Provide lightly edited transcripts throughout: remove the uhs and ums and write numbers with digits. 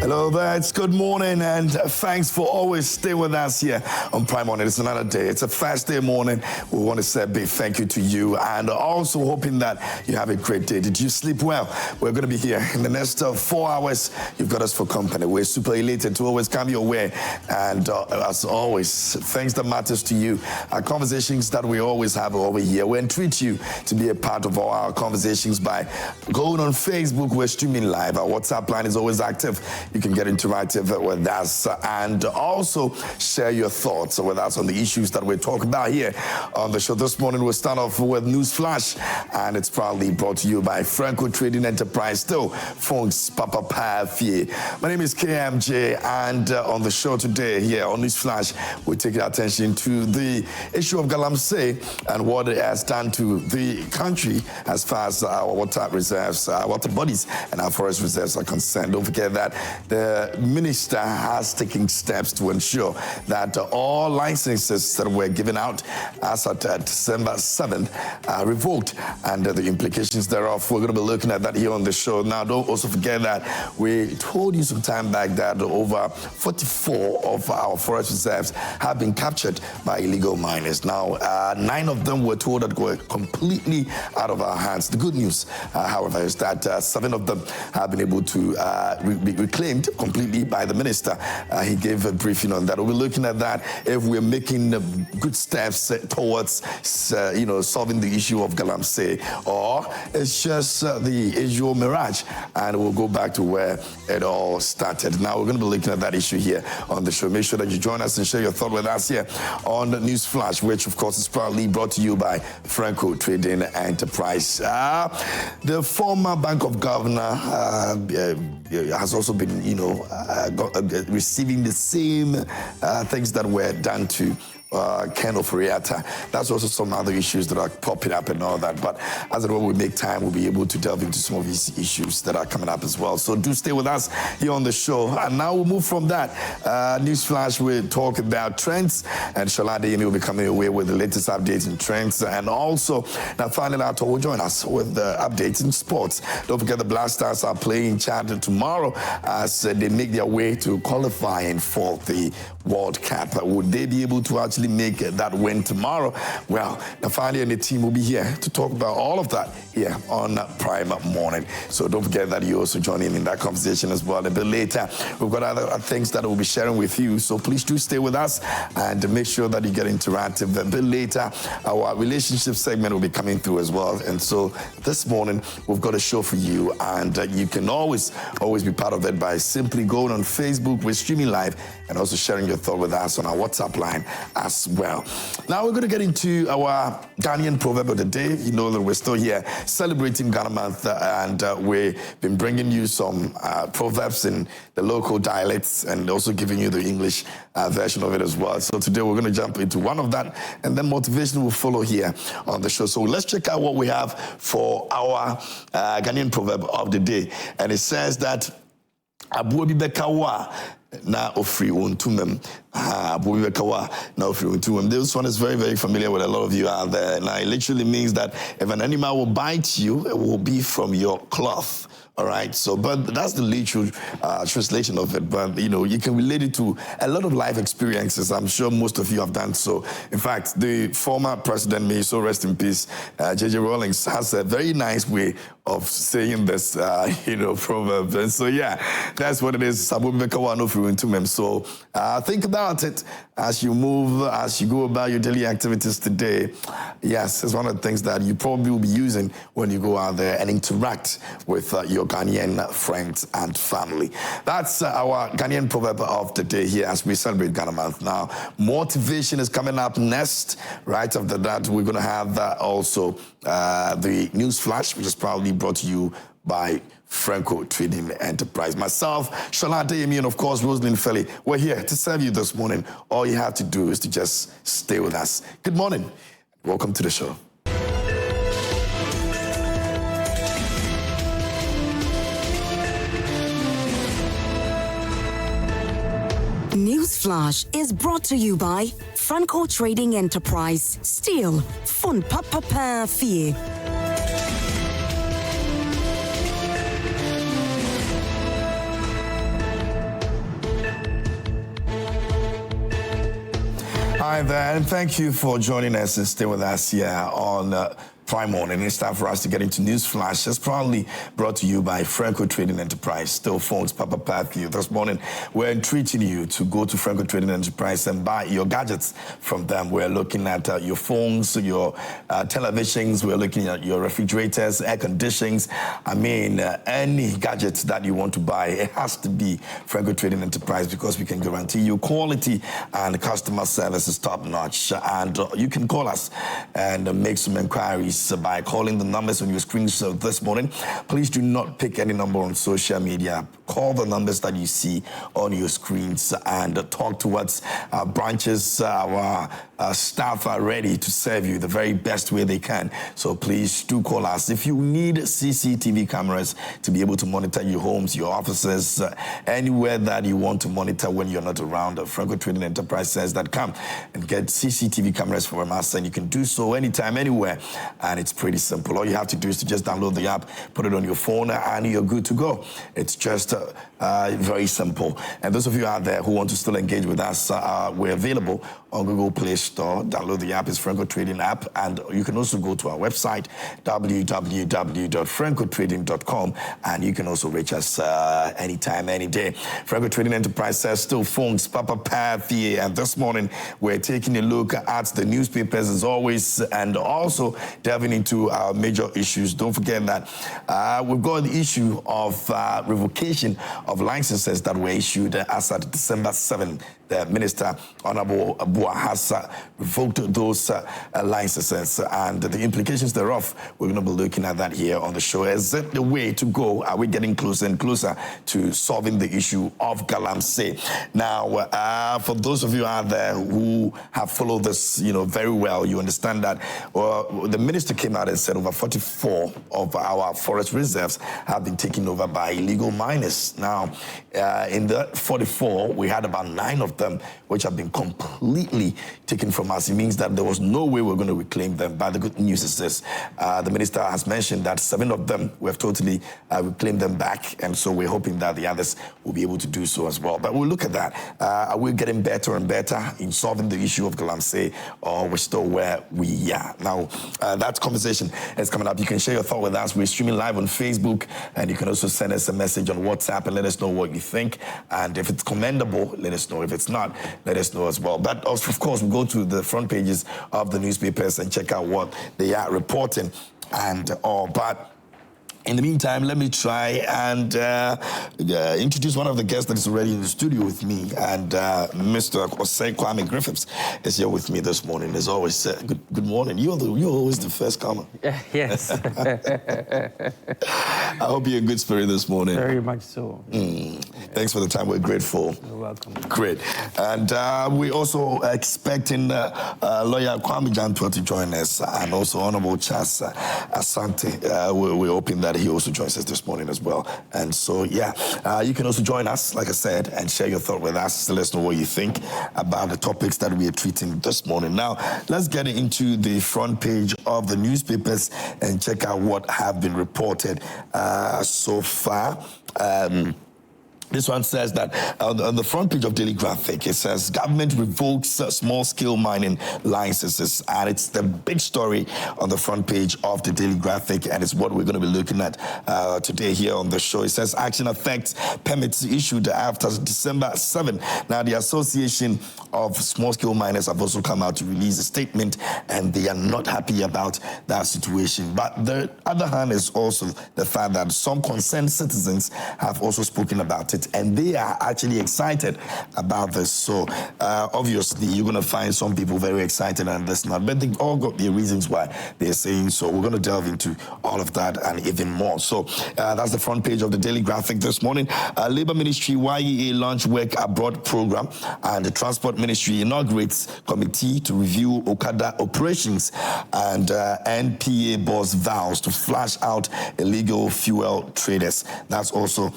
Hello there, it's good morning and thanks for always staying with us here on Prime Morning. It's another day. It's a fast day morning. We want to say a big thank you to you and also hoping that you have a great day. Did you sleep well? We're going to be here in the next 4 hours. You've got us for company. We're super elated to always come your way. And as always, things that matters to you, our conversations that we always have over here. We entreat you to be a part of all our conversations by going on Facebook. We're streaming live. Our WhatsApp line is always active. You can get interactive with us and also share your thoughts with us on the issues that we're talking about here on the show. This morning, we'll start off with News Flash, and it's proudly brought to you by Franco Trading Enterprise. Still, phones Papa Pafie. My name is KMJ, and on the show today here on News Flash, we're taking our attention to the issue of Galamsey and what it has done to the country as far as our water reserves, our water bodies, and our forest reserves are concerned. Don't forget that the minister has taken steps to ensure that all licenses that were given out as at December 7th are revoked, and the implications thereof. We're going to be looking at that here on the show. Now, don't also forget that we told you some time back that over 44 of our forest reserves have been captured by illegal miners. Now, 9 of them were told that were completely out of our hands. The good news, however, is that 7 of them have been able to be reclaimed completely by the minister. He gave a briefing on that. We'll be looking at that if we're making good steps towards, solving the issue of Galamsey, or it's just the issue of mirage, and we'll go back to where it all started. Now we're going to be looking at that issue here on the show. Make sure that you join us and share your thought with us here on the News Flash, which of course is proudly brought to you by Franco Trading Enterprise. The former Bank of Governor has also been, receiving the same things that were done to Ken Oforiatta. That's also some other issues that are popping up and all that. But as it were, we make time, we'll be able to delve into some of these issues that are coming up as well. So do stay with us here on the show. And now we'll move from that. News Flash, we'll talk about trends. And Shola Adeyemi will be coming away with the latest updates in trends. And also, now finally, Ato will join us with the updates in sports. Don't forget the Black Stars are playing Chad tomorrow as they make their way to qualifying for the World Cup. Would they be able to actually make that win tomorrow? Well, Nafali and the team will be here to talk about all of that here on Prime Morning. So don't forget that you also join in that conversation as well a bit later. We've got other things that we'll be sharing with you. So please do stay with us and make sure that you get interactive a bit later. Our relationship segment will be coming through as well. And so this morning, we've got a show for you, and you can always be part of it by simply going on Facebook. We're streaming live and also sharing your thought with us on our WhatsApp line as well. Now we're going to get into our Ghanaian proverb of the day. You know that we're still here celebrating Ghana Month, and we've been bringing you some proverbs in the local dialects and also giving you the English version of it as well. So today we're going to jump into one of that, and then motivation will follow here on the show. So let's check out what we have for our Ghanaian proverb of the day. And it says that Abuo bi bekawa na ofri wontumem. Abuo bi bekawa na ofri wontumem. This one is very, very familiar with a lot of you out there. Now, it literally means that if an animal will bite you, it will be from your cloth. All right, so, but that's the literal translation of it. But, you can relate it to a lot of life experiences. I'm sure most of you have done so. In fact, the former president, may so rest in peace, J.J. Rawlings, has a very nice way of saying this, proverb. And so, yeah, that's what it is. So think about it as you move, as you go about your daily activities today. Yes, it's one of the things that you probably will be using when you go out there and interact with your Ghanaian friends and family. That's our Ghanaian proverb of the day here as we celebrate Ghana Month. Now, motivation is coming up next. Right after that, we're going to have also the News Flash, which is proudly brought to you by Franco Trading Enterprise. Myself, Shola Adeyemi, and of course, Rosalind Felly. We're here to serve you this morning. All you have to do is to just stay with us. Good morning. Welcome to the show. News Flash is brought to you by Franco Trading Enterprise. Still, fun papa fee. Hi there, and thank you for joining us and stay with us here on Prime Morning. It's time for us to get into News Flash. It's proudly brought to you by Franco Trading Enterprise. Still phones, Papa Pathy. This morning, we're entreating you to go to Franco Trading Enterprise and buy your gadgets from them. We're looking at your phones, your televisions. We're looking at your refrigerators, air conditionings. I mean, any gadgets that you want to buy, it has to be Franco Trading Enterprise because we can guarantee you quality and customer service is top notch. And you can call us and make some inquiries by calling the numbers on your screens this morning. Please do not pick any number on social media. Call the numbers that you see on your screens and talk to us. Our branches, our staff are ready to serve you the very best way they can. So please do call us. If you need CCTV cameras to be able to monitor your homes, your offices, anywhere that you want to monitor when you're not around, Franco Trading Enterprise says that come and get CCTV cameras from us, and you can do so anytime, anywhere. And it's pretty simple. All you have to do is to just download the app, put it on your phone, and you're good to go. It's just very simple. And those of you out there who want to still engage with us, we're available on Google Play Store. Download the app, it's Franco Trading app. And you can also go to our website, www.francotrading.com, and you can also reach us anytime, any day. Franco Trading Enterprise says still phones, Papa Pathy. And this morning, we're taking a look at the newspapers as always, and also delving into our major issues. Don't forget that we've got the issue of revocation of licenses that were issued as at December 7th. The Minister, Honorable Abua, has revoked those licenses, and the implications thereof, we're going to be looking at that here on the show. Is it the way to go? Are we getting closer and closer to solving the issue of Galamsey? Now, for those of you out there who have followed this, very well, you understand that the Minister came out and said over 44 of our forest reserves have been taken over by illegal miners. Now, in the 44, we had about 9 of them which have been completely taken from us. It means that there was no way we're going to reclaim them. But the good news is this. The Minister has mentioned that 7 of them, we have totally reclaimed them back. And so we're hoping that the others will be able to do so as well. But we'll look at that. Are we getting better and better in solving the issue of Galamsey, or we're still where we are? Now, that conversation is coming up. You can share your thought with us. We're streaming live on Facebook, and you can also send us a message on WhatsApp and let us know what you think. And if it's commendable, let us know. If it's not, let us know as well. But of course, we'll go to the front pages of the newspapers and check out what they are reporting and all. But in the meantime, let me try and introduce one of the guests that is already in the studio with me. And Mr. Osei Kwame Griffiths is here with me this morning. As always, good morning. You're always the first comer. Yes. I hope you're in good spirit this morning. Very much so. Thanks for the time. We're grateful. You're welcome. Great. And we're also expecting lawyer Kwame Jantua to join us, and also Honorable Charles Asante. We're hoping that he also joins us this morning as well. And so, you can also join us, like I said, and share your thought with us. Let us know what you think about the topics that we are treating this morning. Now, let's get into the front page of the newspapers and check out what have been reported so far. This one says that on the front page of Daily Graphic, it says government revokes small-scale mining licenses. And it's the big story on the front page of the Daily Graphic, and it's what we're going to be looking at today here on the show. It says action affects permits issued after December 7. Now, the Association of Small-Scale Miners have also come out to release a statement, and they are not happy about that situation. But the other hand is also the fact that some concerned citizens have also spoken about it, and they are actually excited about this. So obviously you're going to find some people very excited and this not, but they've all got their reasons why they're saying so. We're going to delve into all of that and even more. So that's the front page of the Daily Graphic this morning. Labour Ministry YEA launch work abroad program, and the Transport Ministry inaugurates committee to review Okada operations, and NPA boss vows to flash out illegal fuel traders. That's also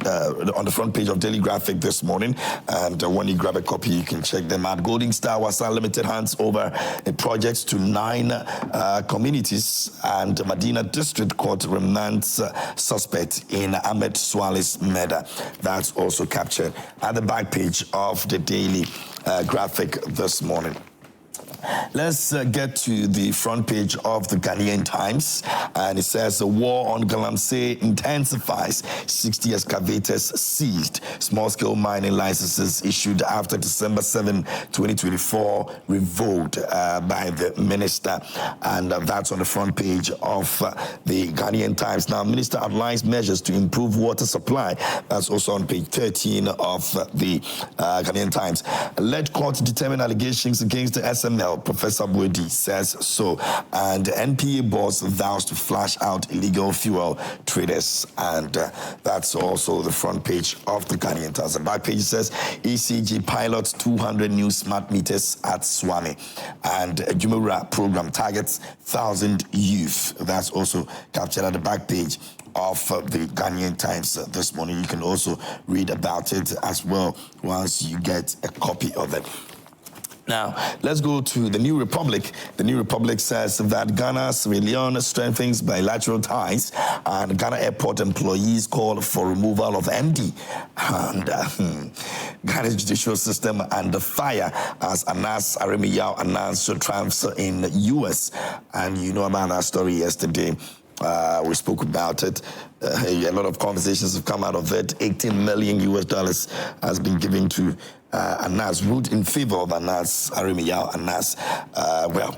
on the front page of Daily Graphic this morning. And when you grab a copy, you can check them out. Golden Star Wasa Limited hands over projects to 9 communities, and Medina District Court remands suspect in Ahmed Swale's murder. That's also captured at the back page of the Daily graphic this morning. Let's get to the front page of the Ghanaian Times, and it says the war on Galamsey intensifies. 60 excavators seized. Small-scale mining licenses issued after December 7, 2024, revoked by the minister, and that's on the front page of the Ghanaian Times. Now, minister outlines measures to improve water supply. That's also on page 13 of the Ghanaian Times. Let court determine allegations against the SML. Professor Bwedi says so. And NPA boss vows to flash out illegal fuel traders. And that's also the front page of the Ghanaian Times. The back page says ECG pilots 200 new smart meters at Swami. And Jumura program targets 1,000 youth. That's also captured at the back page of the Ghanaian Times this morning. You can also read about it as well once you get a copy of it. Now, let's go to the New Republic. The New Republic says that Ghana-Sierra Leone strengthens bilateral ties, and Ghana airport employees call for removal of MD. And Ghana's judicial system under fire as Anas Aremiyao announced triumphs in the U.S. And you know about that story yesterday. We spoke about it. A lot of conversations have come out of it. $18 million has been given to Anas, ruled in favor of Anas Aremiyao Anas. Well,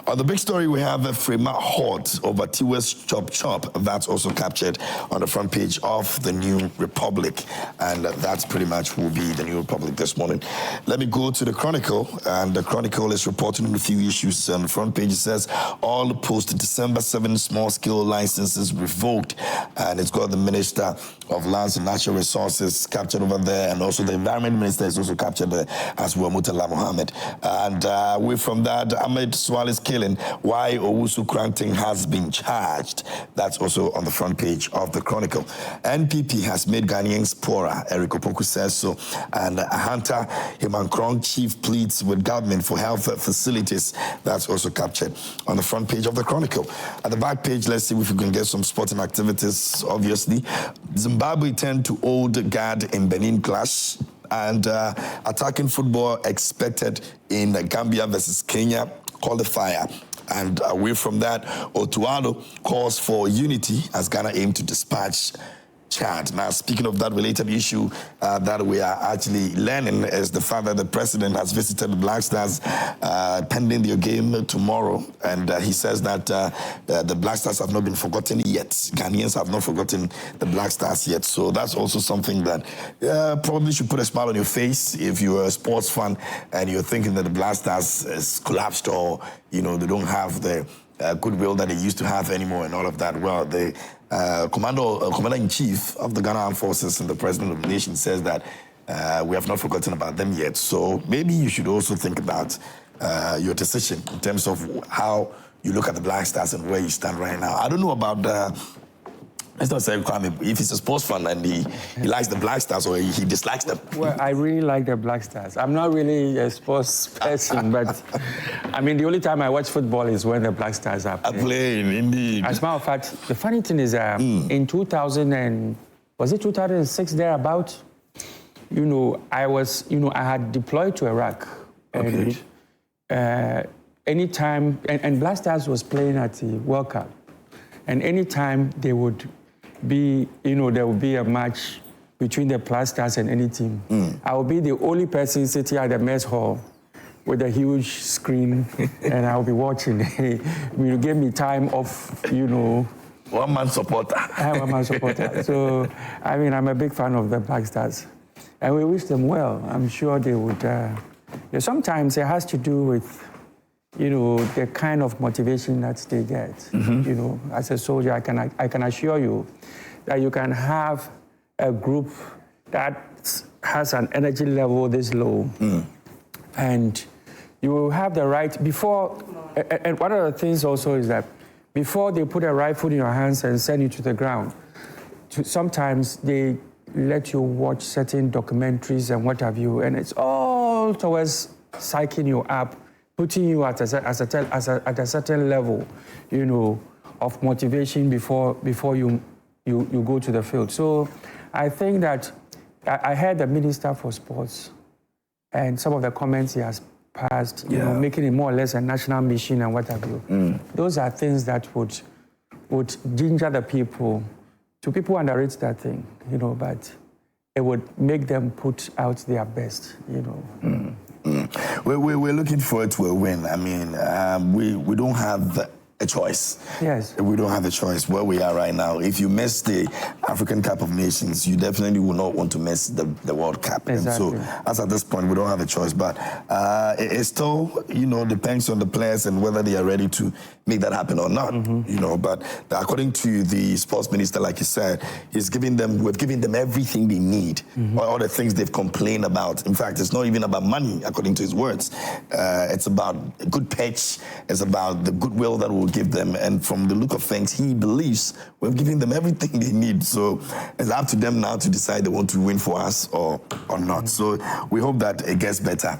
on the big story, we have Frema Hot over Tiwa's Chop Chop. That's also captured on the front page of the New Republic. And that's pretty much will be the New Republic this morning. Let me go to the Chronicle. And the Chronicle is reporting on a few issues. On the front page, it says all post-December 7 small-scale licenses revoked. And it's got the Minister of Lands and Natural Resources captured over there. And also the Environment Minister is also captured as well, Murtala Mohammed. And away from that, Ahmed Swale's killing, why Owusu Kranting has been charged. That's also on the front page of the Chronicle. NPP has made Ghanaians poorer, Eric Opoku says so. And Ahanta Himankrong chief pleads with government for health facilities. That's also captured on the front page of the Chronicle. At the back page, let's see if we can get some sporting activities, obviously. Zimbabwe turned to old guard in Benin clash. And attacking football expected in Gambia versus Kenya qualifier. And away from that, Otuado calls for unity as Ghana aim to dispatch Chad. Now, speaking of that related issue that we are actually learning is the fact that the president has visited the Black Stars pending their game tomorrow. And he says that the Black Stars have not been forgotten yet. Ghanaians have not forgotten the Black Stars yet. So that's also something that probably should put a smile on your face if you're a sports fan and you're thinking that the Black Stars has collapsed or, you know, they don't have the goodwill that they used to have anymore and all of that. Well, the Commander-in-Chief of the Ghana Armed Forces and the President of the nation says that we have not forgotten about them yet. So maybe you should also think about your decision in terms of how you look at the Black Stars and where you stand right now. I don't know about let's not say Kwame, if he's a sports fan and he likes the Black Stars or he dislikes them. Well, I really like the Black Stars. I'm not really a sports person, but I mean, the only time I watch football is when the Black Stars are playing. Indeed. As a matter of fact, the funny thing is in 2006 thereabout, you know, I had deployed to Iraq. Okay. And anytime, and Black Stars was playing at the World Cup. And anytime they would be, you know, there would be a match between the Black Stars and any team. I would be the only person sitting at the mess hall with a huge screen, and I'll be watching. You gave me time off, you know. One-man supporter. I'm a one-man supporter. So, I mean, I'm a big fan of the Black Stars. And we wish them well. I'm sure they would. Sometimes it has to do with, you know, the kind of motivation that they get. You know, as a soldier, I can assure you that you can have a group that has an energy level this low, and you will have the right before. And one of the things also is that before they put a rifle in your hands and send you to the ground, sometimes they let you watch certain documentaries and what have you, and it's all towards psyching you up, putting you at a certain level, you know, of motivation before you go to the field. So I think that I heard the Minister for Sports and some of the comments he has passed, you know, making it more or less a national mission and what have you. Those are things that would ginger the people. People underrate that thing, you know, but it would make them put out their best, you know. We're looking forward to a win. I mean, we don't have a choice. Yes. We don't have a choice where we are right now. If you miss the African Cup of Nations, you definitely will not want to miss the World Cup. Exactly. And so, as at this point, we don't have a choice. But it still, you know, depends on the players and whether they are ready to make that happen or not. You know, but according to the sports minister, like you said, we've given them everything they need, all the things they've complained about. In fact, it's not even about money, according to his words. It's about a good pitch. It's about the goodwill that will give them, and from the look of things, he believes we're giving them everything they need. So it's up to them now to decide they want to win for us or not. So we hope that it gets better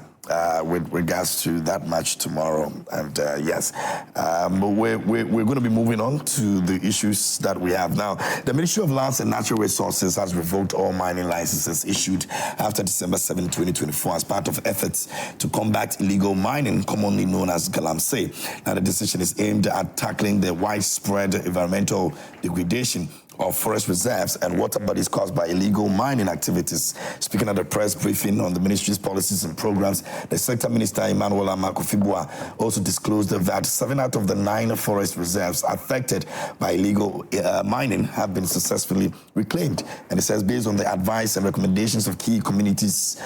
with regards to that match tomorrow. And yes, we're going to be moving on to the issues that we have now. The Ministry of Lands and Natural Resources has revoked all mining licenses issued after December 7, 2024 as part of efforts to combat illegal mining, commonly known as galamsey. Now, the decision is aimed at tackling the widespread environmental degradation of forest reserves and water bodies caused by illegal mining activities. Speaking at a press briefing on the ministry's policies and programs, the Sector Minister Emmanuel Amakufibua also disclosed that 7 out of the 9 forest reserves affected by illegal mining have been successfully reclaimed. And it says, based on the advice and recommendations of key committees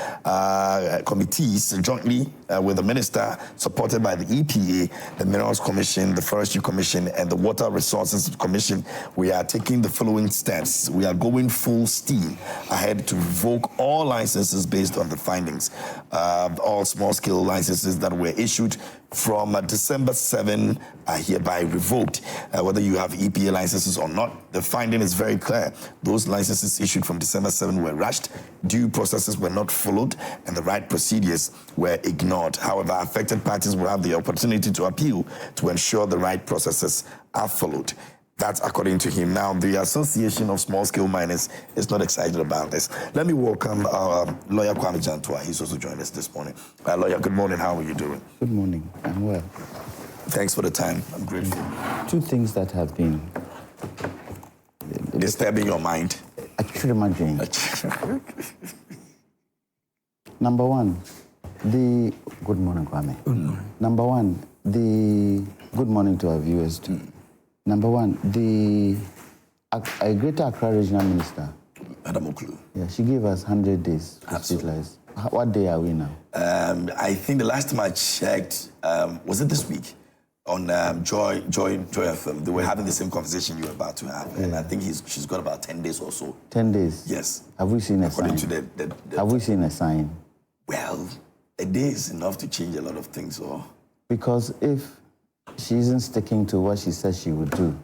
jointly with the minister, supported by the EPA, the Minerals Commission, the Forestry Commission, and the Water Resources Commission, we are taking the following steps. We are going full steam ahead to revoke all licenses based on the findings. All small-scale licenses that were issued from December 7 are hereby revoked. Whether you have EPA licenses or not, the finding is very clear. Those licenses issued from December 7 were rushed, due processes were not followed, and the right procedures were ignored. However, affected parties will have the opportunity to appeal to ensure the right processes are followed. That's according to him. Now, the Association of Small-Scale Miners is not excited about this. Let me welcome lawyer Kwame Jantua. He's also joined us this morning. Lawyer, good morning. How are you doing? Good morning. I'm well. Thanks for the time. I'm grateful. 2 things that have been disturbing your mind. Number one, good morning, Kwame. Good morning. Number one, good morning to our viewers too. Number one, a Greater Accra Regional Minister, Madam Oklu. Yeah, she gave us 100 days to stabilize. What day are we now? I think the last time I checked, was it this week? On Joy FM, they were having the same conversation you were about to have, and I think she's got about 10 days or so. 10 days. Yes. Have we seen a According sign? to the Have we seen a sign? Well, a day is enough to change a lot of things. Or because if she isn't sticking to what she said she would do,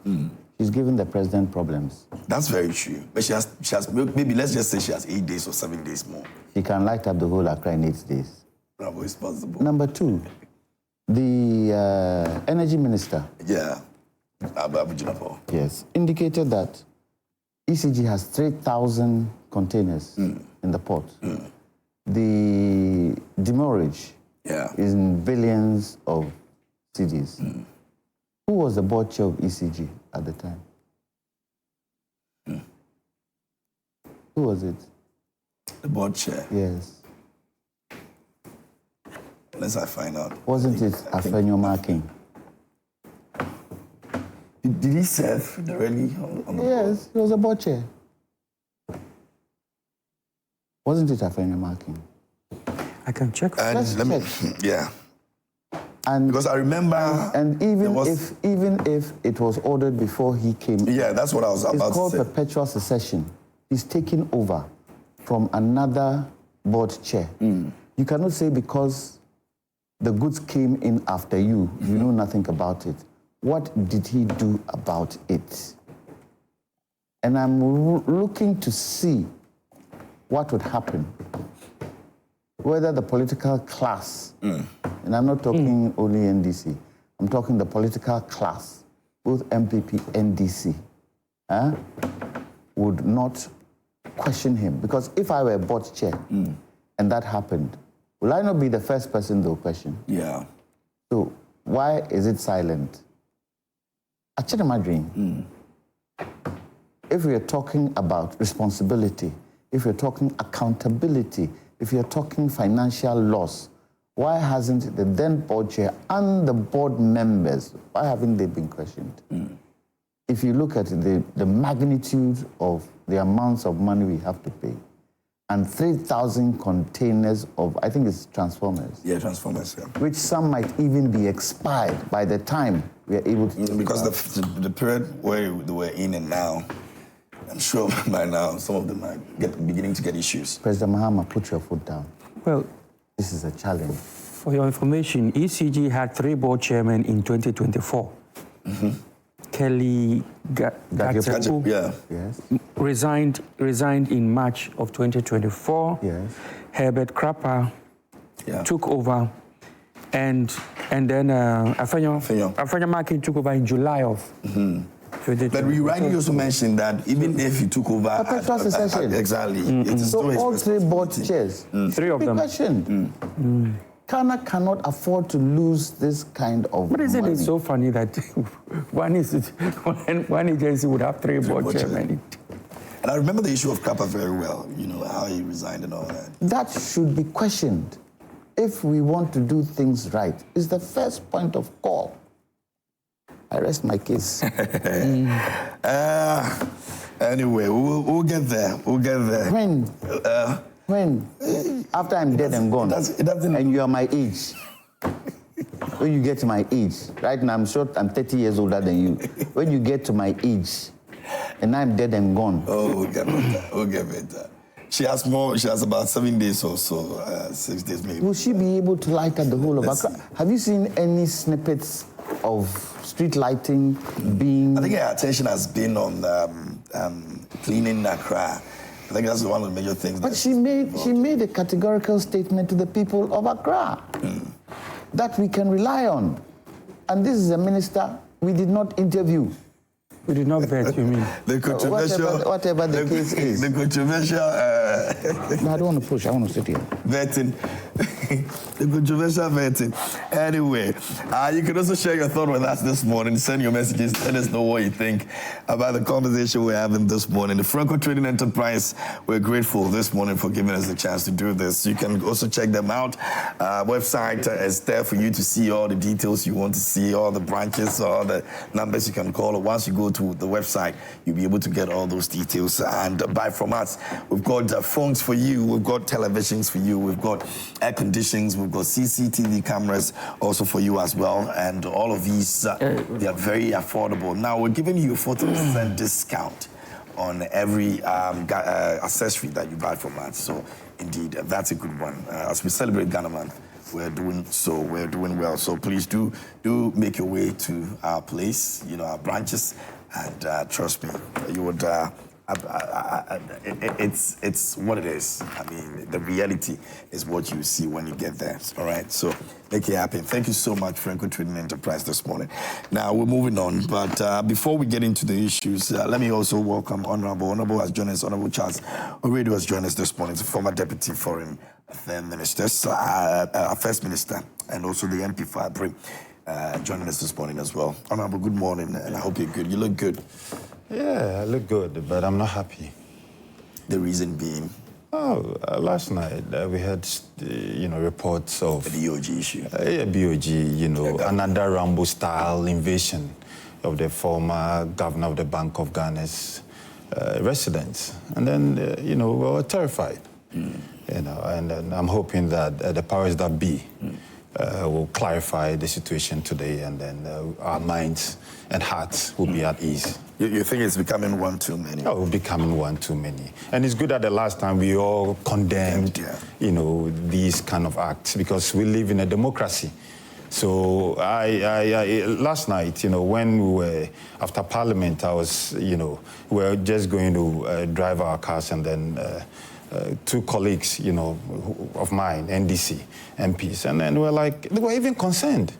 she's giving the president problems. That's very true. But she has maybe let's just say she has 8 days or 7 days more. She can light up the whole Accra in 8 days. Bravo, it's possible. Number 2, the energy minister. Yeah, Abu Jinapo. Yes, indicated that ECG has 3,000 containers in the port. The demurrage is in billions of cedis. Who was the board chair of ECG at the time? Who was it? The board chair? Yes. Unless I find out. Wasn't it Afenyo Marking? Did he serve directly on the board? Yes, he was a board chair. Wasn't it Afenyo Marking? I can check. Let's check. Yeah. And because I remember, and even if it was ordered before he came, yeah, that's what I was about to say. It's called perpetual succession. He's taking over from another board chair. You cannot say because the goods came in after you, you know nothing about it. What did he do about it? And I'm looking to see what would happen. Whether the political class, and I'm not talking only NDC, I'm talking the political class, both MPP and NDC, would not question him. Because if I were a board chair and that happened, Will I not be the first person they'll question? Yeah. So why is it silent? Actually, my dream. If we are talking about responsibility, if you're talking accountability, if you're talking financial loss, why hasn't the then board chair and the board members, why haven't they been questioned? If you look at the magnitude of the amounts of money we have to pay, and 3,000 containers of, I think it's transformers. Yeah, transformers, yeah. Which some might even be expired by the time we are able to... Because the period where they were in and now, I'm sure by now some of them are beginning to get issues. President Mahama, put your foot down. Well, this is a challenge. For your information, ECG had 3 board chairmen in 2024. Kelly Gatsepu Yeah. Yes. resigned in March of 2024. Yes. Herbert Krapper Yeah. took over, and then Afanya Makin took over in July of 2024. But you rightly also mentioned that even if he took over... Perpetual succession. Exactly. It is So still all his 3 board chairs, 3 of them. questioned. Ghana cannot afford to lose this kind of But isn't money. it so funny that one agency would have 3 board chairmen? And I remember the issue of Krapper very well, you know, how he resigned and all that. That should be questioned if we want to do things right. It's the first point of call. I rest my case. Anyway, we'll get there. We'll get there. When? After I'm dead and gone, it doesn't... and you are my age. When you get to my age, right now I'm 30 years older than you. When you get to my age, and I'm dead and gone. Oh, we'll get better. We'll get better. She has about 7 days or so, 6 days maybe. Will she be able to light up the whole of Accra? Have you seen any snippets of street lighting being... I think her attention has been on cleaning Accra. I think that's one of the major things. But she made a categorical statement to the people of Accra that we can rely on. And this is a minister we did not interview. We did not vet, you mean? The controversial... Whatever the case is. The controversial... No, I don't want to push. I want to sit here. Vetting. The controversial vetting. Anyway, you can also share your thought with us this morning. Send your messages. Let us know what you think about the conversation we're having this morning. The Franco Trading Enterprise, we're grateful this morning for giving us the chance to do this. You can also check them out. Website is there for you to see all the details you want to see, all the branches, all the numbers you can call. Once you go to the website, you'll be able to get all those details and buy from us. We've got phones for you. We've got televisions for you. We've got air conditions. We've got CCTV cameras also for you as well. And all of these, they are very affordable. Now, we're giving you a 40% discount on every accessory that you buy from us. So, indeed, that's a good one. As we celebrate Ghana Month, we're doing well. So please do make your way to our place, you know, our branches, and trust me, you would. It's what it is. I mean, the reality is what you see when you get there. All right, so make it happen. Thank you so much, Franco Trading Enterprise, this morning. Now we're moving on, but before we get into the issues, let me also welcome Honorable has joined us. Honorable Charles Oredo has joined us this morning. He's a former Deputy Foreign Affairs Minister, First Minister, and also the MP for Abri, joining us this morning as well. Honorable, good morning, and I hope you're good. You look good. Yeah, I look good, but I'm not happy. The reason being? Oh, last night we had, reports of... The BOG issue. BOG, another Rambo-style invasion of the former governor of the Bank of Ghana's residence. And then, we were terrified, and I'm hoping that the powers that be will clarify the situation today, and then our minds and hearts will be at ease. You think it's becoming one too many? Oh, becoming one too many. And it's good that the last time we all condemned, these kind of acts, because we live in a democracy. So last night, when we were after Parliament, I was, we were just going to drive our cars, and then 2 colleagues, of mine, NDC MPs, and then they were even concerned.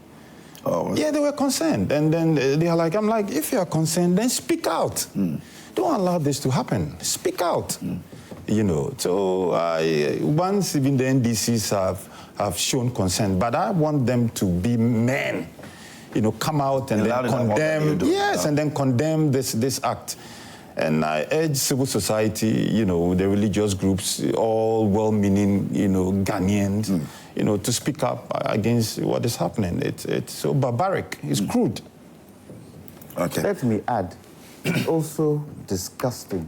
Oh, yeah, they were concerned. And then they are like, I'm like, if you are concerned, then speak out. Don't allow this to happen. Speak out. So once even the NDCs have have shown consent, but I want them to be men, come out and then condemn, and then condemn this act. And I urge civil society, the religious groups, all well-meaning, Ghanaians, to speak up against what is happening. It's so barbaric. It's crude. Okay. Let me add, it's also disgusting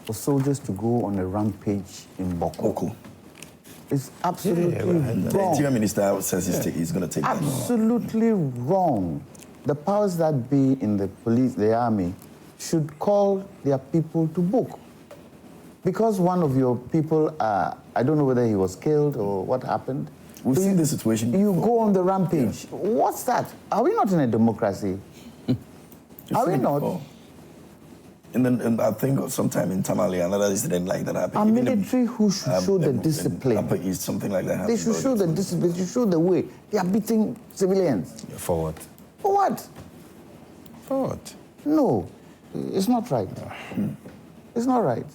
for soldiers to go on a rampage in Boko. It's absolutely wrong. The Interior Minister says he's going to take that. Absolutely wrong. The powers that be in the police, the army, should call their people to book. Because one of your people, I don't know whether he was killed or what happened. We've seen this situation before. You go on the rampage. Yeah. What's that? Are we not in a democracy? Are we not? Before. And I think sometime in Tamale, another incident like that happened. A military who should show the discipline. Upper East, something like that happened. They should show the discipline. They should show the way. They are beating civilians. For what? For what? For what? No, it's not right. It's not right.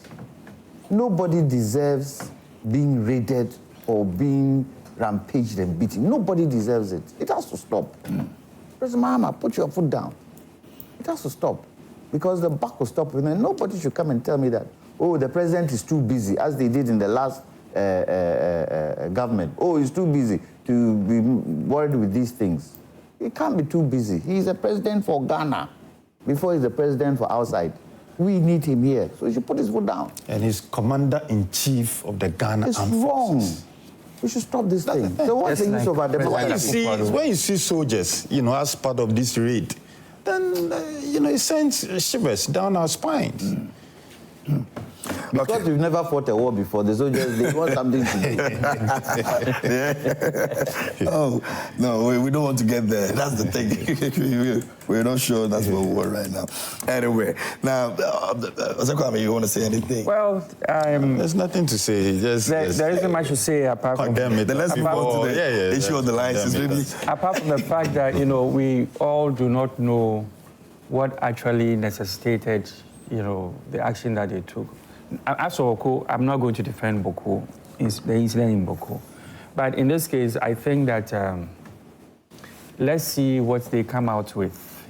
Nobody deserves being raided or being rampaged and beaten. Nobody deserves it. It has to stop. President Mahama, put your foot down. It has to stop. Because the buck will stop. And nobody should come and tell me that, oh, the president is too busy, as they did in the last government. Oh, he's too busy to be worried with these things. He can't be too busy. He's a president for Ghana before he's a president for outside. We need him here. So he should put his foot down. And he's commander-in-chief of the Ghana Armed Forces. It's wrong. We should stop this thing. So what's the use of our democracy? When you see soldiers, as part of this raid, then, it sends shivers down our spines. Because we've never fought a war before, the soldiers, they want something to do. Oh, no, we don't want to get there. That's the thing. We're not sure that's where we are right now. Anyway, now, Zakwame, you want to say anything? Well, there's nothing to say. There isn't much to say apart from... Condemn it. Then let's move on to the issue of the license, maybe. Apart from the fact that, we all do not know what actually necessitated, the action that they took. As for Boko, I'm not going to defend Boko, the incident in Boko. But in this case, I think that let's see what they come out with,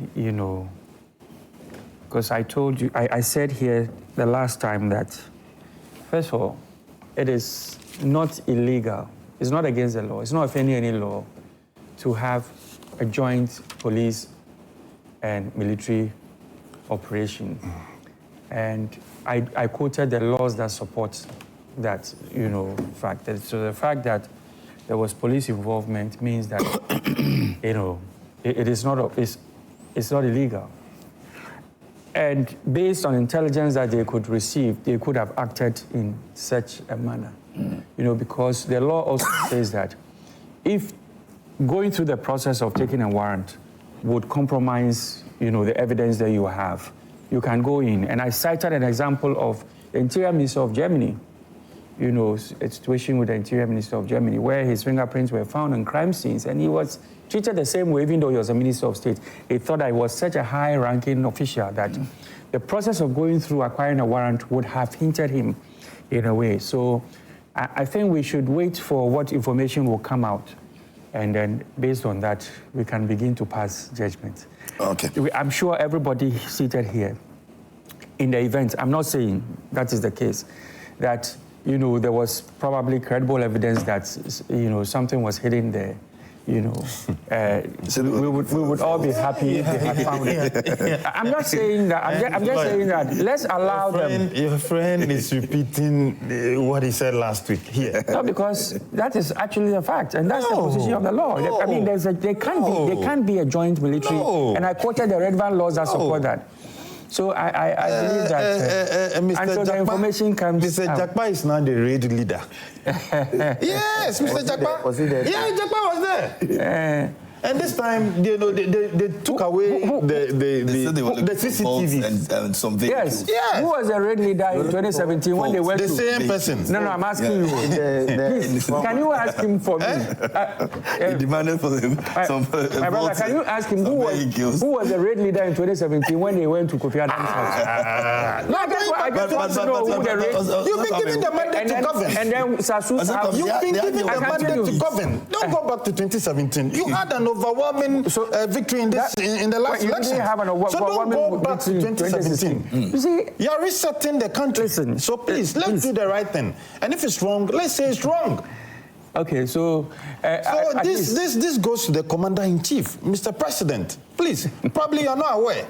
Because I told you, I said here the last time that, first of all, it is not illegal. It's not against the law. It's not offending any law to have a joint police and military operation. And I quoted the laws that support that, fact. So the fact that there was police involvement means that, it's not illegal. And based on intelligence that they could receive, they could have acted in such a manner. Because the law also says that if going through the process of taking a warrant would compromise, the evidence that you have, you can go in. And I cited an example of the Interior Minister of Germany, a situation with the Interior Minister of Germany where his fingerprints were found on crime scenes and he was treated the same way even though he was a Minister of State. They thought that he was such a high-ranking official that the process of going through acquiring a warrant would have hindered him in a way. So I think we should wait for what information will come out. And then, based on that, we can begin to pass judgment. Okay. I'm sure everybody seated here in the event, I'm not saying that is the case, that, there was probably credible evidence that, something was hidden there. So we would all be happy if they had found it. I'm not saying that. I'm just saying that. Let's allow them. Your friend is repeating what he said last week here. No, because that is actually a fact, and that's the position of the law. I mean, there can't be a joint military, and I quoted the relevant laws that support that. So I believe that until the information comes Mr. Jakpa is now the raid leader. Yes, Mr. Jakpa. Was he there? Yeah, Jakpa was there. And this time, you know, they took away the CCTV and some vehicles. Yes. Who was the red leader in 2017 when they went the to... same person. No, I'm asking you. Please, can you ask him for me? He demanded for them some my brother, can you ask him who was the red leader in 2017 when they went to Kofi Adam's house? No, I just want to know who the red... You've been given the mandate to govern. And then Sasu... You've been given the mandate to govern. Don't go back to 2017. You had an overwhelming victory in the last election. So don't go back to 2017. You see, you're resetting the country. Listen, so please, let's do the right thing. And if it's wrong, let's say it's wrong. Okay, so this goes to the Commander-in-Chief, Mr. President. Please, probably you're not aware.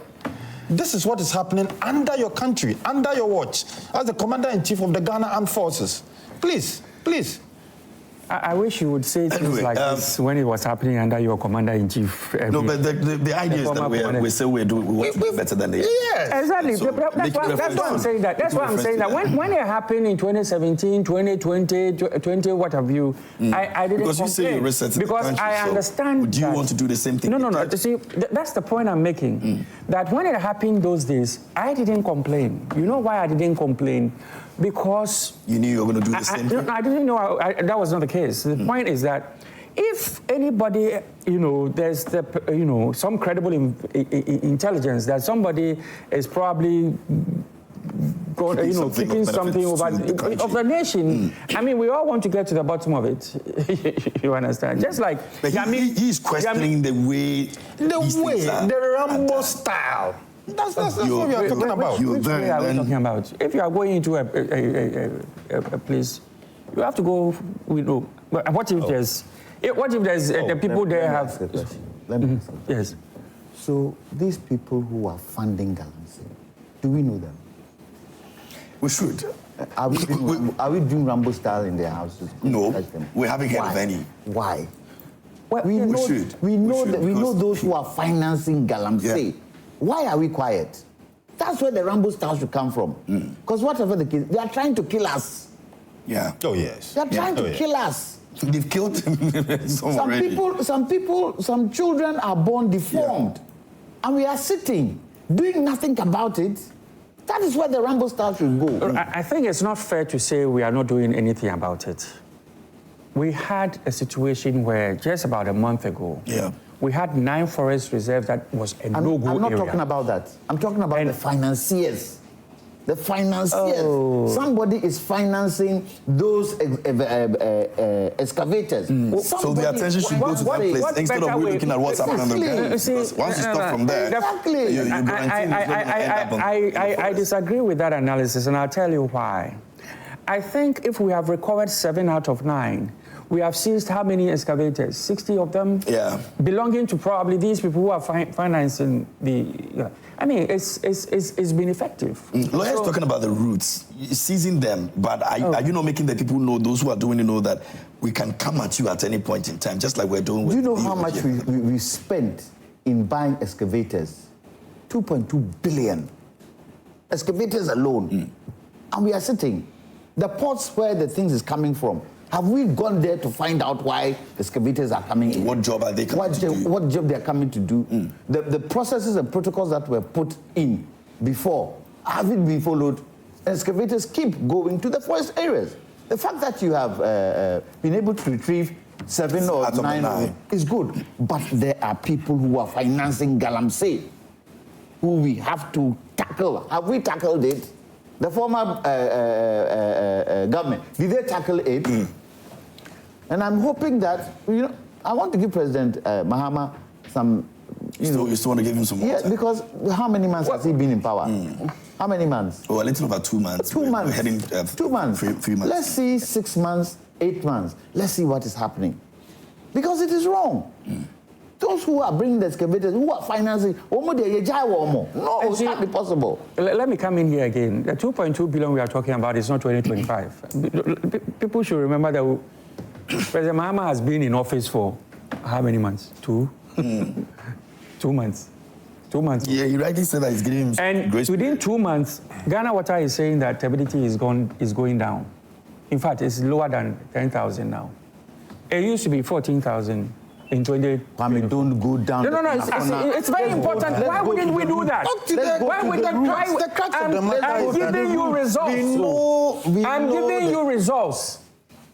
This is what is happening under your country, under your watch, as the Commander-in-Chief of the Ghana Armed Forces. Please, please. I wish you would say things like this when it was happening under your commander-in-chief. No, but the idea is that we say we want to do better than they are. Yes, exactly. So that's why I'm saying that. That's why I'm saying that. When it happened in 2017, 2020, 20, what have you, I didn't because complain. You say you're resetting because the country, I understand. Do you want to do the same thing? No. You see, that's the point I'm making. That when it happened those days, I didn't complain. You know why I didn't complain? Because you knew you were going to do the same thing. I didn't know that was not the case. The point is that if anybody, there's some credible intelligence that somebody is probably keeping something over of the nation. I mean, we all want to get to the bottom of it. You understand? Just like he's questioning the way the Rambo style. That's what we are talking about. Which way are we talking about? If you are going into a place, you have to go. What if there's the people there have? Let me ask Yes. So these people who are funding Galamsey, do we know them? We should. Are we doing Rambo style in their houses? No, we haven't heard of any. Why? Well, we know those who are financing Galamsey. Yeah. Why are we quiet? That's where the Rambo style should come from. Because whatever the case, they are trying to kill us. Yeah. Oh yes. They are trying to kill us. They've killed some children are born deformed, and we are sitting doing nothing about it. That is where the Rambo style should go. I think it's not fair to say we are not doing anything about it. We had a situation where just about a month ago, we had 9 forest reserves that was a no-go area. I'm not talking about that. I'm talking about the financiers. The financiers. Oh. Somebody is financing those excavators. So the attention should go to that place instead of looking at what's happening on the ground. Once you stop from there, exactly. I disagree with that analysis, and I'll tell you why. I think if we have recovered 7 out of 9, we have seized how many excavators? 60 of them? Yeah. Belonging to probably these people who are financing the... I mean, it's been effective. Lawyers talking about the routes, seizing them, but are you not making the people know, those who are doing it, know that we can come at you at any point in time, just like we're doing with... Do you know how much we spent in buying excavators? 2.2 billion. Excavators alone. And we are sitting. The ports where the things is coming from, have we gone there to find out why excavators are coming in? What job are they coming to do? What job they are coming to do? The processes and protocols that were put in before, have it been followed? Excavators keep going to the forest areas. The fact that you have been able to retrieve 7 or 9 is good. But there are people who are financing Galamsey, who we have to tackle. Have we tackled it? The former government, did they tackle it? And I'm hoping that, I want to give President Mahama some... You still want to give him some more time? Yeah, because how many months has he been in power? How many months? Oh, a little over 2 months. 2 months. We're heading 2 months. 3 months. Let's see 6 months, 8 months. Let's see what is happening. Because it is wrong. Those who are bringing the excavators, who are financing, no, it can't be possible. Let me come in here again. The 2.2 billion we are talking about is not 2025. People should remember that President Mahama has been in office for how many months? 2? 2 months. 2 months. Yeah, he rightly said that he's giving him and grace within period. 2 months, Ghana Water is saying that turbidity is going down. In fact, it's lower than 10,000 now. It used to be 14,000 in 20. Kwame, don't go down. No, it's very important. Why wouldn't we do that? Why would they try? I'm giving you results. I'm giving you results.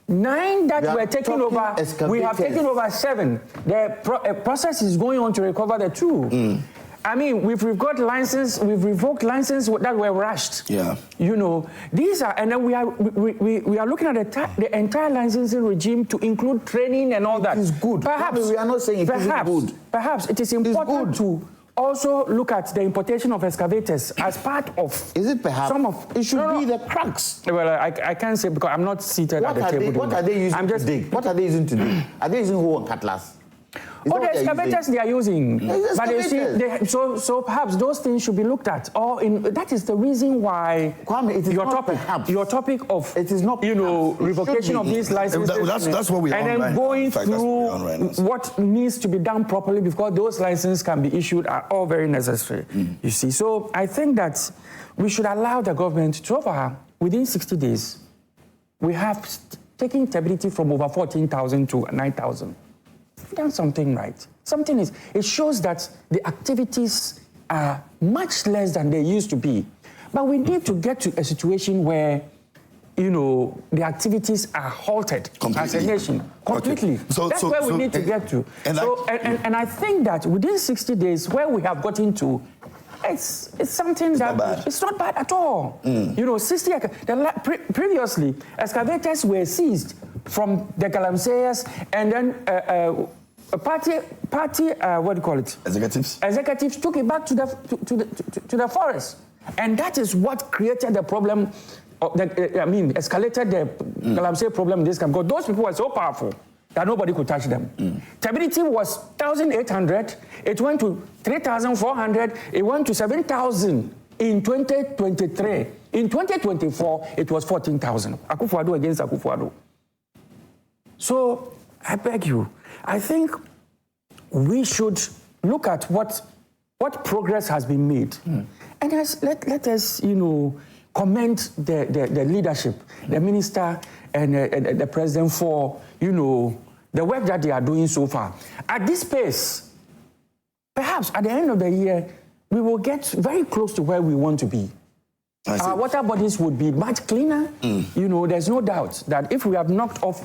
9 that we're taking over, we have taken over 7. The process is going on to recover the 2. I mean, we've revoked licenses that were rushed. Yeah. You know, these are, and then we are looking at the entire licensing regime to include training and all that. It is good. Perhaps we are not saying it isn't good. Perhaps it is important to also look at the importation of excavators as part of. Is it perhaps? Some of it should be the cracks. Well, I can't say because I'm not seated at the table. What are they using to dig? What are they using to dig? Are they using hoe and cutlass? The excavators they are using. But you see, so perhaps those things should be looked at. That is the reason why Kwame, it is your topic of it is not revocation of these licenses. That's what we are and on then right going now. through what needs to be done properly because those licenses can be issued are all very necessary. You see, so I think that we should allow the government to offer within 60 days. We have taken stability from over 14,000 to 9,000. We've done something right. It shows that the activities are much less than they used to be. But we need to get to a situation where, the activities are halted as a nation. Completely. Okay. So, that's where we need to get to. And I think that within 60 days, where we have gotten to, it's something it's not bad at all. 60 previously, excavators were seized from the Galamseyas, and then party what do you call it? Executives took it back to the forest, and that is what created the problem. Escalated the Galamsey problem in this camp because those people were so powerful that nobody could touch them. Stability was 1,800. It went to 3,400. It went to 7,000 in 2023. In 2024, it was 14,000. Akufo-Addo against Akufo-Addo. So, I beg you, I think we should look at what progress has been made. And let us, commend the leadership, the minister and the president for, the work that they are doing so far. At this pace, perhaps at the end of the year, we will get very close to where we want to be. Our water bodies would be much cleaner. There's no doubt that if we have knocked off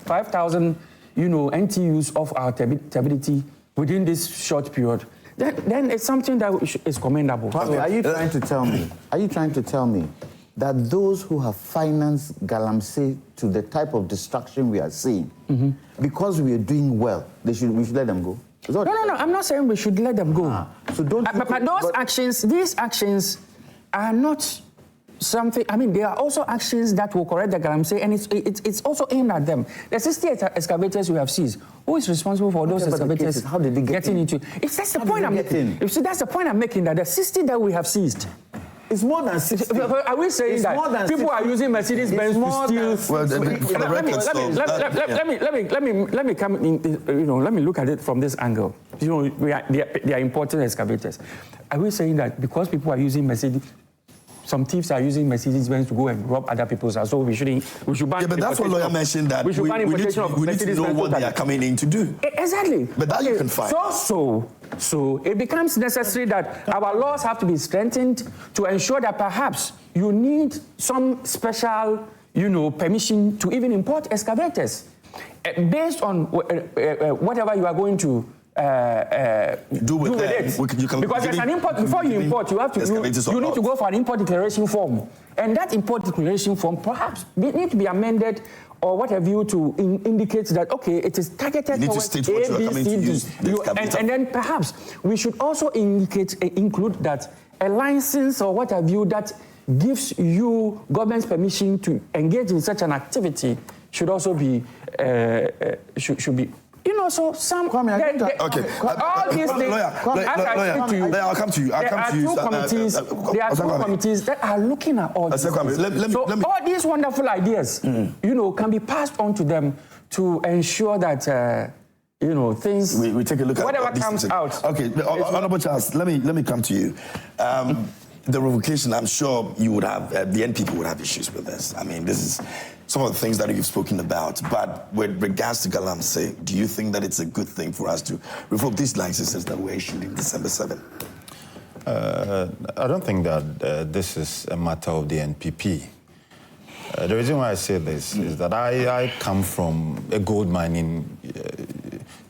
5,000, NTUs of our stability within this short period, then it's something that is commendable. Are you trying to tell me that those who have financed Galamsey to the type of destruction we are seeing, because we are doing well, we should let them go? No, I'm not saying we should let them go. So don't. But these actions are not something. I mean, there are also actions that will correct the Galamsey, and it's also aimed at them. The 68 excavators we have seized. Who is responsible for those excavators? How did they get into? That's the point I'm making. You see, that's the point I'm making. That the 60 that we have seized. It's more than 60. Are we saying that people are using Mercedes-Benz to steal? Let me come in. Let me look at it from this angle. They are important excavators. Are we saying that because people are using Mercedes? Some thieves are using Mercedes-Benz to go and rob other people's house. So we should ban. Yeah, but that's what lawyer mentioned, that we need to know what they are coming in to do. Exactly. But that you can find. So it becomes necessary that our laws have to be strengthened to ensure that perhaps you need some special, permission to even import excavators based on whatever you are going to do with it. Because there's an import. Before you import, you need to go for an import declaration form, and that import declaration form perhaps need to be amended or what have you to indicate that it is targeted towards A, B, C, D. And then perhaps we should also include that a license or what have you that gives you government's permission to engage in such an activity should also be should be. So some all these things. I'll come to you. There are two committees that are looking at all these things. All these wonderful ideas, can be passed on to them to ensure that things. We take a look at whatever comes out. Okay, Honourable Charles, let me come to you. The revocation, I'm sure you would have, the NPP would have issues with this. I mean, this is some of the things that you've spoken about. But with regards to Galamsey, do you think that it's a good thing for us to revoke these licenses that were issued in December 7? I don't think that this is a matter of the NPP. The reason why I say this is that I come from a gold mining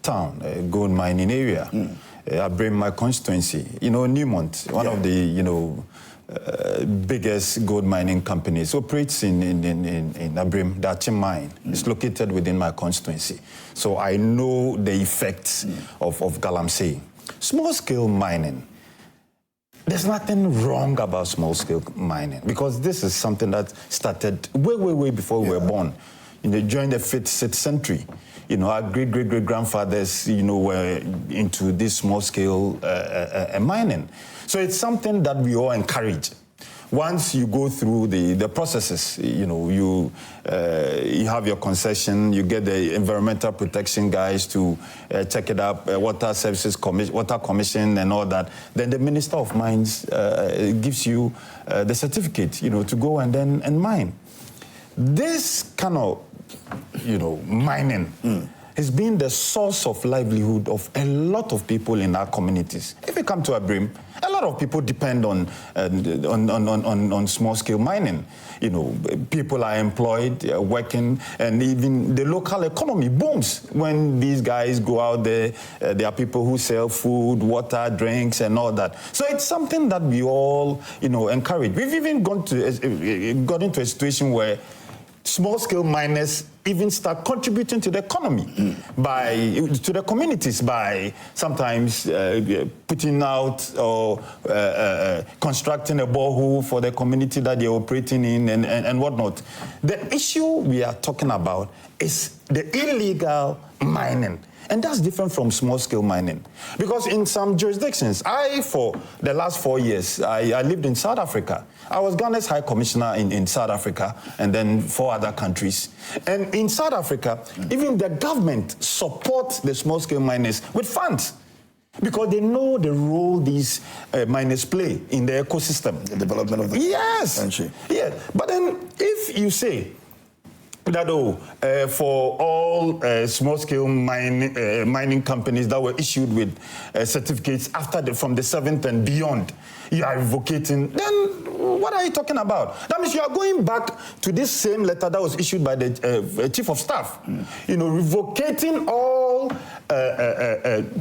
town, a gold mining area. I bring my constituency. You know, Newmont, one of the, biggest gold mining companies, operates in Abrim, the Achim mine. It's located within my constituency. So I know the effects of Galamsey. Small-scale mining. There's nothing wrong about small-scale mining because this is something that started way before we were born. During the 5th, 6th century. Our great-great-great-grandfathers, were into this small-scale mining. So it's something that we all encourage. Once you go through the processes, you have your concession, you get the environmental protection guys to check it up, water services water commission and all that. Then the Minister of Mines gives you the certificate, to go and mine. This kind of, mining has been the source of livelihood of a lot of people in our communities. If you come to Abrim, a lot of people depend on small-scale mining. People are employed, working, and even the local economy booms when these guys go out there. There are people who sell food, water, drinks, and all that. So it's something that we all, encourage. We've even got into a situation where small-scale miners even start contributing to the economy, to the communities by sometimes putting out or constructing a borehole for the community that they're operating in and whatnot. The issue we are talking about is the illegal mining. And that's different from small-scale mining. Because in some jurisdictions, for the last 4 years, I lived in South Africa. I was Ghana's High Commissioner in South Africa and then 4 other countries. And in South Africa, even the government supports the small-scale miners with funds because they know the role these miners play in the ecosystem. The development of the country. Yeah, but then if you say, that for all small-scale mining companies that were issued with certificates from the 7th and beyond, you are revocating, then what are you talking about? That means you are going back to this same letter that was issued by the Chief of Staff, revocating all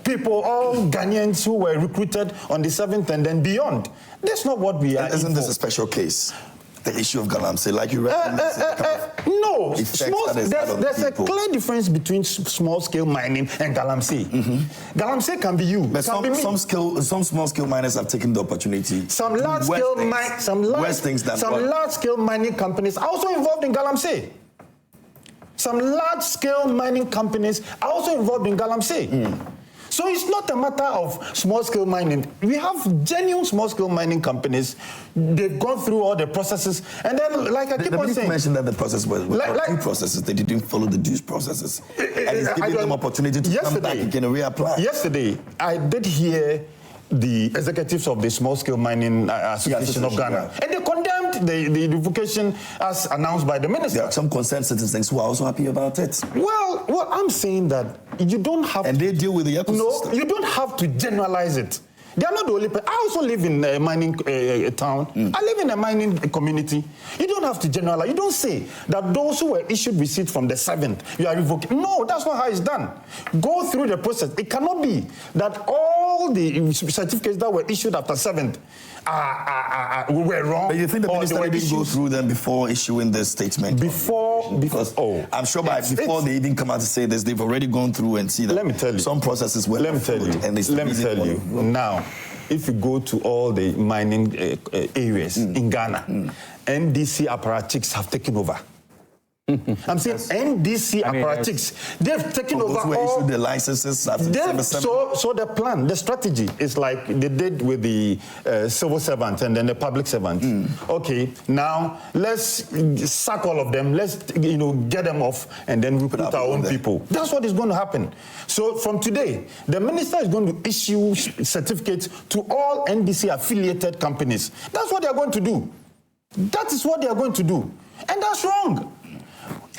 people, all Ghanaians who were recruited on the 7th and then beyond. That's not what we are. Isn't this a special case? The issue of Galamsey, like you read. No, there's a clear difference between small-scale mining and Galamsey. Galamsey can be you, but some small-scale miners have taken the opportunity. Some large-scale mining companies are also involved in Galamsey. Some large-scale mining companies are also involved in Galamsey. So it's not a matter of small-scale mining. We have genuine small-scale mining companies. They've gone through all the processes. And then, like I keep on saying... You mentioned that the process was due processes. They didn't follow the due processes. And it's giving them opportunity to come back again and reapply. Yesterday, I did hear the executives of the Small-Scale Mining Association of Ghana. And they condemned the revocation as announced by the minister. There are some concerned citizens who are also happy about it. Well, I'm saying that you don't have and they deal with the ecosystem. No, you don't have to generalize it. They are not the only people. I also live in a mining town. I live in a mining community. You don't have to generalize. You don't say that those who were issued receipts from the 7th, you are revoking. No, that's not how it's done. Go through the process. It cannot be that all the certificates that were issued after 7th were wrong. But you think the minister didn't go through them before issuing the statement? Because I'm sure before they even come out to say this, they've already gone through and see that. Let me tell you. Some processes were. Let me tell you. Now, if you go to all the mining areas in Ghana, NDC apparatchiks have taken over. I'm saying NDC apparatchiks, they've taken over all... issued the licenses after so the plan, the strategy is like they did with the civil servant and then the public servant. Okay, now let's sack all of them, let's get them off and then we put our own people. That's what is going to happen. So from today, the minister is going to issue certificates to all NDC affiliated companies. That's what they are going to do. That is what they are going to do. And that's wrong.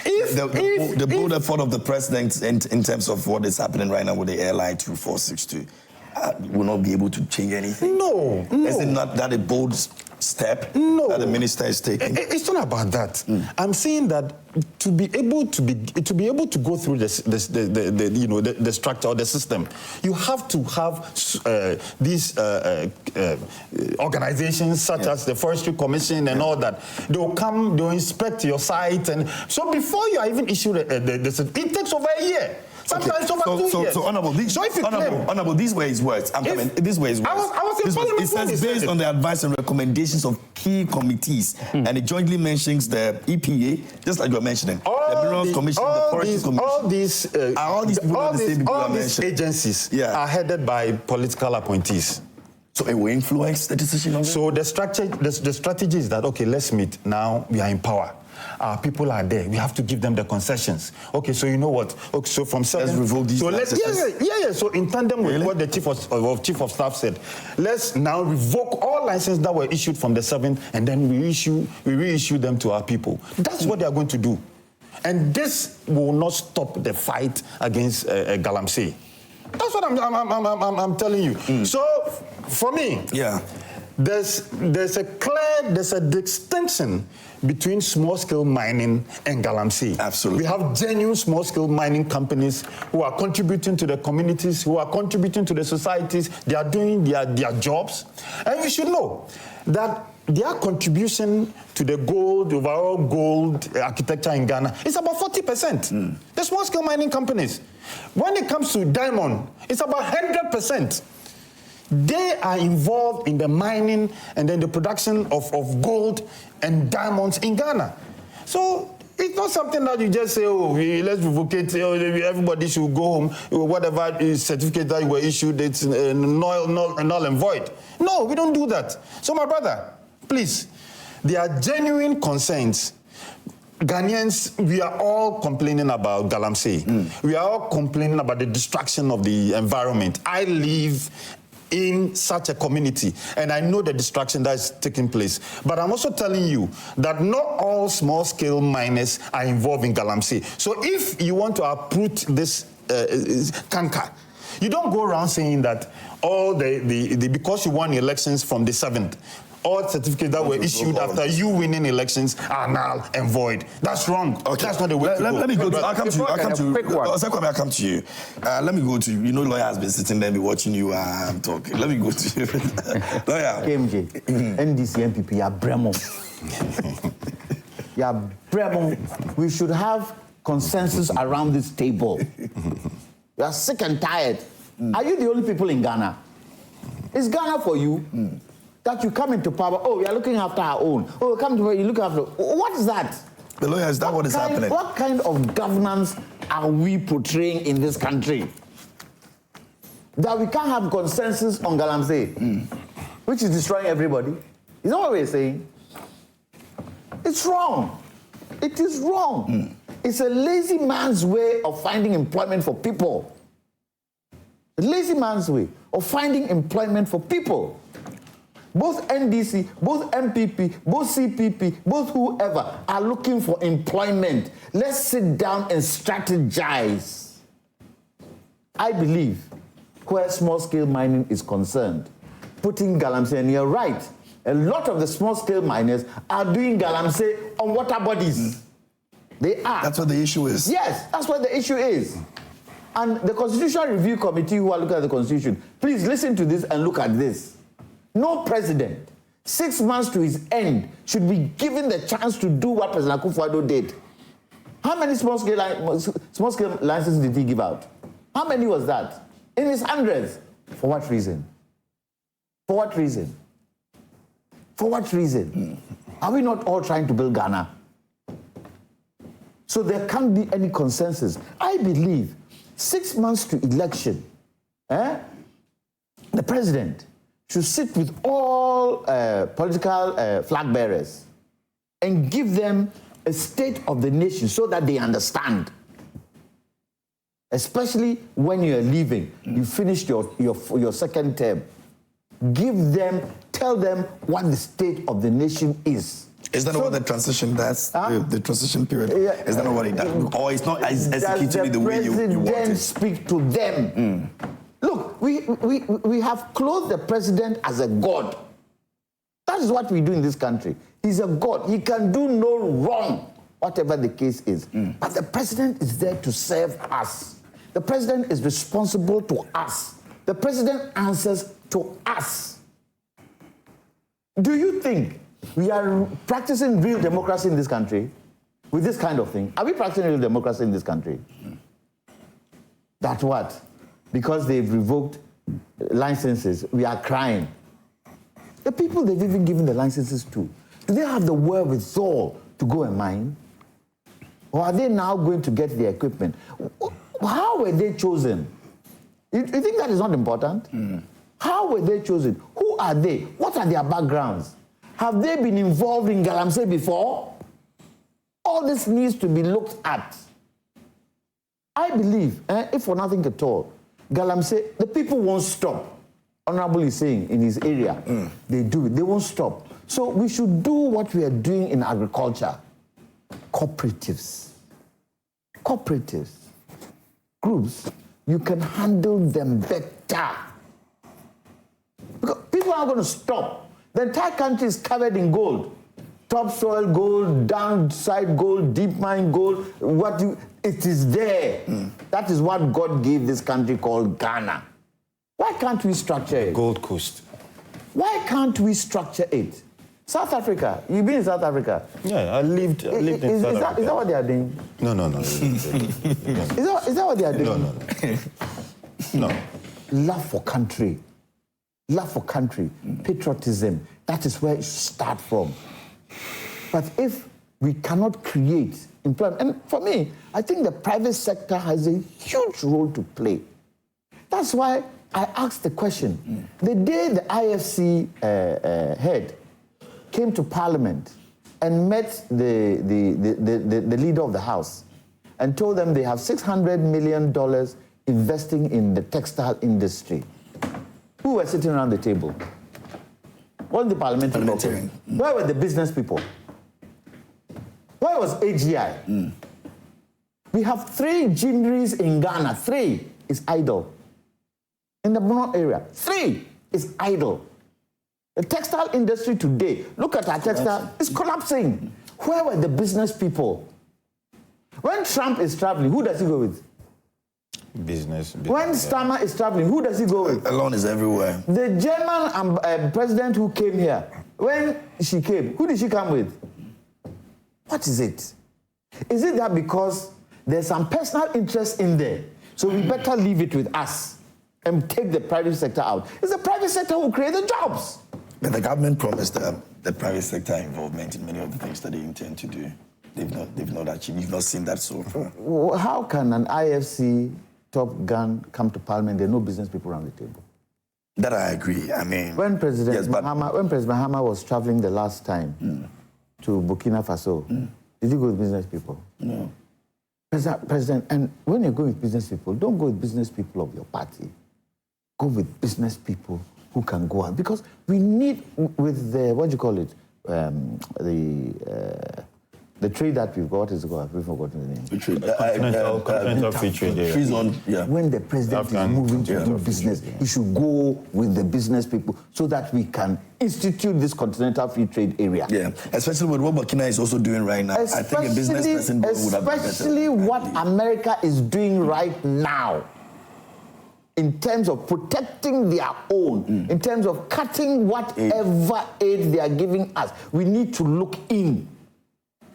the bold effort of the president in terms of what is happening right now with the airline 2462 will not be able to change anything? No. Is it not that a bold step that the minister is taking? It's not about that. I'm saying that to be able to go through the structure or the system, you have to have these organizations such as the Forestry Commission and all that. They'll come, they'll inspect your site, and so before you are even issued it takes over a year. Sometimes over 2 years. So Honorable, these were his words. These were his words. I was in Parliament. It says based on the advice and recommendations of key committees, and it jointly mentions the EPA, just like you were mentioning, the Minerals Commission, the Forestry Commission. All these agencies are headed by political appointees. So it will influence the decision of them? So the strategy is that, okay, let's meet. Now we are in power. Our people are there. We have to give them the concessions. Okay, so you know what? Okay, so from 7... Let's revoke these licenses. So in tandem with what the chief of staff said, let's now revoke all licenses that were issued from the 7th, and then we reissue them to our people. That's what they are going to do. And this will not stop the fight against Galamsey. That's what I'm telling you. So for me, there's a distinction between small-scale mining and Galamsey. Absolutely. We have genuine small-scale mining companies who are contributing to the communities, who are contributing to the societies. They are doing their jobs. And we should know that their contribution to the overall gold architecture in Ghana is about 40%. The small-scale mining companies. When it comes to diamond, it's about 100%. They are involved in the mining and then the production of gold and diamonds in Ghana. So it's not something that you just say, oh, let's revocate, everybody should go home, whatever certificate that were issued, it's null and void. No, we don't do that. So my brother, please, there are genuine concerns. Ghanaians, we are all complaining about Galamsey. We are all complaining about the destruction of the environment. I live in such a community, and I know the destruction that is taking place. But I'm also telling you that not all small-scale miners are involved in Galamsey. So if you want to uproot this canker, you don't go around saying that all because you won elections from the 7th, all certificates that were issued after you winning elections are null and void. That's wrong. Okay. That's not the way to go. Let me go to... I'll come to you. Let me go to you. You know, lawyer has been sitting there and watching you talking. Let me go to you. Lawyer. KMJ, NDC MPP, ya bremo. Ya bremo. We should have consensus around this table. You are sick and tired. Are you the only people in Ghana? Is Ghana for you? That you come into power, oh, we are looking after our own. Oh, come to power, you look after... What is that? The lawyer, is that what is happening? What kind of governance are we portraying in this country? That we can't have consensus on Galamsey, which is destroying everybody. Is that what we're saying? It's wrong. It is wrong. It's a lazy man's way of finding employment for people. A lazy man's way of finding employment for people. Both NDC, both MPP, both CPP, both whoever are looking for employment. Let's sit down and strategize. I believe where small-scale mining is concerned, putting Galamsey, and you're right, a lot of the small-scale miners are doing Galamsey on water bodies. They are. That's what the issue is. Yes, that's what the issue is. And the Constitutional Review Committee who are looking at the Constitution, please listen to this and look at this. No president, 6 months to his end, should be given the chance to do what President Akufo-Addo did. How many small-scale licenses did he give out? How many was that? In his hundreds. For what reason? For what reason? For what reason? Are we not all trying to build Ghana? So there can't be any consensus. I believe 6 months to election, the president should sit with all political flag bearers and give them a state of the nation so that they understand. Especially when you're leaving, you finished your second term. Tell them what the state of the nation is. Is that not what the transition does? The transition period? Is that not what it does? Or it's not as executed the way you want it? Does the president speak to them? Look, we have clothed the president as a god. That is what we do in this country. He's a god. He can do no wrong, whatever the case is. But the president is there to serve us. The president is responsible to us. The president answers to us. Do you think we are practicing real democracy in this country with this kind of thing? Are we practicing real democracy in this country? That what? Because they've revoked licenses, we are crying. The people they've even given the licenses to, do they have the wherewithal to go and mine? Or are they now going to get the equipment? How were they chosen? You think that is not important? How were they chosen? Who are they? What are their backgrounds? Have they been involved in Galamsey before? All this needs to be looked at. I believe, if for nothing at all, Galamsey, the people won't stop. Honorable is saying in his area, they do it. They won't stop. So we should do what we are doing in agriculture. Cooperatives. Cooperatives. Groups, you can handle them better. Because people are going to stop. The entire country is covered in gold. Topsoil gold, downside gold, deep mine gold. It is there. That is what God gave this country called Ghana. Why can't we structure it? Gold Coast. Why can't we structure it? South Africa. You've been in South Africa. Yeah, I lived in South Africa. Is that what they are doing? No. Is that what they are doing? No. Love for country. Love for country. Patriotism. That is where it starts from. But if we cannot create employment, and for me, I think the private sector has a huge role to play. That's why I asked the question. The day the IFC head came to Parliament and met the leader of the House and told them they have $600 million investing in the textile industry. Who were sitting around the table? What the parliamentary? Where were the business people? Where was AGI? We have 3 ginneries in Ghana. 3 is idle. In the Bono area, 3 is idle. The textile industry today, look at our textile, it's collapsing. Where were the business people? When Trump is traveling, who does he go with? Business. When Starmer is traveling, who does he go with? Alone is everywhere. The German president who came here, when she came, who did she come with? What is it? Is it that because there's some personal interest in there, so we better leave it with us and take the private sector out? It's the private sector who create the jobs. But the government promised the private sector involvement in many of the things that they intend to do. They've not achieved. You've not seen that so far. How can an IFC top gun come to Parliament? There are no business people around the table. That I agree. I mean, when President Mahama was traveling the last time to Burkina Faso, did he go with business people? No. President, and when you go with business people, don't go with business people of your party. Go with business people who can go out. Because we need, with the, what do you call it, the trade that we've got, what is it called? I've forgotten the name. The trade. Continental Free Trade Area. When the president is moving to do business, he should go with the business people so that we can institute this Continental Free Trade Area. Yeah, especially with what Burkina is also doing right now. I think a business person would have been better. Especially what America is doing right now, in terms of protecting their own, in terms of cutting whatever aid they are giving us. We need to look in.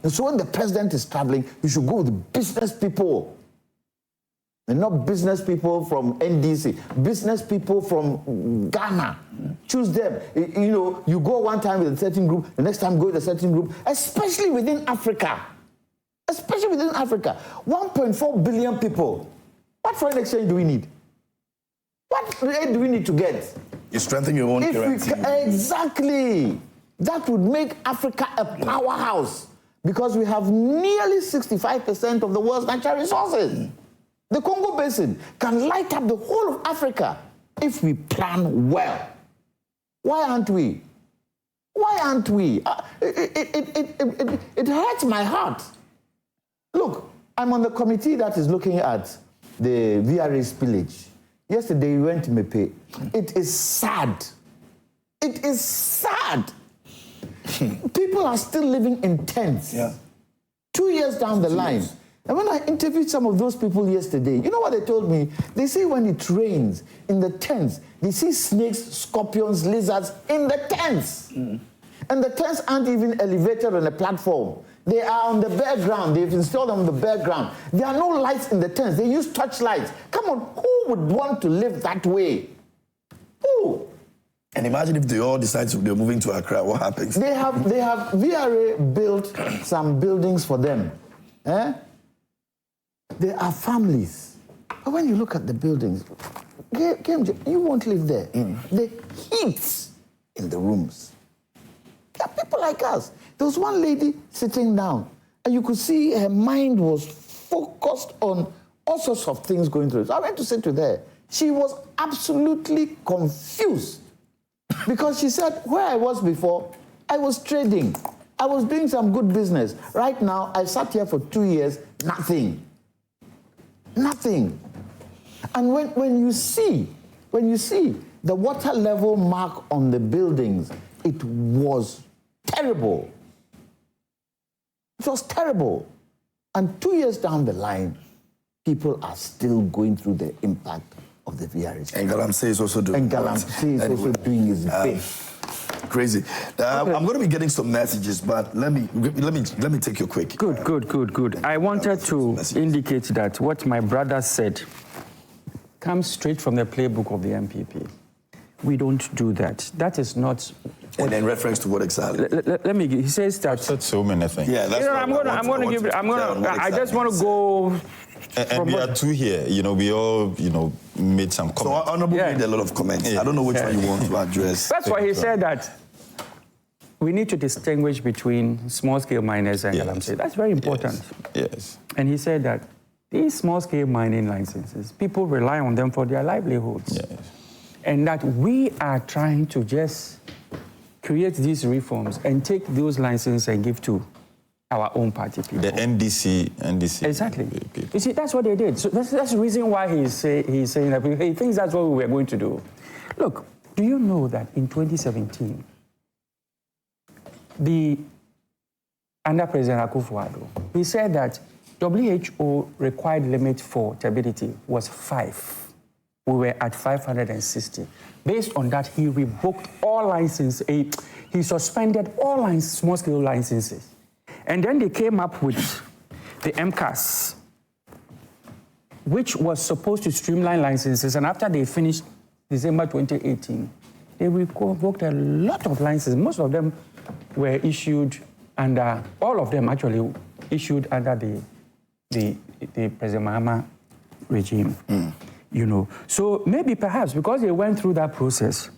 And so when the president is traveling, you should go with business people. And not business people from NDC, business people from Ghana. Choose them. You know, you go one time with a certain group, the next time go with a certain group, especially within Africa. Especially within Africa. 1.4 billion people. What foreign exchange do we need? What aid do we need to get? You strengthen your own currency. Exactly. That would make Africa a powerhouse. Because we have nearly 65% of the world's natural resources. The Congo Basin can light up the whole of Africa if we plan well. Why aren't we? Why aren't we? It hurts my heart. Look, I'm on the committee that is looking at the VRA spillage. Yesterday, we went to Mepe. It is sad. It is sad. People are still living in tents. Yeah. 2 years down the line. And when I interviewed some of those people yesterday, you know what they told me? They say when it rains in the tents, they see snakes, scorpions, lizards in the tents. And the tents aren't even elevated on a platform. They are on the bare ground. They've installed them on the bare ground. There are no lights in the tents. They use touch lights. Come on, who would want to live that way? Who? And imagine if they all decide they're moving to Accra, what happens? They have VRA built some buildings for them. There are families. But when you look at the buildings, you won't live there. The heat in the rooms. There are people like us. There was one lady sitting down, and you could see her mind was focused on all sorts of things going through. So I went to sit with her. She was absolutely confused because she said, where I was before, I was trading. I was doing some good business. Right now, I sat here for 2 years, nothing. Nothing. And when you see the water level mark on the buildings, it was terrible. It was terrible. And 2 years down the line, people are still going through the impact of the VRS. And Galamsey is also doing his bit. Crazy. I'm going to be getting some messages, but let me take you quick. Good. I wanted to indicate that what my brother said comes straight from the playbook of the MPP. We don't do that. That is not. And in reference to what exactly? Let me. He says that. I've said so many things. Yeah, that's. I just want to go. And we are two here. We all, made some comments. So Honorable made a lot of comments. Yeah. I don't know which one you want to address. That's why he said that we need to distinguish between small-scale miners and Galamsey. That's very important. Yes. And he said that these small-scale mining licenses, people rely on them for their livelihoods. Yes. And that we are trying to just create these reforms and take those licenses and give to our own party people. The NDC. Exactly. People. You see, that's what they did. So that's the reason why he's saying that he thinks that's what we were going to do. Look, do you know that in 2017, under President Akufo-Addo, he said that WHO required limit for turbidity was 5. We were at 560. Based on that, he revoked all licenses. He suspended all small-scale licenses. And then they came up with the MCAS, which was supposed to streamline licenses. And after they finished December 2018, they revoked a lot of licenses. Most of them were issued under, all of them actually issued under the President Mahama regime. So maybe perhaps because they went through that process,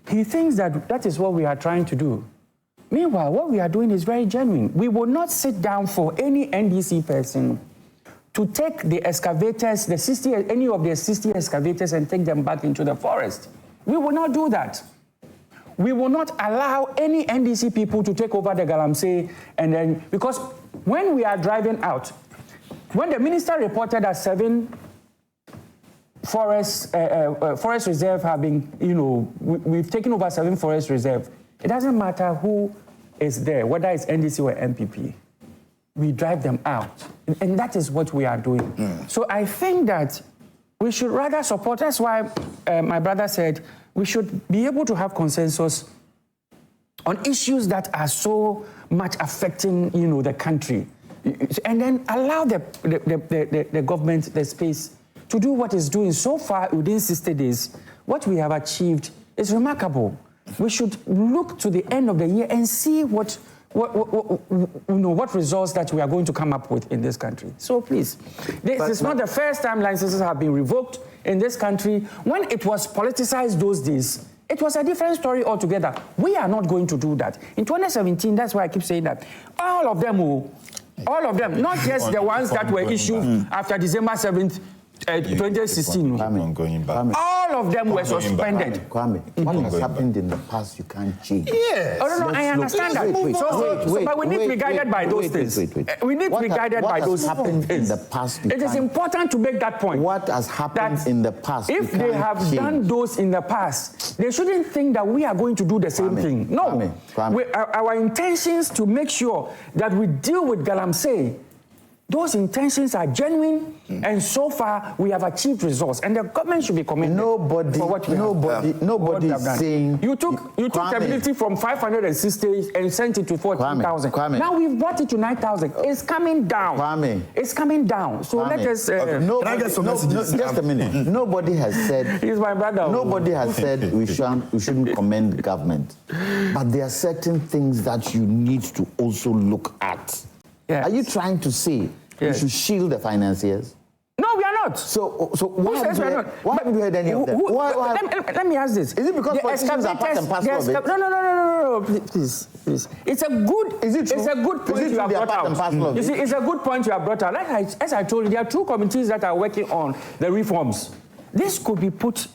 he thinks that is what we are trying to do. Meanwhile, what we are doing is very genuine. We will not sit down for any NDC person to take the excavators, any of the 60 excavators and take them back into the forest. We will not do that. We will not allow any NDC people to take over the Galamsey, and then, because when we are driving out, when the minister reported that 7 forest reserve have been, we've taken over 7 forest reserve. It doesn't matter who is there, whether it's NDC or MPP. We drive them out. And that is what we are doing. So I think that we should rather support. That's why my brother said we should be able to have consensus on issues that are so much affecting, the country. And then allow the government the space to do what it's doing. So far, within 60 days, what we have achieved is remarkable. We should look to the end of the year and see what results that we are going to come up with in this country. So please, this is not the first time licenses have been revoked in this country. When it was politicized those days, it was a different story altogether. We are not going to do that. In 2017, that's why I keep saying that. All of them, not just the ones that were issued after December 7th, 2016. I'm going back. All of them were suspended. Kwame, what has happened in the past you can't change. Yes. Oh, no, I understand that. But we need to be guided by those things. We need to be guided by those happened in the past. It is important to make that point. What has happened in the past? If they have done those in the past, they shouldn't think that we are going to do the same thing. No. Our intentions to make sure that we deal with Galamsey, those intentions are genuine, and so far we have achieved results, and the government should be commended for what we nobody is saying you took stability from 560 and sent it to 14,000. Now we've brought it to 9,000. It's coming down. It's coming down. So let us. Can I get some messages? Just a minute. Nobody has said. He's my brother. Nobody has said we shouldn't commend government, but there are certain things that you need to also look at. Yes. Are you trying to say we should shield the financiers? No, we are not. So why haven't we heard any of them? Let me ask this. Is it because politicians are part and parcel of it? No. Please. It's a good. Is it true? It's a good point you have brought out. You see, it's a good point you have brought out. As I told you, there are two committees that are working on the reforms. This could be put.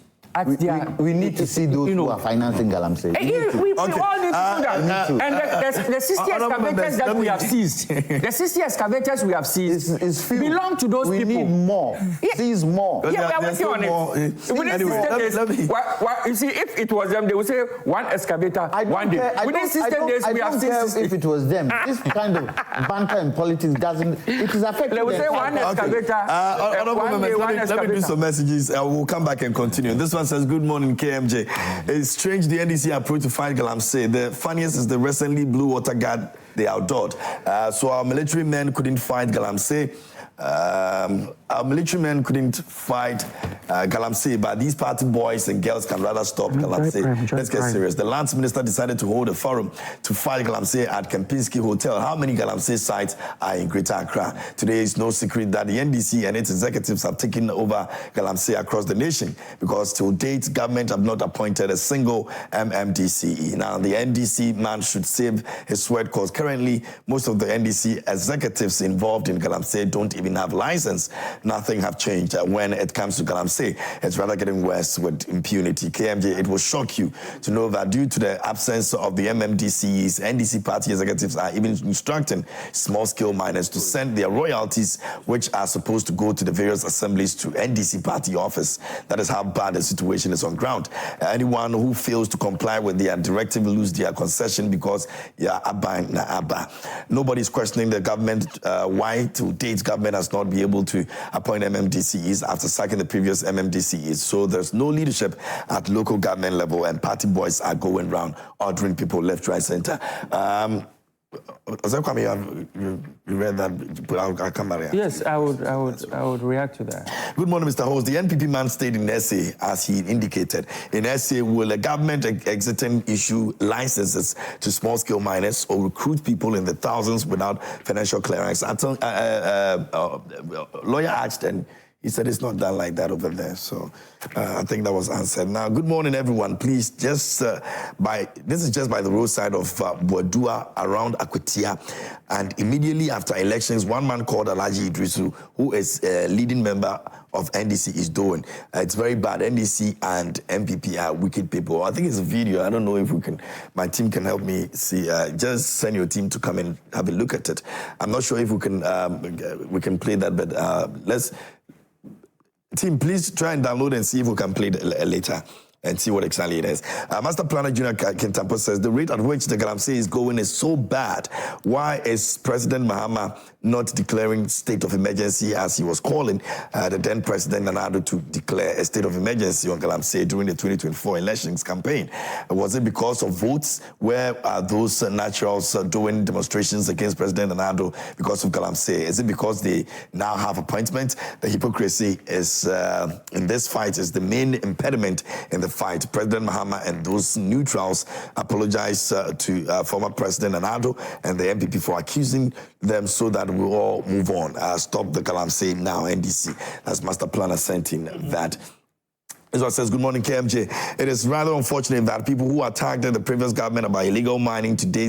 We need to see those who are financing Galamsey. We all need to do that. And the 60 excavators that we have seized, the 60 excavators we have seized belong to those people. We need more. Seize more. Yeah, we are working on it. You see, if it was them, they would say one excavator, one day. Within 60 days, we have seized. If it was them, this kind of banter in politics doesn't. It is affecting. They would say one excavator. Let me do some messages. We'll come back and continue. This one says, good morning, KMJ. It's strange the NDC approach to fight Galamsey. The funniest is the recently Blue Water Guard they outdoored. So our military men couldn't fight Galamsey. Our military men couldn't fight Galamsey, but these party boys and girls can rather stop Galamsey. Let's get serious. The lands minister decided to hold a forum to fight Galamsey at Kempinski Hotel. How many Galamsey sites are in Greater Accra? Today is no secret that the NDC and its executives have taken over Galamsey across the nation because to date, government have not appointed a single MMDCE. Now, the NDC man should save his word because currently most of the NDC executives involved in Galamsey don't even have license. Nothing have changed when it comes to Galamsey. It's rather getting worse with impunity. KMJ, it will shock you to know that due to the absence of the MMDCEs, NDC party executives are even instructing small-scale miners to send their royalties, which are supposed to go to the various assemblies, to NDC party office. That is how bad the situation is on ground. Anyone who fails to comply with their directive will lose their concession because Abba na Abba. Nobody's questioning the government why to date government has not been able to appoint MMDCEs after sacking the previous MMDCEs. So there's no leadership at local government level, and party boys are going around ordering people left, right, center. You read that? I'll come back. Yes, I would react to that. Good morning, Mr. Host. The NPP man stayed in SA, as he indicated. In SA, will a government exiting issue licenses to small-scale miners or recruit people in the thousands without financial clearance? Lawyer asked, and he said it's not done like that over there. So I think that was answered. Now, good morning, everyone. Please, this is just by the roadside of Bwadua around Akwatia. And immediately after elections, one man called Alhaji Idrisu, who is a leading member of NDC, is doing. It's very bad. NDC and MPP are wicked people. I think it's a video. I don't know if my team can help me see. Just send your team to come and have a look at it. I'm not sure if we can play that, but team, please try and download and see if we can play it later and see what exactly it is. Master Planner Junior Kintampo says, the rate at which the Galamsey is going is so bad. Why is President Mahama not declaring state of emergency as he was calling the then President Nana to declare a state of emergency on Galamsey during the 2024 elections campaign? Was it because of votes? Where are those naturals doing demonstrations against President Nana because of Galamsey? Is it because they now have appointments? The hypocrisy is in this fight is the main impediment in the fight. President Mahama and those neutrals apologize to former President Nana and the MPP for accusing them so that we all move on. Stop the Galamsey now, NDC, as Master Planner sent in that. This one says, good morning, KMJ. It is rather unfortunate that people who attacked the previous government about illegal mining today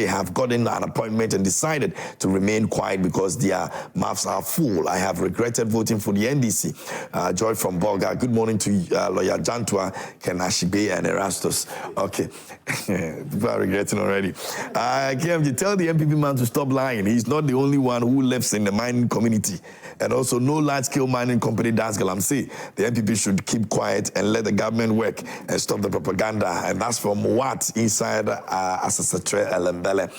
have gotten an appointment and decided to remain quiet because their mouths are full. I have regretted voting for the NDC. Joy from Bolga. Good morning to Lawyer Jantua, Kenashibe, and Erastus. Okay. People are regretting already. KMJ, tell the MPP man to stop lying. He's not the only one who lives in the mining community. And also, no large-scale mining company does Galamsey. The MPP should keep quiet and let the government work and stop the propaganda. And that's from what inside Asasatre Elembele.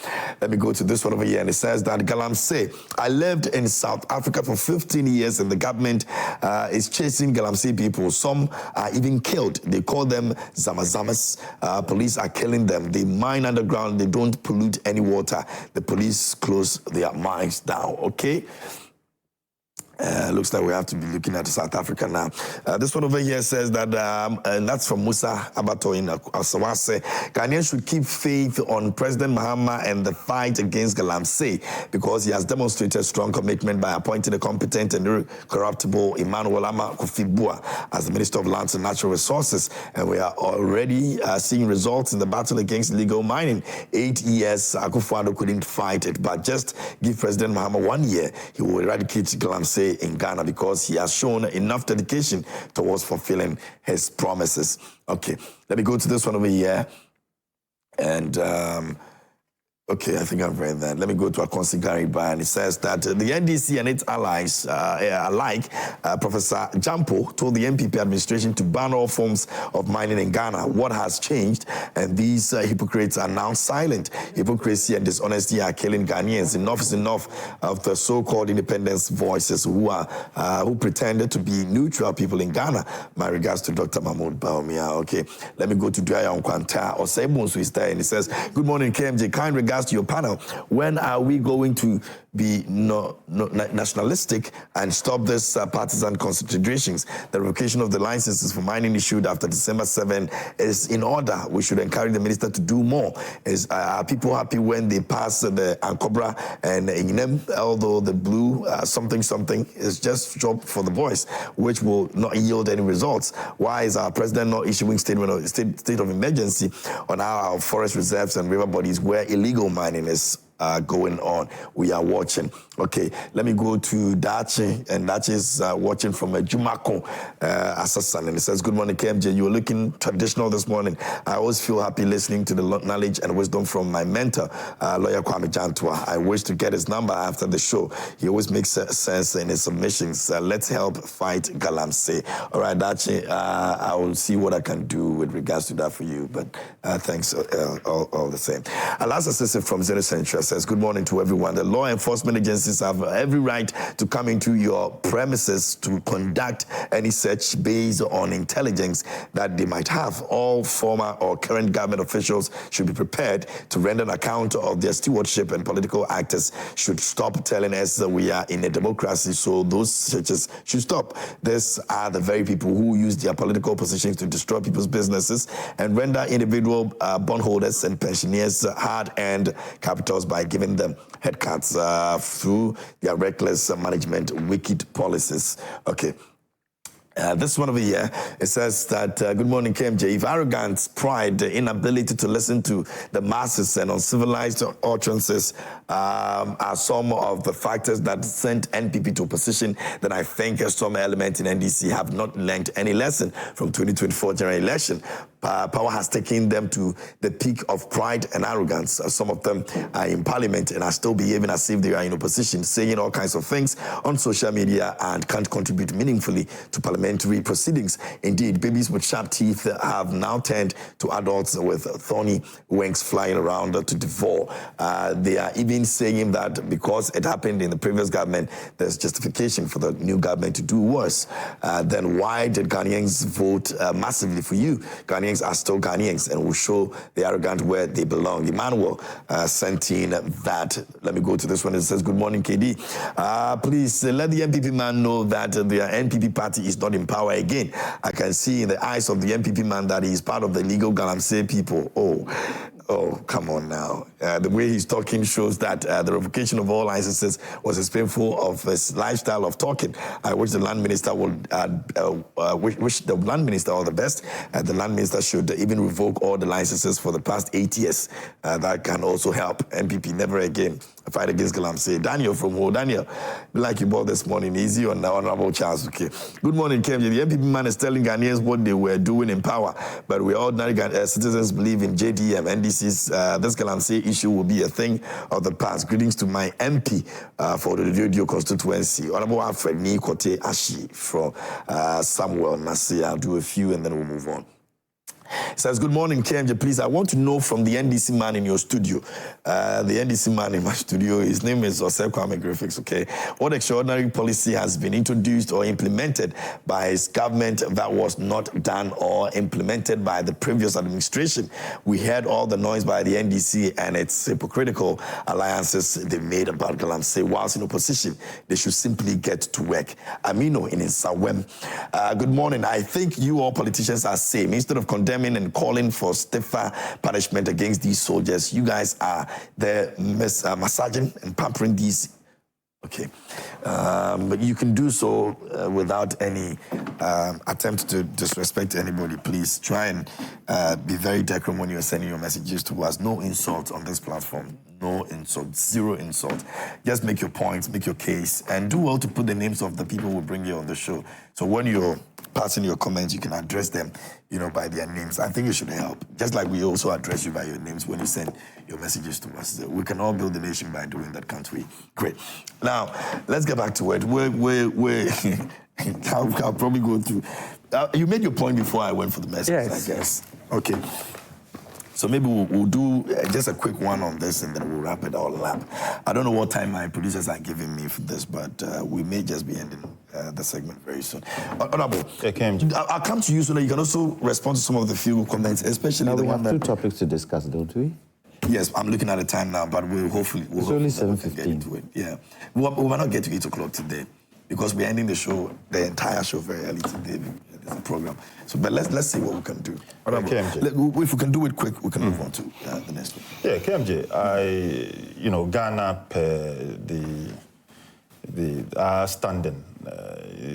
Let me go to this one over here. And it says that Galamsey, I lived in South Africa for 15 years and the government is chasing Galamsey people. Some are even killed. They call them Zamazamas. Police are killing them. They mine underground. They don't pollute any water. The police close their mines down. Okay? Looks like we have to be looking at South Africa now. This one over here says that, and that's from Musa Abato in Asawase, Ghanaians should keep faith on President Mahama and the fight against Galamsey because he has demonstrated strong commitment by appointing a competent and incorruptible Emmanuel Ama Kofi-Bua as the Minister of Lands and Natural Resources. And we are already seeing results in the battle against illegal mining. 8 years, Akufo-Addo couldn't fight it, but just give President Mahama 1 year, he will eradicate Galamsey in Ghana because he has shown enough dedication towards fulfilling his promises. Okay, let me go to this one over here. And, okay, I think I've read that. Let me go to Akonsi Gariba, and it says that the NDC and its allies alike, Professor Jampo told the MPP administration to ban all forms of mining in Ghana. What has changed? And these hypocrites are now silent. Hypocrisy and dishonesty are killing Ghanaians. Enough is enough of the so-called independence voices who pretended to be neutral people in Ghana. My regards to Dr. Mahmoud Baumia. Okay, let me go to Dwaya Nkwanta. Osebunsu is there, and he says, good morning, KMJ. Kind regards to your panel. When are we going to be nationalistic and stop this partisan considerations? The revocation of the licenses for mining issued after December 7 is in order. We should encourage the minister to do more. Are people happy when they pass the Ankobra and Inem, although the blue something is just job for the boys, which will not yield any results? Why is our president not issuing state of emergency on our forest reserves and river bodies where illegal mining is going on? We are watching. Okay, let me go to Dachi, and Dachi is watching from a Jumako Assassin, and it says, good morning, KMJ. You were looking traditional this morning. I always feel happy listening to the knowledge and wisdom from my mentor, Lawyer Kwame Jantua. I wish to get his number after the show. He always makes sense in his submissions. Let's help fight Galamsey. All right, Dachi, I will see what I can do with regards to that for you, but thanks all the same. Alasa Sisse from Zeno Central says, good morning to everyone. The law enforcement agencies have every right to come into your premises to conduct any search based on intelligence that they might have. All former or current government officials should be prepared to render an account of their stewardship, and political actors should stop telling us that we are in a democracy, so those searches should stop. These are the very people who use their political positions to destroy people's businesses and render individual bondholders and pensioners hard-earned capitals by giving them head cuts through their reckless management, wicked policies. Okay. This one over here, it says that, good morning, KMJ. If arrogance, pride, the inability to listen to the masses and uncivilized utterances are some of the factors that sent NPP to a position, then I think some elements in NDC have not learned any lesson from 2024 general election. Power has taken them to the peak of pride and arrogance. Some of them are in parliament and are still behaving as if they are in opposition, saying all kinds of things on social media and can't contribute meaningfully to parliamentary proceedings. Indeed, babies with sharp teeth have now turned to adults with thorny wings flying around to devour. They are even saying that because it happened in the previous government, there's justification for the new government to do worse. Then why did Ghanaians vote massively for you? Ghanaians are still Ghanaians and will show the arrogant where they belong. Emmanuel sent in that. Let me go to this one. It says, good morning, KD. Please let the NPP man know that the NPP party is not in power again. I can see in the eyes of the NPP man that he is part of the illegal Galamsey people. Oh, come on now. The way he's talking shows that the revocation of all licenses was disrespectful of his lifestyle of talking. I wish the land minister would wish the land minister all the best. The land minister should even revoke all the licenses for the past 8 years. That can also help. MPP never again fight against Galamsey. Daniel from Ho. Daniel, like you bought this morning, easy on the Honorable Charles. Okay. Good morning, Kevin. The MPP man is telling Ghanaians what they were doing in power, but we ordinary citizens believe in JDM. NDC's this Galamsey issue will be a thing of the past. Greetings to my MP for the radio constituency, Honorable Alfred Nikote Ashi from Samuel Nasi. I'll do a few and then we'll move on. It says, good morning, KMJ. Please, I want to know from the NDC man in your studio. The NDC man in my studio, his name is Osei Kwame Griffiths, okay? What extraordinary policy has been introduced or implemented by his government that was not done or implemented by the previous administration? We heard all the noise by the NDC and its hypocritical alliances they made about Galamsey. Whilst in opposition, they should simply get to work. Amino in Sawem. Good morning. I think you all politicians are same. Instead of condemning and calling for stiffer punishment against these soldiers, you guys are there massaging and pampering these. Okay. But you can do so without any attempt to disrespect anybody. Please try and be very decorum when you're sending your messages to us. No insult on this platform. No insult. Zero insult. Just make your points, make your case, and do well to put the names of the people who bring you on the show. So when you're passing your comments, you can address them, by their names. I think it should help. Just like we also address you by your names when you send your messages to us. We can all build the nation by doing that, can't we? Great. Now, let's get back to it. I'll probably go through. You made your point before I went for the message, yes. I guess. Okay. So maybe we'll do just a quick one on this and then we'll wrap it all up. I don't know what time my producers are giving me for this, but we may just be ending the segment very soon. Honorable, I'll come to you so that you can also respond to some of the few comments, especially now the we one have that... 2 topics to discuss, don't we? Yes, I'm looking at the time now, but we'll hopefully... It's only 7:15. Yeah. We might not get to 8 o'clock today because we're ending the entire show very early today. There's a program. So, but let's see what we can do. If we can do it quick, we can move on to the next one. Yeah, KMJ, Ghana, standing,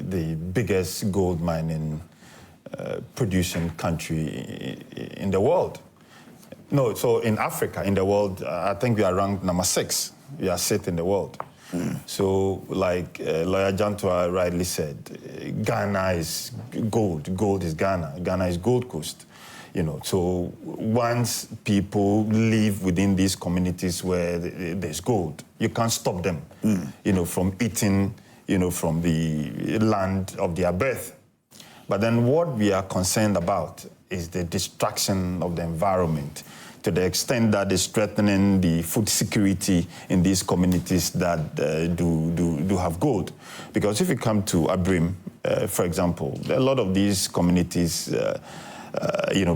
the biggest gold mining producing country in the world. No, so in Africa, in the world, I think we are ranked number 6. We are 6th in the world. So, like Lawyer Jantua rightly said, Ghana is gold. Gold is Ghana. Ghana is Gold Coast. So once people live within these communities where there's gold, you can't stop them, from eating, from the land of their birth. But then what we are concerned about is the destruction of the environment, to the extent that is threatening the food security in these communities that do have gold. Because if you come to Abrim, for example, a lot of these communities,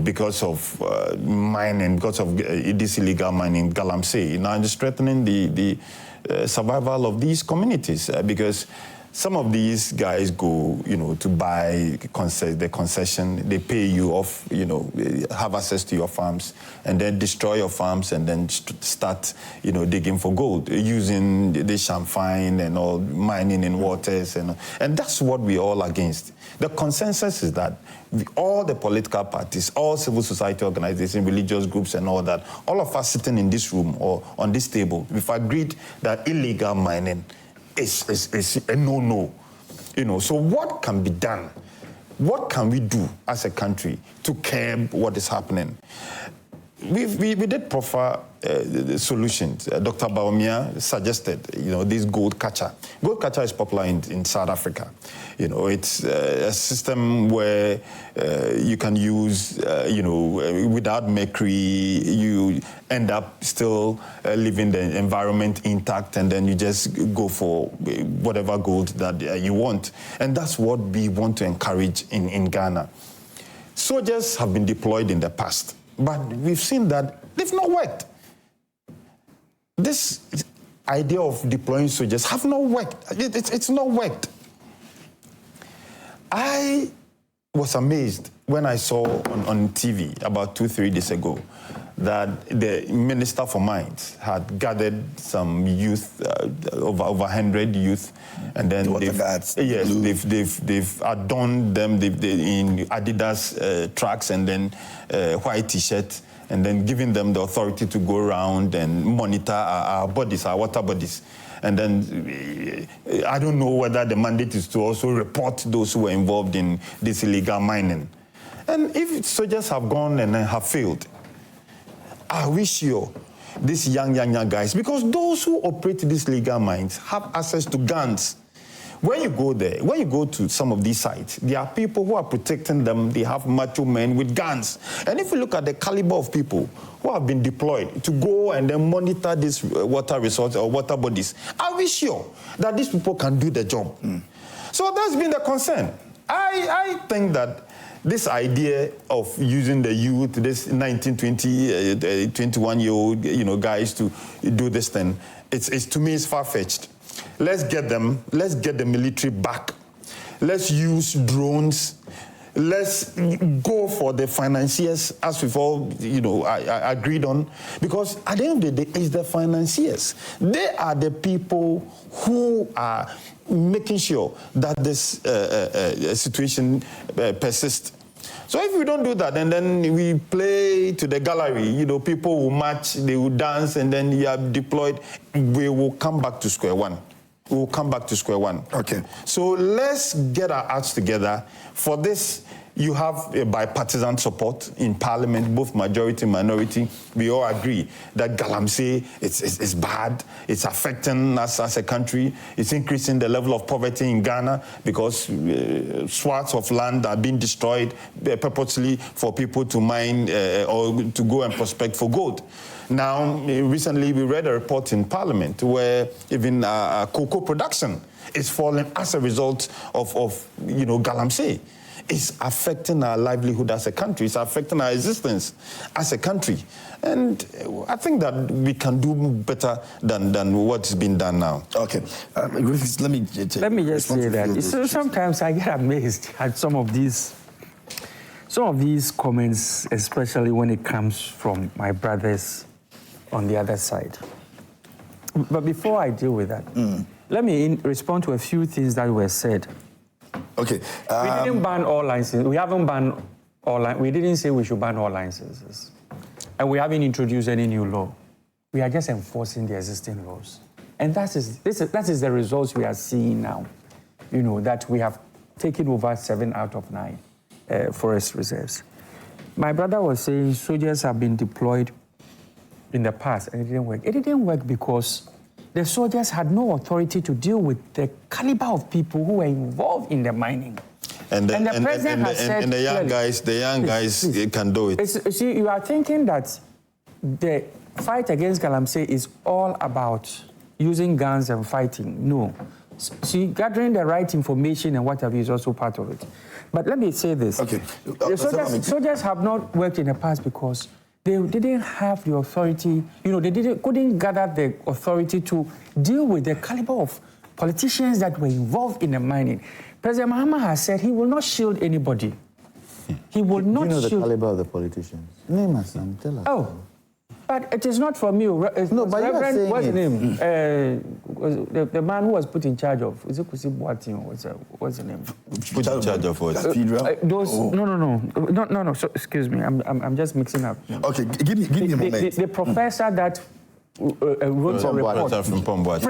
because of mining, because of this illegal mining, Galamsey, now it's threatening the survival of these communities because some of these guys go, to buy the concession. They pay you off, have access to your farms, and then destroy your farms, and then start, digging for gold using the champagne and all, mining in waters, and that's what we're all against. The consensus is that all the political parties, all civil society organizations, religious groups, and all that, all of us sitting in this room or on this table, we've agreed that illegal mining is a no-no. So what can be done? What can we do as a country to curb what is happening? We did proffer solutions. Dr. Baumia suggested, this gold catcher. Gold catcher is popular in South Africa. It's a system where you can use, without mercury, you end up still leaving the environment intact, and then you just go for whatever gold that you want. And that's what we want to encourage in Ghana. Soldiers have been deployed in the past, but we've seen that they've not worked. This idea of deploying soldiers have not worked. It's not worked. I was amazed when I saw on TV about 2-3 days ago that the Minister for Mines had gathered some youth, over 100 youth, and then they've adorned them in Adidas tracks and then white T-shirt, and then giving them the authority to go around and monitor our bodies, our water bodies. And then I don't know whether the mandate is to also report those who were involved in this illegal mining. And if soldiers have gone and have failed, are we sure these young guys, because those who operate these legal mines have access to guns. When you go there, when you go to some of these sites, there are people who are protecting them. They have macho men with guns. And if you look at the caliber of people who have been deployed to go and then monitor these water resources or water bodies, are we sure that these people can do the job? So that's been the concern. I think that this idea of using the youth, this 19, 20, 21-year-old, guys to do this thing, it's to me, it's far-fetched. Let's get them. Let's get the military back. Let's use drones. Let's go for the financiers, as we've all, agreed on. Because at the end of the day, it's the financiers. They are the people who are making sure that this situation persists. So if we don't do that, and then we play to the gallery, people will march, they will dance, and then you are deployed, we will come back to square one. We will come back to square one. Okay. So let's get our acts together. For this, you have a bipartisan support in Parliament, both majority and minority. We all agree that Galamsey is bad. It's affecting us as a country. It's increasing the level of poverty in Ghana because swaths of land are being destroyed purposely for people to mine or to go and prospect for gold. Now, recently we read a report in Parliament where even cocoa production is falling as a result of Galamsey. It's affecting our livelihood as a country. It's affecting our existence as a country. And I think that we can do better than what's been done now. Okay. Griffiths, let me just say that. So sometimes I get amazed at some of these comments, especially when it comes from my brothers on the other side. But before I deal with that, let me respond to a few things that were said. Okay. We didn't ban all licenses. We haven't banned all. We didn't say we should ban all licenses, and we haven't introduced any new law. We are just enforcing the existing laws, and that is the results we are seeing now. That we have taken over 7 out of 9 forest reserves. My brother was saying soldiers have been deployed in the past, and it didn't work. It didn't work because the soldiers had no authority to deal with the caliber of people who were involved in the mining. And the president has said, and the young guys can do it. See, you are thinking that the fight against Galamsey is all about using guns and fighting. No. See, gathering the right information and what have you is also part of it. But let me say this. Okay. The soldiers have not worked in the past because they didn't have the authority, they couldn't gather the authority to deal with the caliber of politicians that were involved in the mining. President Mahama has said he will not shield anybody. He will not shield... Do you know the caliber of the politicians? Name us and tell us. Oh, but it is not from you. No, but you are saying what's his name? The man who was put in charge of, is it Kusi Boatin? What's the name? Put in charge of what? No. So, excuse me, I'm just mixing up. Okay, give me a moment. The professor that wrote a report. From Pomboat.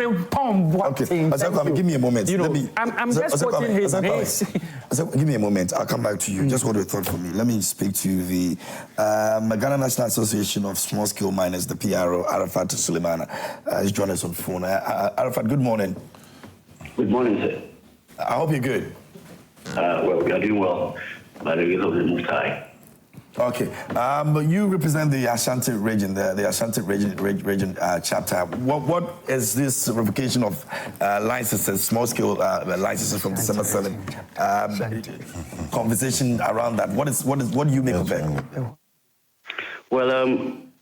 Okay, give me a moment. I'm just quoting his name. Give me a moment. I'll come back to you. Just hold your thought for me. Let me speak to the Ghana National Association of Small-Scale Miners, the PRO, Arafat Suleimana. He's joining us on the phone. Arafat, good morning. Good morning, sir. I hope you're good. Well, we are doing well by the grace of the Most High. Okay. You represent the Ashanti region, the Ashanti region chapter. What is this revocation of licenses, small-scale licenses from December 7th? Conversation around that. What do you make of it? Well,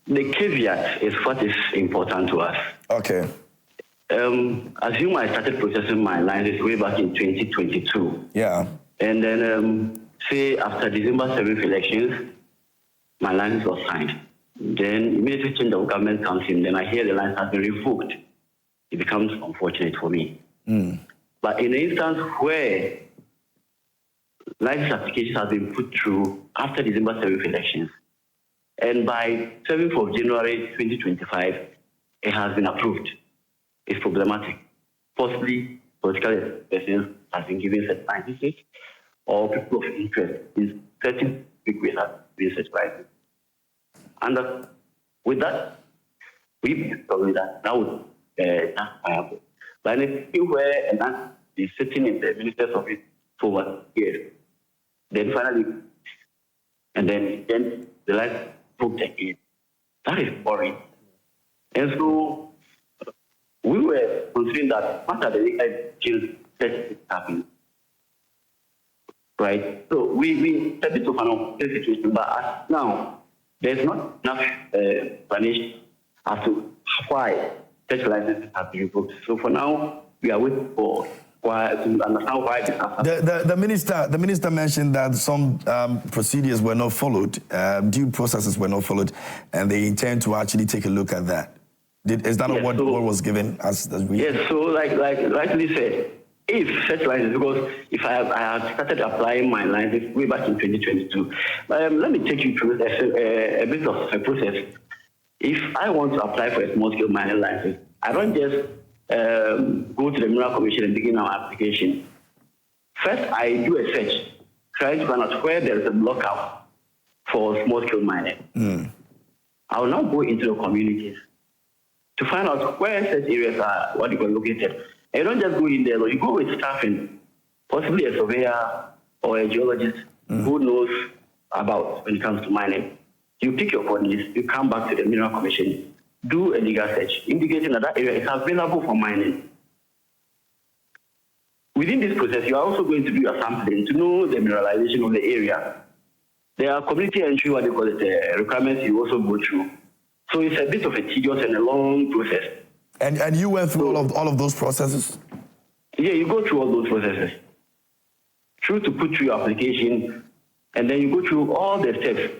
the caveat is what is important to us. Okay. Assume I started processing my licenses way back in 2022. Yeah. And then, say, after December 7th elections, my license was signed. Then immediately change of government comes in. Then I hear the license has been revoked. It becomes unfortunate for me. But in an instance where license applications have been put through after December 7th elections, and by 7th of January 2025, it has been approved, it's problematic. Possibly, political persons have been given certain licenses, or people of interest in certain big ways have been set licenses. And with that, we probably that would not viable. But in a few where and that is sitting in the minister's office for 1 year, then finally, and then the license booked again. That is boring. And so we were considering that after the legal change happened, right? So we started to find out the situation, but as now, there's not enough explanation as to why such licenses have been revoked. So for now, we are waiting for to understand why this has happened. The minister mentioned that some procedures were not followed, due processes were not followed, and they intend to actually take a look at that. Is that what was given as we? Yes, so like rightly said, if such license, because if I have started applying my license way back in 2022, let me take you through a bit of a process. If I want to apply for a small-scale mining license, I don't just go to the Mineral Commission and begin our application. First, I do a search, trying to find out where there is a blockout for small-scale mining. I will now go into the communities to find out where such areas are, located. And you don't just go in there, you go with staffing, possibly a surveyor or a geologist who knows about when it comes to mining. You pick your coordinates, you come back to the Mineral Commission, do a legal search, indicating that that area is available for mining. Within this process, you are also going to do your sampling to know the mineralization of the area. There are community entry, what they call it, requirements you also go through. So it's a bit of a tedious and a long process. And you went through all of those processes? Yeah, you go through all those processes. To put through your application, and then you go through all the steps.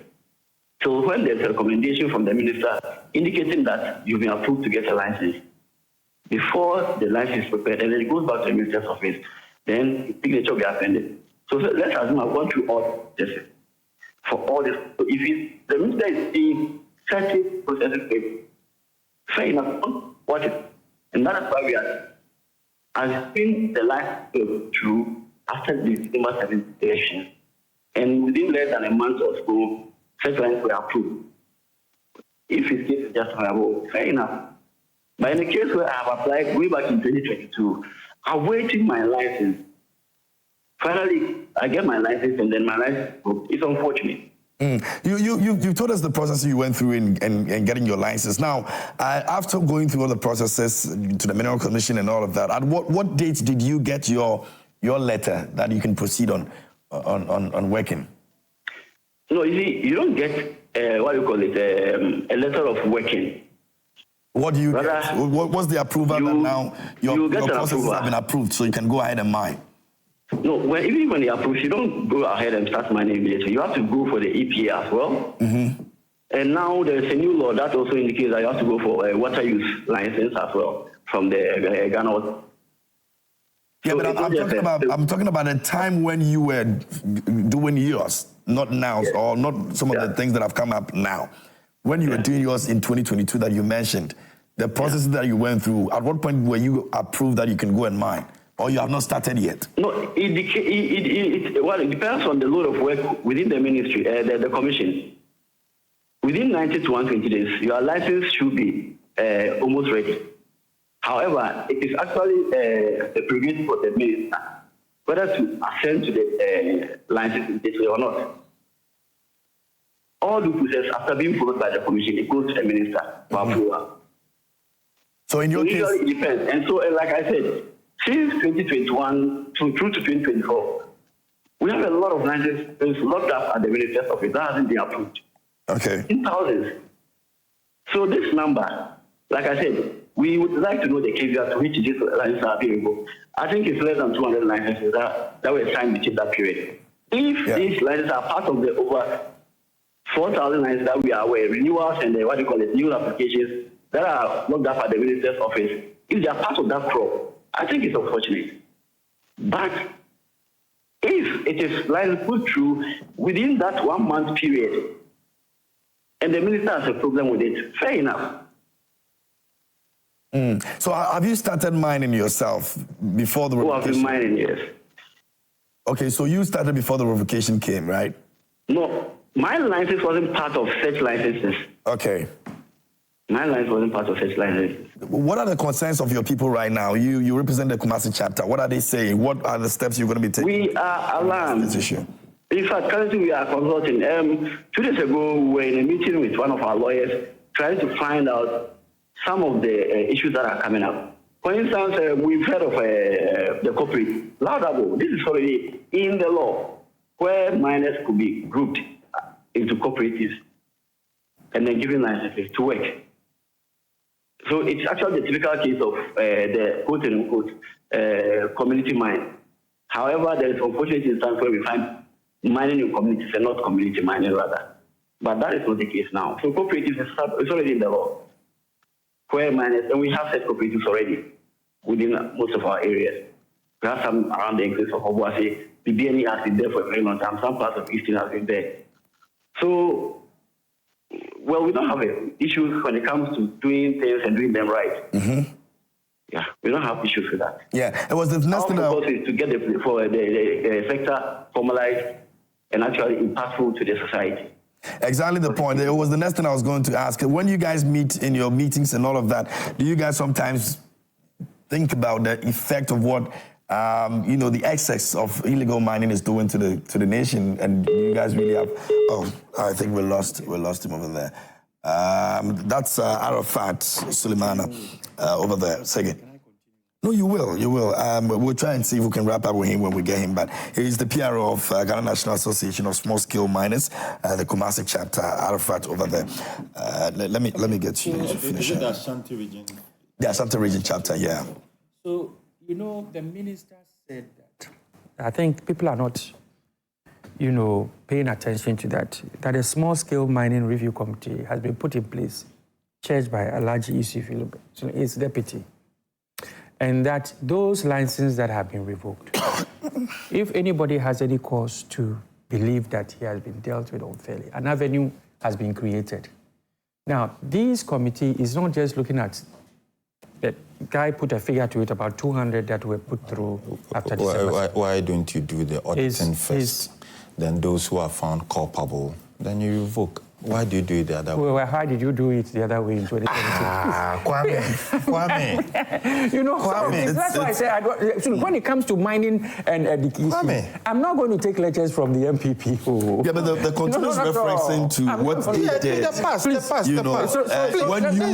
So when there's a recommendation from the minister indicating that you've been approved to get a license, before the license is prepared, and then it goes back to the minister's office, then signature will be appended. So let's assume I've gone through all this. For all this, so if the minister is seeing 30 processes, fair enough, watch it. And that is why we are, as been the license go through after the December 7th election, and within less than a month or so, such lines were approved. If his case is justifiable, fair enough. But in the case where I have applied way back in 2022, awaiting my license, finally I get my license and then my license booked. It's unfortunate. You told us the process you went through in getting your license. Now, after going through all the processes to the Mineral Commission and all of that, at what date did you get your letter that you can proceed on working? No, you see, you don't get a letter of working. What do you get? What's the approval that now your processes have been approved, so you can go ahead and mine? No, even when they approve, you don't go ahead and start mining immediately. You have to go for the EPA as well. And now there's a new law that also indicates that you have to go for a water use license as well from the Ghana. Yeah, so but I'm talking about a time when you were doing yours, not now, or not some of the things that have come up now. When you were doing yours in 2022 that you mentioned, the processes that you went through, at what point were you approved that you can go and mine? Or you have not started yet? No, it depends on the load of work within the ministry, the commission. Within 90 to 120 days, your license should be almost ready. However, it is actually the prerogative for the minister whether to assent to the license in this way or not. All the process, after being followed by the commission, it goes to the minister for approval. So in your case, it depends. And so, like I said, since 2021 through to 2024, we have a lot of licenses locked up at the minister's office that hasn't been approved. Okay. In thousands. So this number, like I said, we would like to know the caveat to which these licenses are available. I think it's less than 200 licenses that were signed within that period. If these licenses are part of the over 4,000 lines that we are aware, renewals and new applications that are locked up at the minister's office, if they are part of that crop, I think it's unfortunate. But if it is put through within that 1 month period, and the minister has a problem with it, fair enough. So have you started mining yourself before the revocation? I've been mining, yes. Okay, so you started before the revocation came, right? No, my license wasn't part of such licenses. Okay. My license wasn't part of such licenses. What are the concerns of your people right now? You represent the Kumasi chapter. What are they saying? What are the steps you're going to be taking? We are alarmed. This issue. In fact, currently we are consulting. 2 days ago, we were in a meeting with one of our lawyers trying to find out some of the issues that are coming up. For instance, we've heard of the corporate. Laudable, this is already in the law, where miners could be grouped into cooperatives and then given licenses to work. So it's actually the typical case of the quote-unquote community mine. However, there is unfortunate instance where we find mining in communities and not community mining rather. But that is not the case now. So cooperatives is already in the law. Where miners, and we have set cooperatives already within most of our areas. We have some around the exits of Obuasi. The BNE has been there for a very long time. Some parts of Eastern has been there. So, well, we don't have issues when it comes to doing things and doing them right. Mm-hmm. Yeah, we don't have issues with that. Yeah, it was the next thing. Our focus is to get the sector formalized and actually impactful to the society. Exactly the point. It was the next thing I was going to ask. When you guys meet in your meetings and all of that, do you guys sometimes think about the effect of what the excess of illegal mining is doing to the nation? And you guys really have? Oh, I think we lost him over there. That's Arafat Suleimana over there. Say again. No, you will. We'll try and see if we can wrap up with him when we get him back. He's the PRO of Ghana National Association of Small Scale Miners, the Kumasi chapter, Arafat over there. Let me get you to finish. Is it the Ashanti region? The Ashanti region chapter, yeah. So, the minister said that I think people are not, paying attention to that a small scale mining review committee has been put in place, chaired by Alhaji Yusuf Ilobe, so his deputy. And that those licenses that have been revoked, if anybody has any cause to believe that he has been dealt with unfairly, an avenue has been created. Now, this committee is not just looking at the guy put a figure to it about 200 that were put through after December. Why don't you do the auditing first? Then those who are found culpable, then you revoke. Why do you do it the other way? Well, how did you do it the other way in 2022? Kwame. Kwame. That's why I say, so when it comes to mining and education, I'm not going to take lectures from the MPP. Yeah, but the continuous referencing to what they did. The past. When you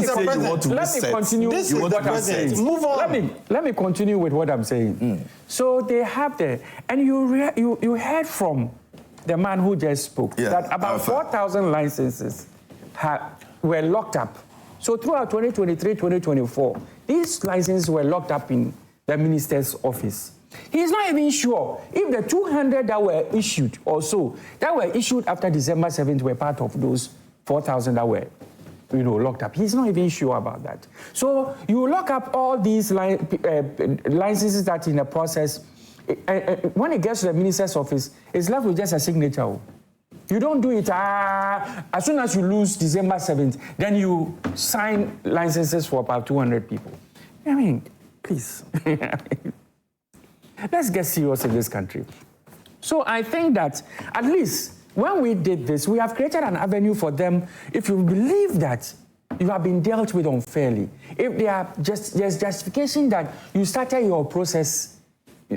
say you want to reset, let me continue with what I'm saying. Move on. Let me continue with what I'm saying. So they have and you heard from the man who just spoke, that about 4,000 licenses were locked up. So throughout 2023, 2024, these licenses were locked up in the minister's office. He's not even sure if the 200 that were issued or so, that were issued after December 7th were part of those 4,000 that were locked up. He's not even sure about that. So you lock up all these licenses that in the process. When it gets to the minister's office, it's left with just a signature. You don't do it as soon as you lose December 7th, then you sign licenses for about 200 people. I mean, please. Let's get serious in this country. So I think that at least when we did this, we have created an avenue for them. If you believe that you have been dealt with unfairly, if there's justification that you started your process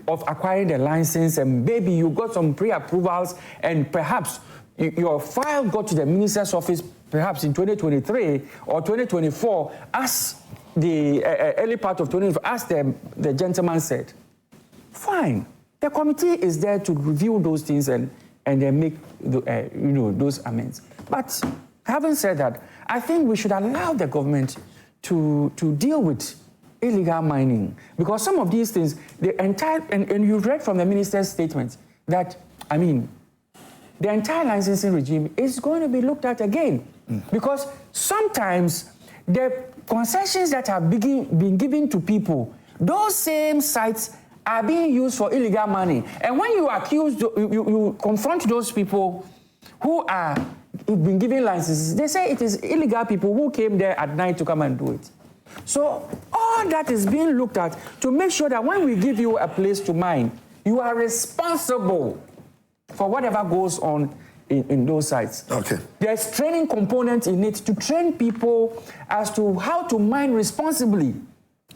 of acquiring the license and maybe you got some pre-approvals and perhaps your file got to the minister's office perhaps in 2023 or 2024 as the early part of 2024, as the gentleman said, fine. The committee is there to review those things and then make those amends. But having said that, I think we should allow the government to deal with illegal mining, because some of these things, the entire, and you read from the minister's statement that, the entire licensing regime is going to be looked at again. Because sometimes the concessions that have been given to people, those same sites are being used for illegal money. And when you accuse, you confront those people who are been given licenses, they say it is illegal people who came there at night to come and do it. So all that is being looked at to make sure that when we give you a place to mine, you are responsible for whatever goes on in those sites. Okay. There's training component in it to train people as to how to mine responsibly.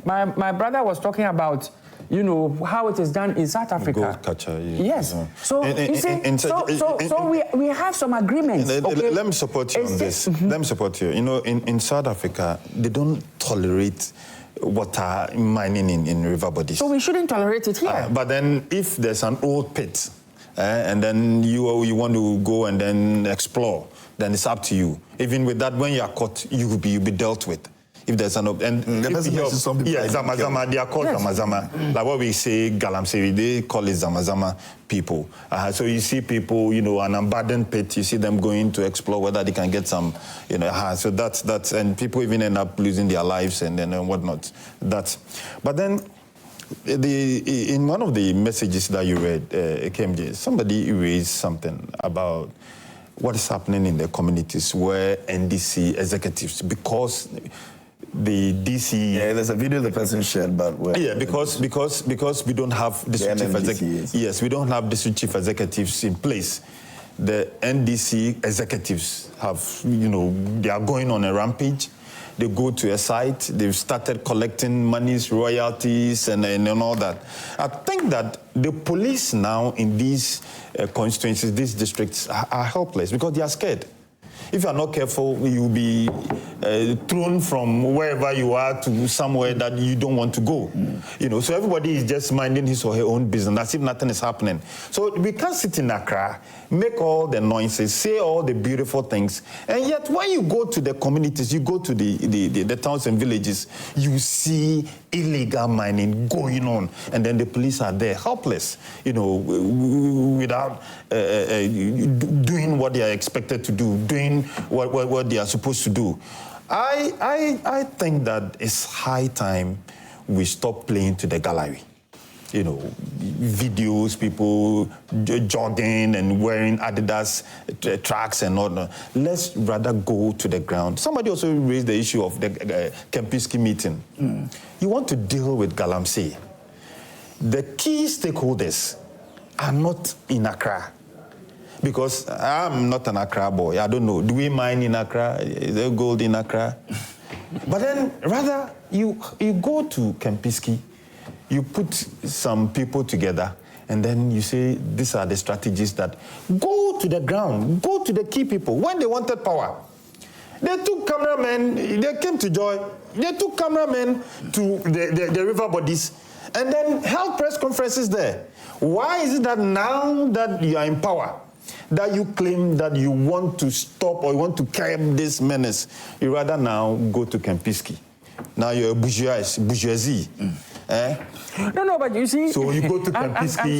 My brother was talking about, you know, how it is done in South Africa. Gold catcher, Yes. Yeah. So, you see, so we have some agreements. Okay? Let me support you on this. Let me support you. You know, in South Africa, they don't tolerate water mining in river bodies. So we shouldn't tolerate it here. But then if there's an old pit, and then you want to go and then explore, then it's up to you. Even with that, when you are caught, you'll be dealt with. If there's an Zamazama, they are called Zamazama. Like what we say, Galamsey, they call it Zamazama people. So you see people, you know, an abandoned pit, you see them going to explore whether they can get some, you know, so that's, and people even end up losing their lives and whatnot. But then, in one of the messages that you read, KMJ, somebody raised something about what is happening in the communities where NDC executives, because the DC... Yeah, there's a video the person shared, but... Yeah, because we don't have district chief executives. Yes, we don't have district chief executives in place. The NDC executives have, you know, they are going on a rampage. They go to a site, they've started collecting monies, royalties, and all that. I think that the police now in these constituencies, these districts, are helpless because they are scared. If you are not careful, you'll be thrown from wherever you are to somewhere that you don't want to go. You know, so everybody is just minding his or her own business as if nothing is happening. So we can't sit in Accra, make all the noises, say all the beautiful things, and yet when you go to the communities, you go to the towns and villages, you see illegal mining going on, and then the police are there, helpless, you know, without doing what they are expected to do, doing what they are supposed to do. I think that it's high time we stop playing to the gallery. You know, videos, people jogging and wearing Adidas tracks and all that. Let's rather go to the ground. Somebody also raised the issue of the Kempinski meeting. You want to deal with Galamsey. The key stakeholders are not in Accra. Because I'm not an Accra boy. I don't know. Do we mine in Accra? Is there gold in Accra? But then, rather, you go to Kempinski, you put some people together, and then you say, these are the strategies that go to the ground, go to the key people. When they wanted power, they took cameramen, they came to Joy, they took cameramen to the river bodies, and then held press conferences there. Why is it that now that you are in power, that you claim that you want to stop or you want to curb this menace, you rather now go to Kempinski? Now you're a bourgeoisie. No, but you see... So you go to Kempinski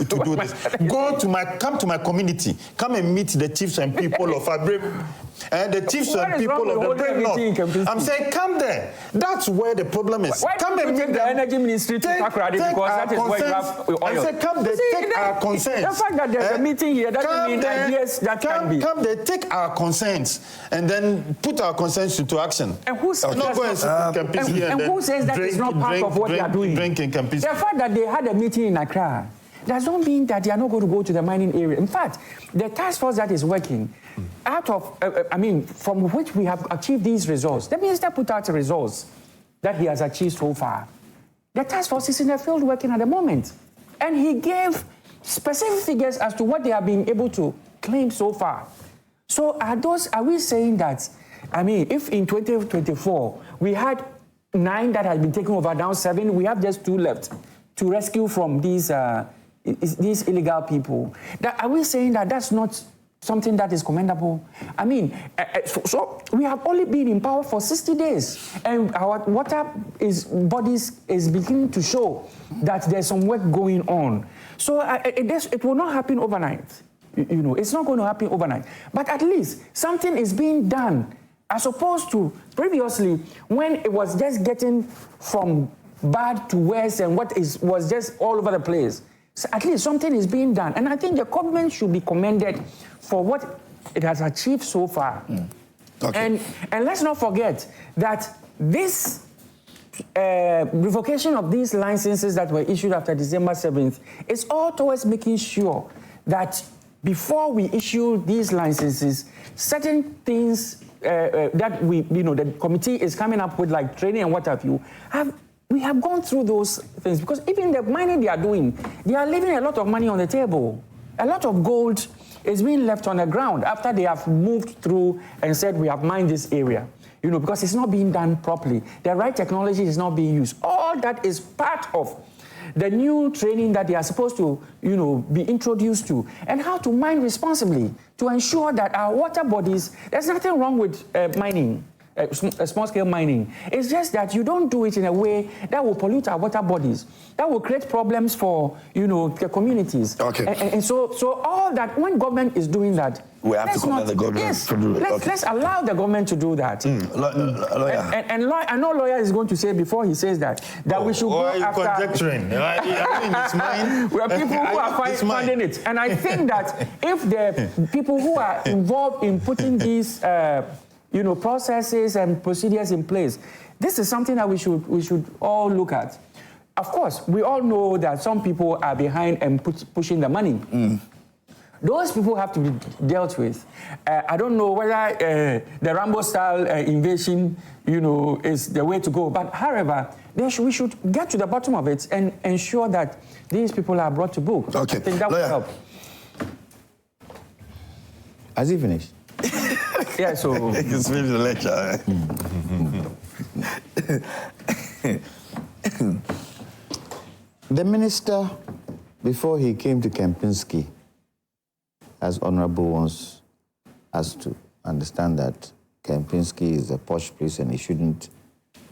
to do this. Come to my community. Come and meet the chiefs and people of Abrem. And the chiefs and people of the North. I'm saying, come there. That's where the problem is. Why come and meet the energy ministry to Takrady, because that is where you have oil. I said, come there, take our concerns. The fact that there's a meeting here doesn't mean ideas that can be. Come there, take our concerns, and then put our concerns into action. And who says that is not part of what they are doing? The fact that they had a meeting in Accra does not mean that they are not going to go to the mining area. In fact, the task force that is working, out of, from which we have achieved these results, the minister put out the results that he has achieved so far. The task force is in the field working at the moment. And he gave specific figures as to what they have been able to claim so far. So are we saying that, if in 2024 we had 9 that had been taken over, now 7, we have just 2 left to rescue from these illegal people. Are we saying that that's not something that is commendable? So we have only been in power for 60 days, and our water bodies is beginning to show that there's some work going on. So it will not happen overnight. it's not going to happen overnight. But at least something is being done, as opposed to previously when it was just getting from bad to worse and was just all over the place. So at least something is being done. And I think the government should be commended for what it has achieved so far. Okay. And let's not forget that this revocation of these licenses that were issued after December 7th is all towards making sure that before we issue these licenses, certain things that the committee is coming up with, like training and what have you, we have gone through those things, because even the mining they are doing, they are leaving a lot of money on the table. A lot of gold is being left on the ground after they have moved through and said we have mined this area, because it's not being done properly. The right technology is not being used. All that is part of the new training that they are supposed to, be introduced to, and how to mine responsibly to ensure that our water bodies, there's nothing wrong with mining. Small-scale mining. It's just that you don't do it in a way that will pollute our water bodies, that will create problems for, the communities. Okay. And so all that, when government is doing that, we have to commend the government to do it. Let's allow the government to do that. And I know lawyer is going to say before he says that we should go after... conjecturing? It's mine. We are people who are funding it. And I think that if the people who are involved in putting these processes and procedures in place, this is something that we should all look at. Of course, we all know that some people are behind and pushing the money. Those people have to be dealt with. I don't know whether the Rambo-style invasion, is the way to go. But however, we should get to the bottom of it and ensure that these people are brought to book. Okay. I think that will help. Has he finished? Yeah, so... You can finish the lecture. The minister, before he came to Kempinski, as Honorable wants us to understand that Kempinski is a posh place and he shouldn't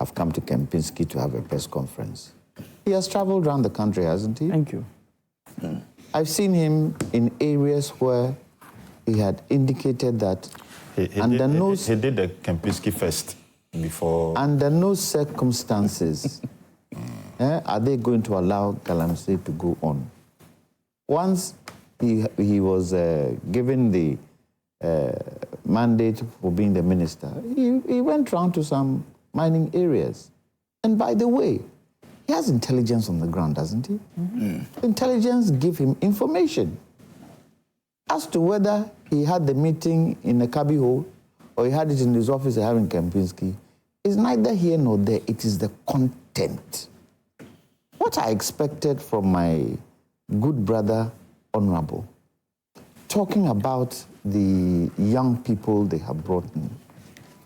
have come to Kempinski to have a press conference. He has traveled around the country, hasn't he? Thank you. I've seen him in areas where he had indicated that he did the Kempinski Fest before. Under no circumstances are they going to allow Galamsey to go on. Once he was given the mandate for being the minister, he went around to some mining areas. And by the way, he has intelligence on the ground, doesn't he? Intelligence give him information. As to whether he had the meeting in a cubby hole or he had it in his office at having Kempinski, is neither here nor there. It is the content. What I expected from my good brother, Honorable, talking about the young people they have brought in,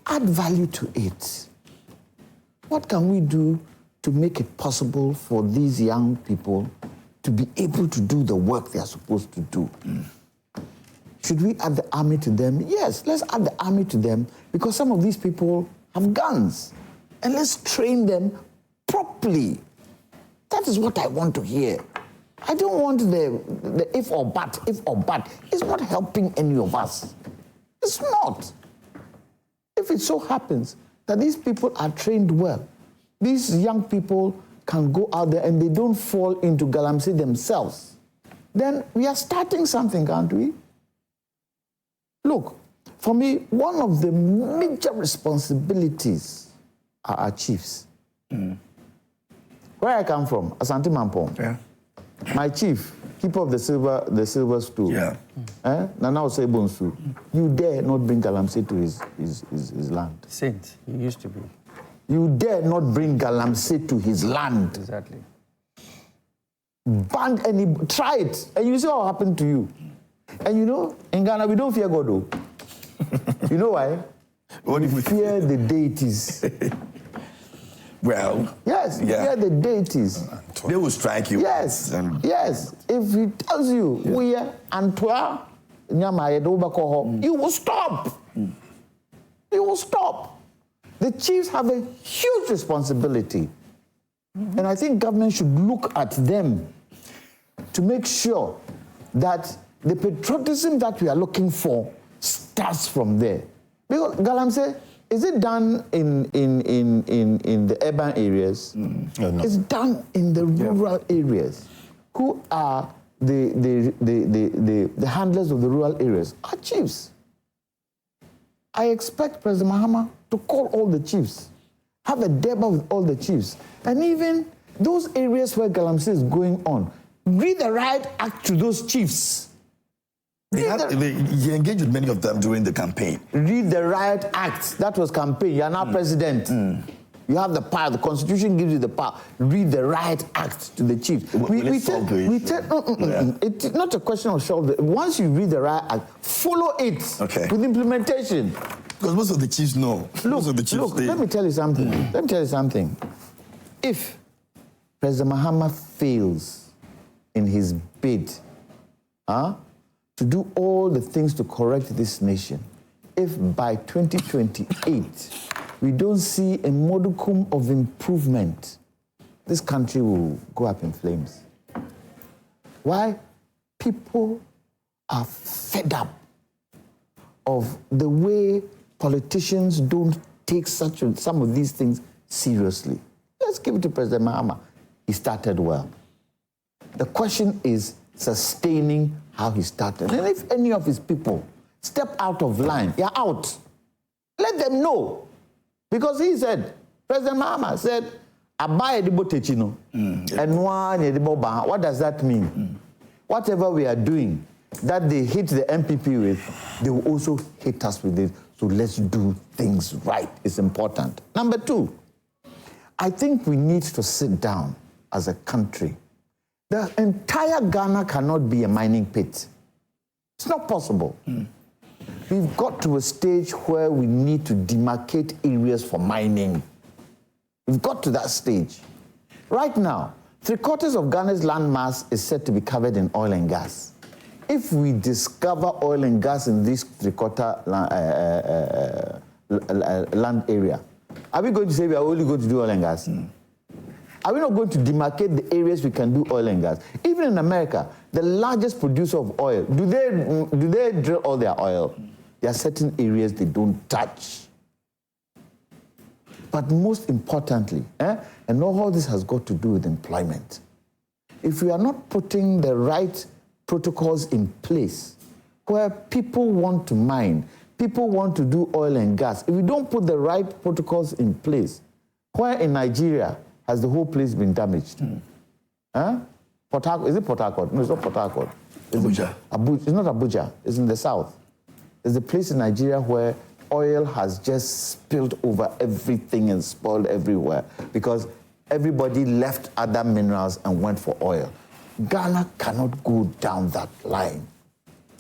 add value to it. What can we do to make it possible for these young people to be able to do the work they are supposed to do? Should we add the army to them? Yes, let's add the army to them, because some of these people have guns. And let's train them properly. That is what I want to hear. I don't want the if or but. It's not helping any of us. It's not. If it so happens that these people are trained well, these young people can go out there and they don't fall into Galamsey themselves, then we are starting something, can't we? Look, for me, one of the major responsibilities are our chiefs. Where I come from, Asante Mampong. Yeah. My chief, keeper of the silver stool. Yeah. Nana Osebonsu. You dare not bring Galamsey to his land. Saint, he used to be. You dare not bring Galamsey to his land. Exactly. Try it, and you see what happened to you. And in Ghana, we don't fear God, though. You know why? We fear the deities. Well, yes, fear the deities. They will strike you. Yes, yes. If he tells you, we are Antwa, you will stop. You will stop. The chiefs have a huge responsibility. And I think government should look at them to make sure that The patriotism that we are looking for starts from there. Because Galamsey, is it done in the urban areas? No. It's done in the rural areas. Who are the handlers of the rural areas? Are chiefs. I expect President Mahama to call all the chiefs, have a deba with all the chiefs, and even those areas where Galamsey is going on, read the right act to those chiefs. He engaged with many of them during the campaign. Read the Riot Act. That was campaign. You are now president. You have the power. The Constitution gives you the power. Read the Riot Act to the chiefs. It's not a question of solve. Once you read the Riot Act, follow it with implementation. Because most of the chiefs know. Let me tell you something. Let me tell you something. If President Mahama fails in his bid, to do all the things to correct this nation, if by 2028 we don't see a modicum of improvement, this country will go up in flames. Why? People are fed up of the way politicians don't take some of these things seriously. Let's give it to President Mahama. He started well. The question is sustaining how he started. And if any of his people step out of line, you're out. Let them know. Because he said, President Mahama said, what does that mean? Whatever we are doing, that they hit the MPP with, they will also hit us with it. So let's do things right. It's important. Number two, I think we need to sit down as a country. The entire Ghana cannot be a mining pit. It's not possible. We've got to a stage where we need to demarcate areas for mining. We've got to that stage. Right now, 3/4 of Ghana's land mass is said to be covered in oil and gas. If we discover oil and gas in this 3/4 land area, are we going to say we are only going to do oil and gas? Are we not going to demarcate the areas we can do oil and gas? Even in America, the largest producer of oil, do they drill all their oil? There are certain areas they don't touch. But most importantly, and all this has got to do with employment. If we are not putting the right protocols in place where people want to mine, people want to do oil and gas, if we don't put the right protocols in place, where in Nigeria has the whole place been damaged? Port Harcourt, is it Port Harcourt? No, it's not Port Harcourt. Abuja. It's not Abuja. It's in the south. There's a place in Nigeria where oil has just spilled over everything and spoiled everywhere because everybody left other minerals and went for oil. Ghana cannot go down that line.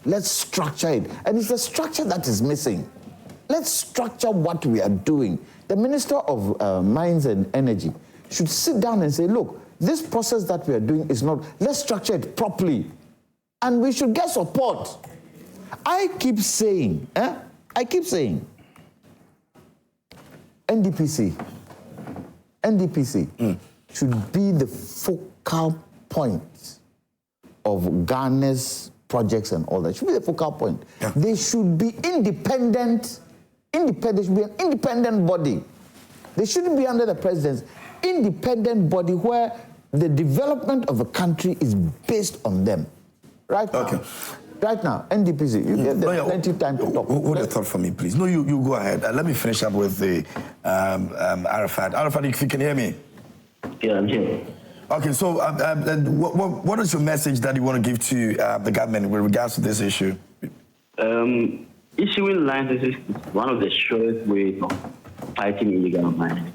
Let's structure it. And it's the structure that is missing. Let's structure what we are doing. The Minister of Mines and Energy should sit down and say, look, this process that we are doing is not, let's structure it properly. And we should get support. I keep saying, NDPC should be the focal point of Ghana's projects and all that. It should be the focal point. Yeah. They should be independent. Should be an independent body. They shouldn't be under the president's independent body where the development of a country is based on them. Right now. Okay. Right now, NDPC, you give them plenty of time to talk. Hold your thought for me, please. No, you go ahead. Let me finish up with the Arafat. Arafat, if you can hear me. Yeah, I'm here. Okay, so what is your message that you want to give to the government with regards to this issue? Issuing licenses is one of the surest ways of fighting illegal mining,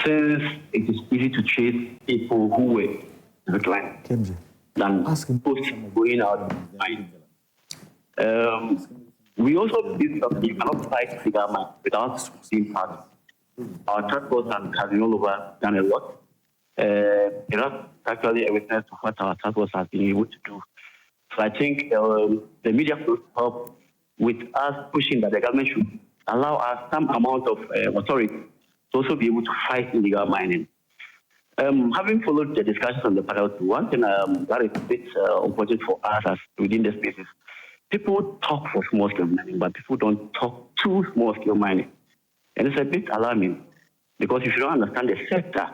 since it is easy to trace people who were declined than going out and mining. We also believe that you cannot fight illegal mining without being part. Our task force has been all over done a lot. That's actually a witness to what our task force has been able to do. So I think the media could help with us pushing that the government should allow us some amount of authority to also be able to fight illegal mining. Having followed the discussions on the panel, one thing that is a bit unfortunate for us as within the spaces, people talk for small-scale mining, but people don't talk to small-scale mining. And it's a bit alarming because if you don't understand the sector,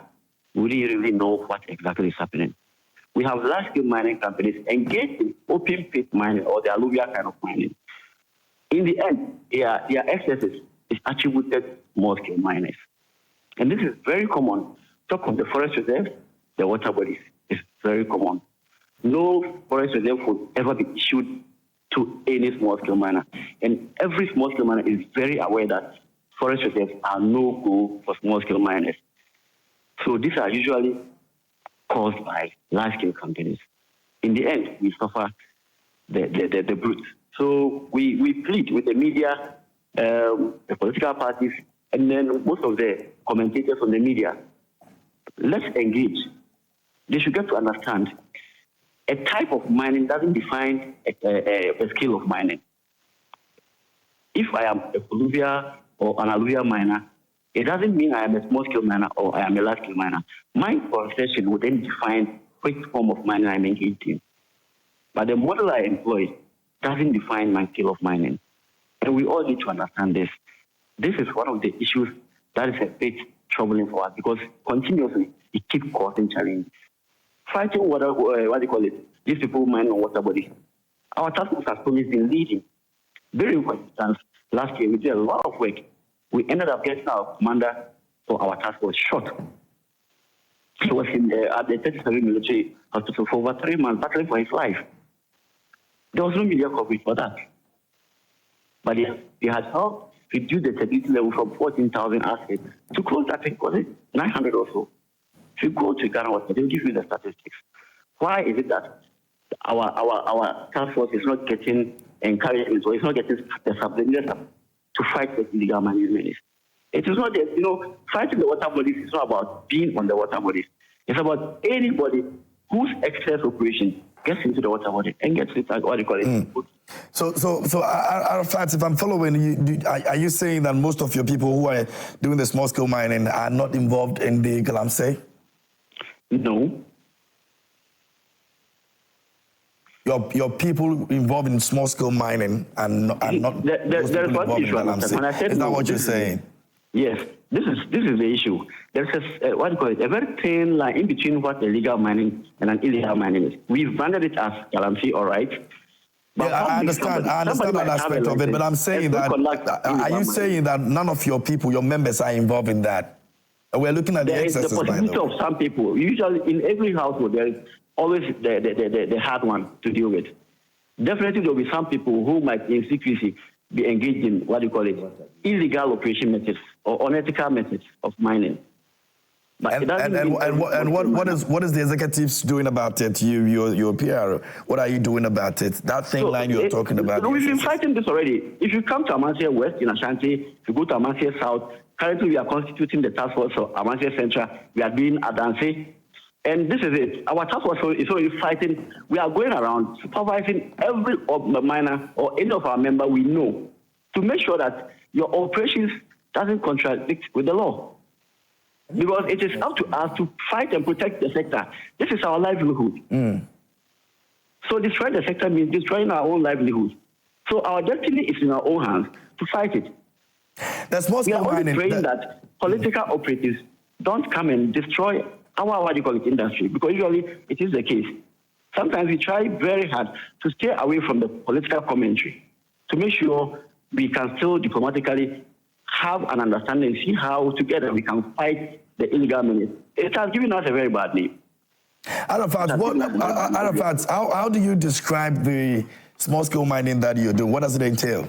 we really, really know what exactly is happening. We have large-scale mining companies engaged in open-pit mining or the alluvial kind of mining. In the end, their excesses is attributed to small-scale miners. And this is very common. Talk of the forest reserve, the water bodies is very common. No forest reserve would ever be issued to any small-scale miner. And every small-scale miner is very aware that forest reserves are no-go for small-scale miners. So these are usually caused by large-scale companies. In the end, we suffer the brute. So we plead with the media, the political parties, and then most of the commentators on the media. Let's engage. They should get to understand a type of mining doesn't define a scale of mining. If I am a alluvial or an alluvial miner, it doesn't mean I am a small-scale miner or I am a large-scale miner. My concession would then define which form of mining I'm engaged in. But the model I employ doesn't define my scale of mining. And we all need to understand this. This is one of the issues that is a bit troubling for us because continuously it keeps causing challenges. Fighting water, what do you call it? These people mine on water bodies. Our task force has always been leading. Very for instance, last year we did a lot of work. We ended up getting our commander for our task force shot. He was at the 37 military hospital for over 3 months, battling for his life. There was no media coverage for that. But they had helped reduce the stability level from 14,000 assets to close, I think, was it 900 or so. If you go to Ghana, they'll give you the statistics. Why is it that our task force is not getting encouragement or it's not getting the subsidies to fight the illegal mining? It is not that, fighting the water bodies is not about being on the water bodies. It's about anybody whose excess operation gets into the water body and gets it, what do you call it? So Arafat, if I'm following you, are you saying that most of your people who are doing the small-scale mining are not involved in the Galamsey? No. Your people involved in small-scale mining and not there's one issue. Is that what you're saying? Yes, this is the issue. There's a very thin line in between what illegal mining and an illegal mining is. We've branded it as Galamsey, all right. But yeah, I understand that aspect of it, but I'm saying that, are you saying that none of your people, your members, are involved in that? We're looking at the excesses, by the way. There is the possibility of some people. Usually, in every household, there is always the hard one to deal with. Definitely, there will be some people who might, in secrecy, be engaged in, what do you call it, illegal operation methods or unethical methods of mining. But what is the executives doing about it? Your PR, what are you doing about it? That thing line you're talking about. We've been fighting this already. If you come to Amasia West in Ashanti, if you go to Amasia South, currently we are constituting the task force of Amasia Central. We are doing Adanse. And this is it. Our task force is already fighting. We are going around supervising every miner or any of our members we know to make sure that your operations doesn't contradict with the law. Because it is up to us to fight and protect the sector. This is our livelihood. So destroying the sector means destroying our own livelihood. So our destiny is in our own hands to fight it. We are only praying that political operatives don't come and destroy our industry, because usually it is the case. Sometimes we try very hard to stay away from the political commentary to make sure we can still diplomatically have an understanding, see how together we can fight the illegal mining. It has given us a very bad name. Arafat, how do you describe the small-scale mining that you do? What does it entail?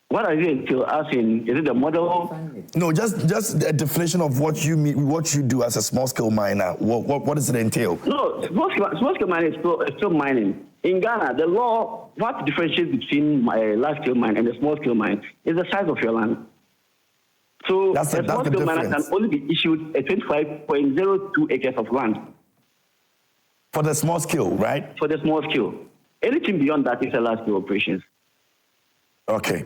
What does it entail? As in, is it the model? No, just a definition of what you mean, what you do as a small-scale miner. What does it entail? No, small-scale mining is still mining. In Ghana, the law, what differentiates between large-scale mine and the small-scale mine is the size of your land. So a small-scale miner can only be issued a 25.02 acres of land. For the small scale, right? For the small scale. Anything beyond that is a large-scale operations. Okay.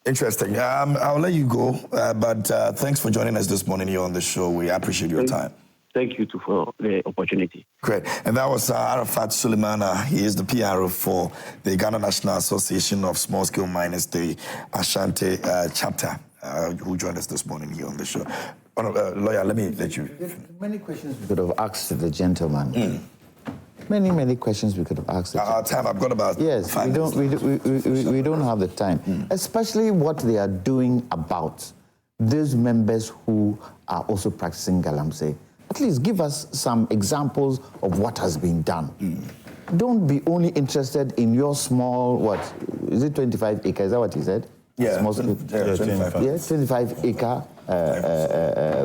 Interesting. I'll let you go, but thanks for joining us this morning here on the show. We appreciate your time. Thank you too for the opportunity. Great. And that was Arafat Suleimana. He is the PRO for the Ghana National Association of Small Scale Miners, the Ashanti chapter, who joined us this morning here on the show. Lawyer, let me let you. Many questions we could have asked the gentleman. Many questions we could have asked. Our time, I've got about 5 minutes. We don't have the time, especially what they are doing about those members who are also practicing galamsey. At least give us some examples of what has been done. Don't be only interested in your small, what, is it 25 acres? Is that what he said? Yeah, small, 25. Yeah, 25 acre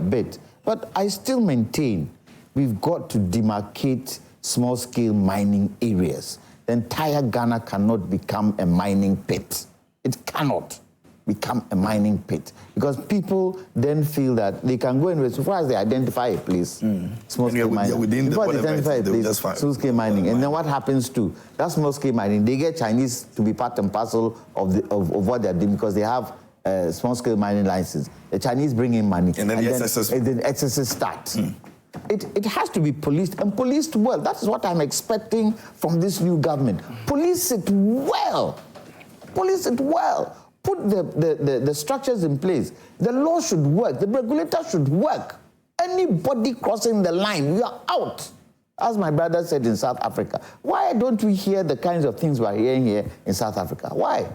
bit. But I still maintain we've got to demarcate small-scale mining areas. The entire Ghana cannot become a mining pit. It cannot become a mining pit because people then feel that they can go in so far as they identify a place, small-scale mining. Before they identify a place, small-scale mining. And then what happens to that small-scale mining? They get Chinese to be part and parcel of what they're doing because they have small-scale mining license. The Chinese bring in money. And then the excesses start. It has to be policed and policed well. That is what I'm expecting from this new government. Police it well. Police it well. Put the structures in place. The law should work. The regulator should work. Anybody crossing the line, you are out. As my brother said in South Africa. Why don't we hear the kinds of things we're hearing here in South Africa? Why?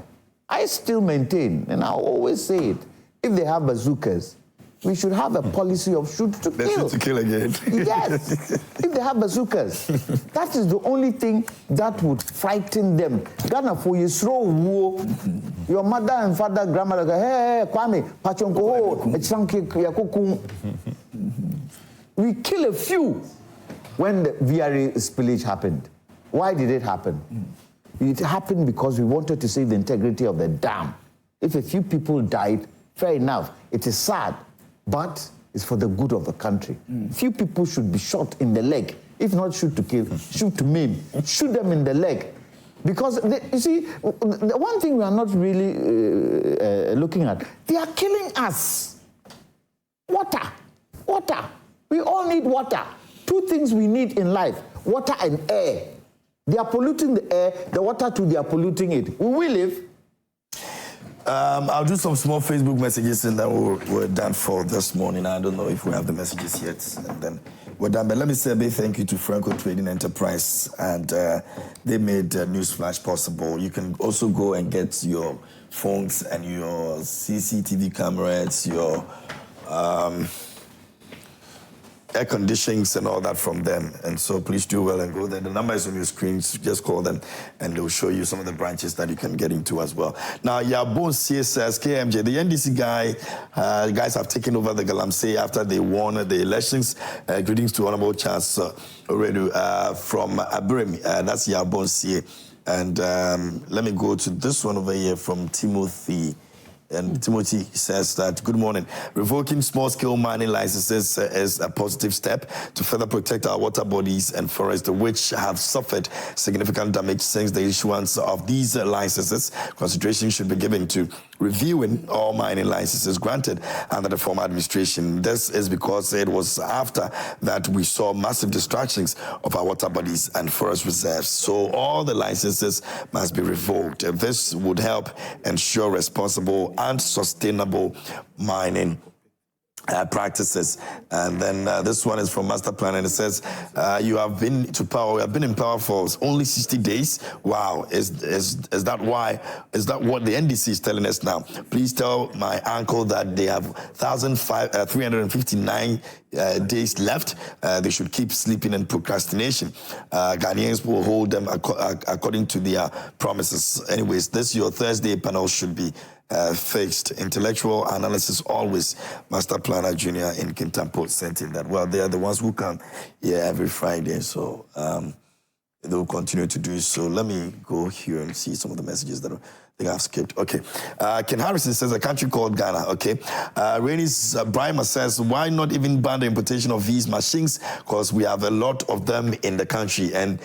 I still maintain, and I always say it, if they have bazookas, we should have a policy of shoot to kill. Shoot to kill again. Yes. If they have bazookas, that is the only thing that would frighten them. Ghana for you throw war. Your mother and father, grandmother go, hey, Kwame, Pachonko, we kill a few when the VRA spillage happened. Why did it happen? It happened because we wanted to save the integrity of the dam. If a few people died, fair enough. It is sad. But it's for the good of the country. Few people should be shot in the leg. If not shoot to kill, shoot to maim. Shoot them in the leg. Because, you see, the one thing we are not really looking at, they are killing us. Water. Water. We all need water. Two things we need in life, water and air. They are polluting the air, the water too, they are polluting it. Will we live? I'll do some small Facebook messages and then we're done for this morning. I don't know if we have the messages yet. And then we're done. But let me say a big thank you to Franco Trading Enterprise. And they made Newsflash possible. You can also go and get your phones and your CCTV cameras, your air conditionings and all that from them. And so please do well and go there. The number is on your screens. Just call them and they'll show you some of the branches that you can get into as well. Now, Yabon says, KMJ, the NDC guys have taken over the Galamsey after they won the elections. Greetings to Honorable Charles already from Abrim. That's Yabon Sie. And let me go to this one over here from Timothy. And Timothy says that, good morning. Revoking small-scale mining licenses is a positive step to further protect our water bodies and forests, which have suffered significant damage since the issuance of these licenses. Consideration should be given to reviewing all mining licenses granted under the former administration. This is because it was after that we saw massive destructions of our water bodies and forest reserves. So all the licenses must be revoked. This would help ensure responsible and sustainable mining practices. And then this one is from Master Plan, and it says, you have been to power. We have been in power for only 60 days. Wow, is that why? Is that what the NDC is telling us now? Please tell my uncle that they have 359 days left. They should keep sleeping and procrastination. Ghanaians will hold them according to their promises. Anyways, this your Thursday panel should be fixed. Intellectual analysis always. Master Planner Junior in Kintampo sent in that. Well, they are the ones who come here every Friday, so they will continue to do so. Let me go here and see some of the messages that I think I've skipped. Okay. Ken Harrison says, a country called Ghana. Okay. Raini's Brima says, why not even ban the importation of these machines? Because we have a lot of them in the country and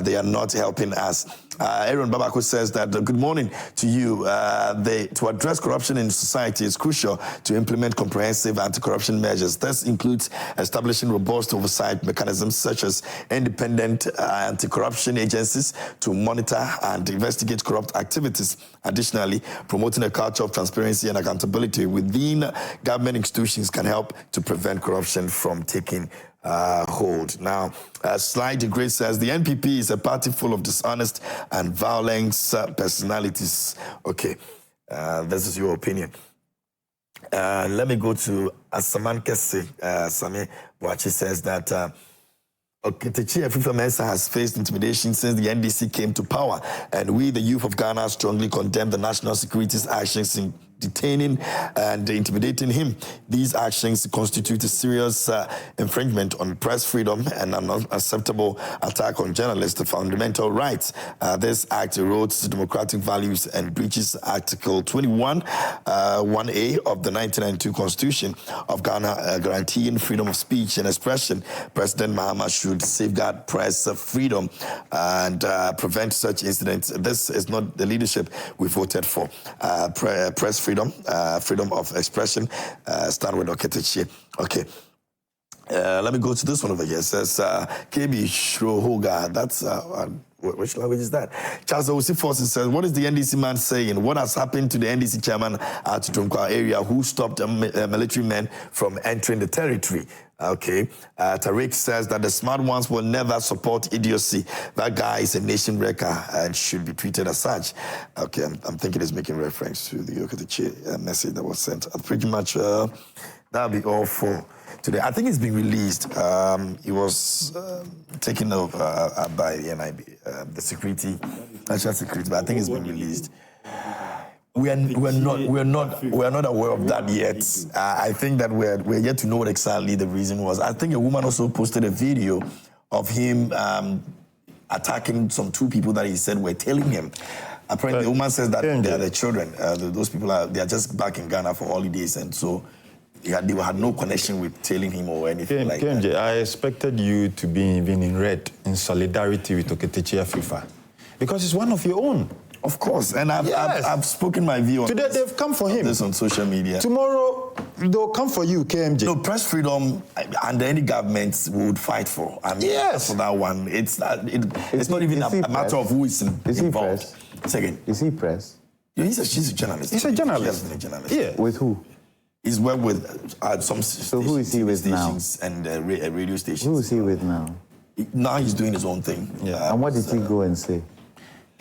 they are not helping us. Aaron Babako says that, good morning to you. To address corruption in society, it's crucial to implement comprehensive anti-corruption measures. This includes establishing robust oversight mechanisms such as independent anti-corruption agencies to monitor and investigate corrupt activities. Additionally, promoting a culture of transparency and accountability within government institutions can help to prevent corruption from taking hold. Now, Sly de Great says the NPP is a party full of dishonest and violent personalities. Okay, this is your opinion. Let me go to Asaman Kese. Sami Boachi says that Techi Afifa Mensah has faced intimidation since the NDC came to power, and we, the youth of Ghana, strongly condemn the national security's actions in detaining and intimidating him. These actions constitute a serious infringement on press freedom and an unacceptable attack on journalists' fundamental rights. This act erodes democratic values and breaches Article 21, 1A of the 1992 Constitution of Ghana, guaranteeing freedom of speech and expression. President Mahama should safeguard press freedom and prevent such incidents. This is not the leadership we voted for. Press freedom, freedom of expression, stand with Oketechi. Okay. Let me go to this one over here. It says, KB Shrohoga, that's, which language is that? Charles Owusi-Forson says, what is the NDC man saying? What has happened to the NDC chairman at Tunkwa area who stopped military men from entering the territory? Okay. Tariq says that the smart ones will never support idiocy. That guy is a nation wrecker and should be treated as such. Okay, I'm thinking he's making reference to the Oketechi message that was sent. Pretty much, that'll be all for today. I think it's been released. It was taken over by the NIB, the security, national security, but I think it's been released. We are not aware of that yet. I think that we're yet to know what exactly the reason was. I think a woman also posted a video of him attacking some two people that he said were tailing him. Apparently, the woman says that they are the children. Those people they are just back in Ghana for holidays, and so they had no connection with tailing him or anything like that. I expected you to be even in red, in solidarity with Oketechi Afifa, because it's one of your own. Of course, and I've spoken my view on today. They've come for him. This on social media. Tomorrow they'll come for you, KMJ. No, press freedom under any government would fight for. I mean, for that one, it's not even a matter of who is involved. Second, is he press? Yeah, she's a journalist. He's a journalist. He has been a journalist. Yeah. With who? He's worked with some So who is he with now? And radio stations. Who is he with now? Now he's doing his own thing. Yeah. And what did he go and say?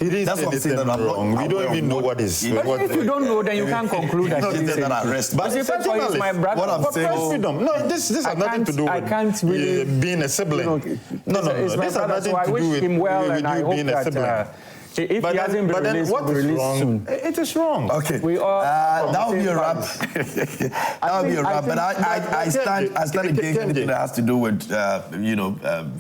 That's what I'm saying. That I'm wrong. We don't even know what is. But if you don't know, then you can't conclude that he's saying. But if it's my brother, what I'm saying, freedom. No, this has nothing to do with I can't really being a sibling. No. This has nothing to do with him well, and I hope that if he hasn't been released, what is wrong? Soon. It is wrong. Okay. We all that will be a wrap. That will be a wrap. But I stand against anything that has to do with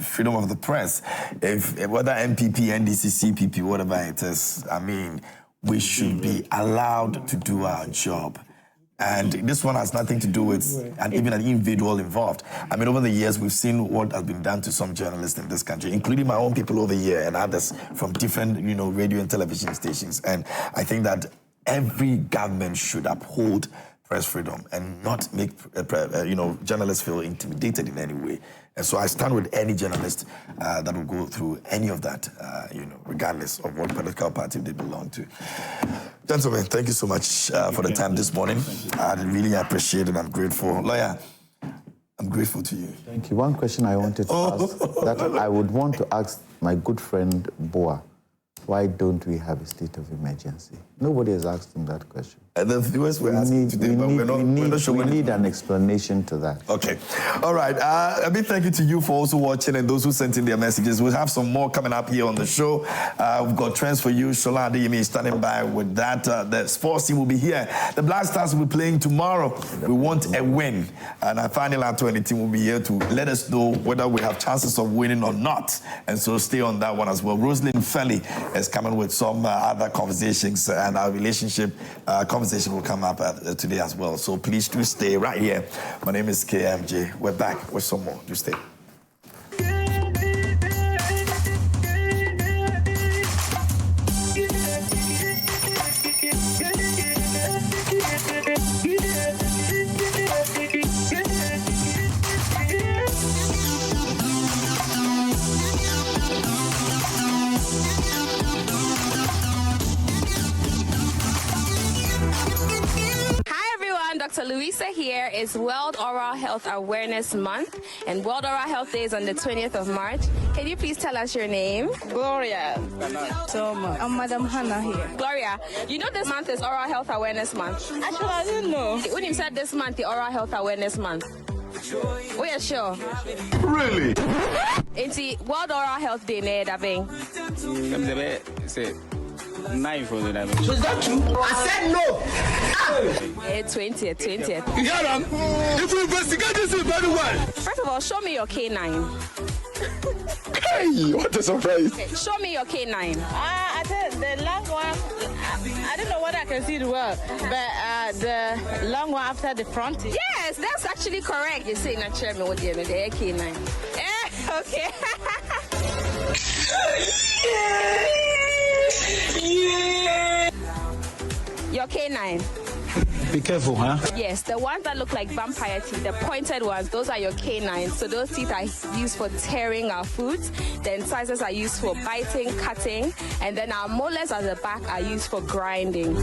freedom of the press. If whether MPP, NDC, CPP, whatever it is, I mean, we should be allowed to do our job. And this one has nothing to do with even an individual involved. I mean, over the years, we've seen what has been done to some journalists in this country, including my own people over here and others from different, radio and television stations. And I think that every government should uphold press freedom and not make, journalists feel intimidated in any way. And so I stand with any journalist that will go through any of that, regardless of what political party they belong to. Gentlemen, thank you so much for the time this morning. I really appreciate it. I'm grateful. Lawyer, I'm grateful to you. Thank you. One question I wanted to ask, that I would want to ask my good friend Boa. Why don't we have a state of emergency? Nobody has asked him that question. The viewers were asking today, but we're not sure. We need an explanation to that. Okay. All right. A big thank you to you for also watching and those who sent in their messages. We'll have some more coming up here on the show. We've got trends for you. Shola Adeyemi is standing by with that. The sports team will be here. The Black Stars will be playing tomorrow. We want a win. And our final Antoine team will be here to let us know whether we have chances of winning or not. And so stay on that one as well. Rosalind Felly is coming with some other conversations, and our relationship conversation will come up today as well. So please do stay right here. My name is KMJ. We're back with some more. Do stay. Louisa here. It's World Oral Health Awareness Month, and World Oral Health Day is on the 20th of March. Can you please tell us your name? Gloria. I'm Madam Hannah here. Gloria, you know this month is Oral Health Awareness Month. Actually, I didn't know. When you said this month, the Oral Health Awareness Month. Oh, yeah, sure. Really? It's the World Oral Health Day, Nedabing. Is that true? I said no. 20th. You hear them? If we investigate this very well. First of all, show me your K9. Hey, what a surprise. Okay, show me your K9. I think the long one, I don't know what I can see it well, but the long one after the front. Yes, that's actually correct. You're saying that chairman with the K9. Okay. Your K9. Be careful, huh? Yes, the ones that look like vampire teeth, the pointed ones, those are your canines. So those teeth are used for tearing our foods. The incisors are used for biting, cutting, and then our molars at the back are used for grinding.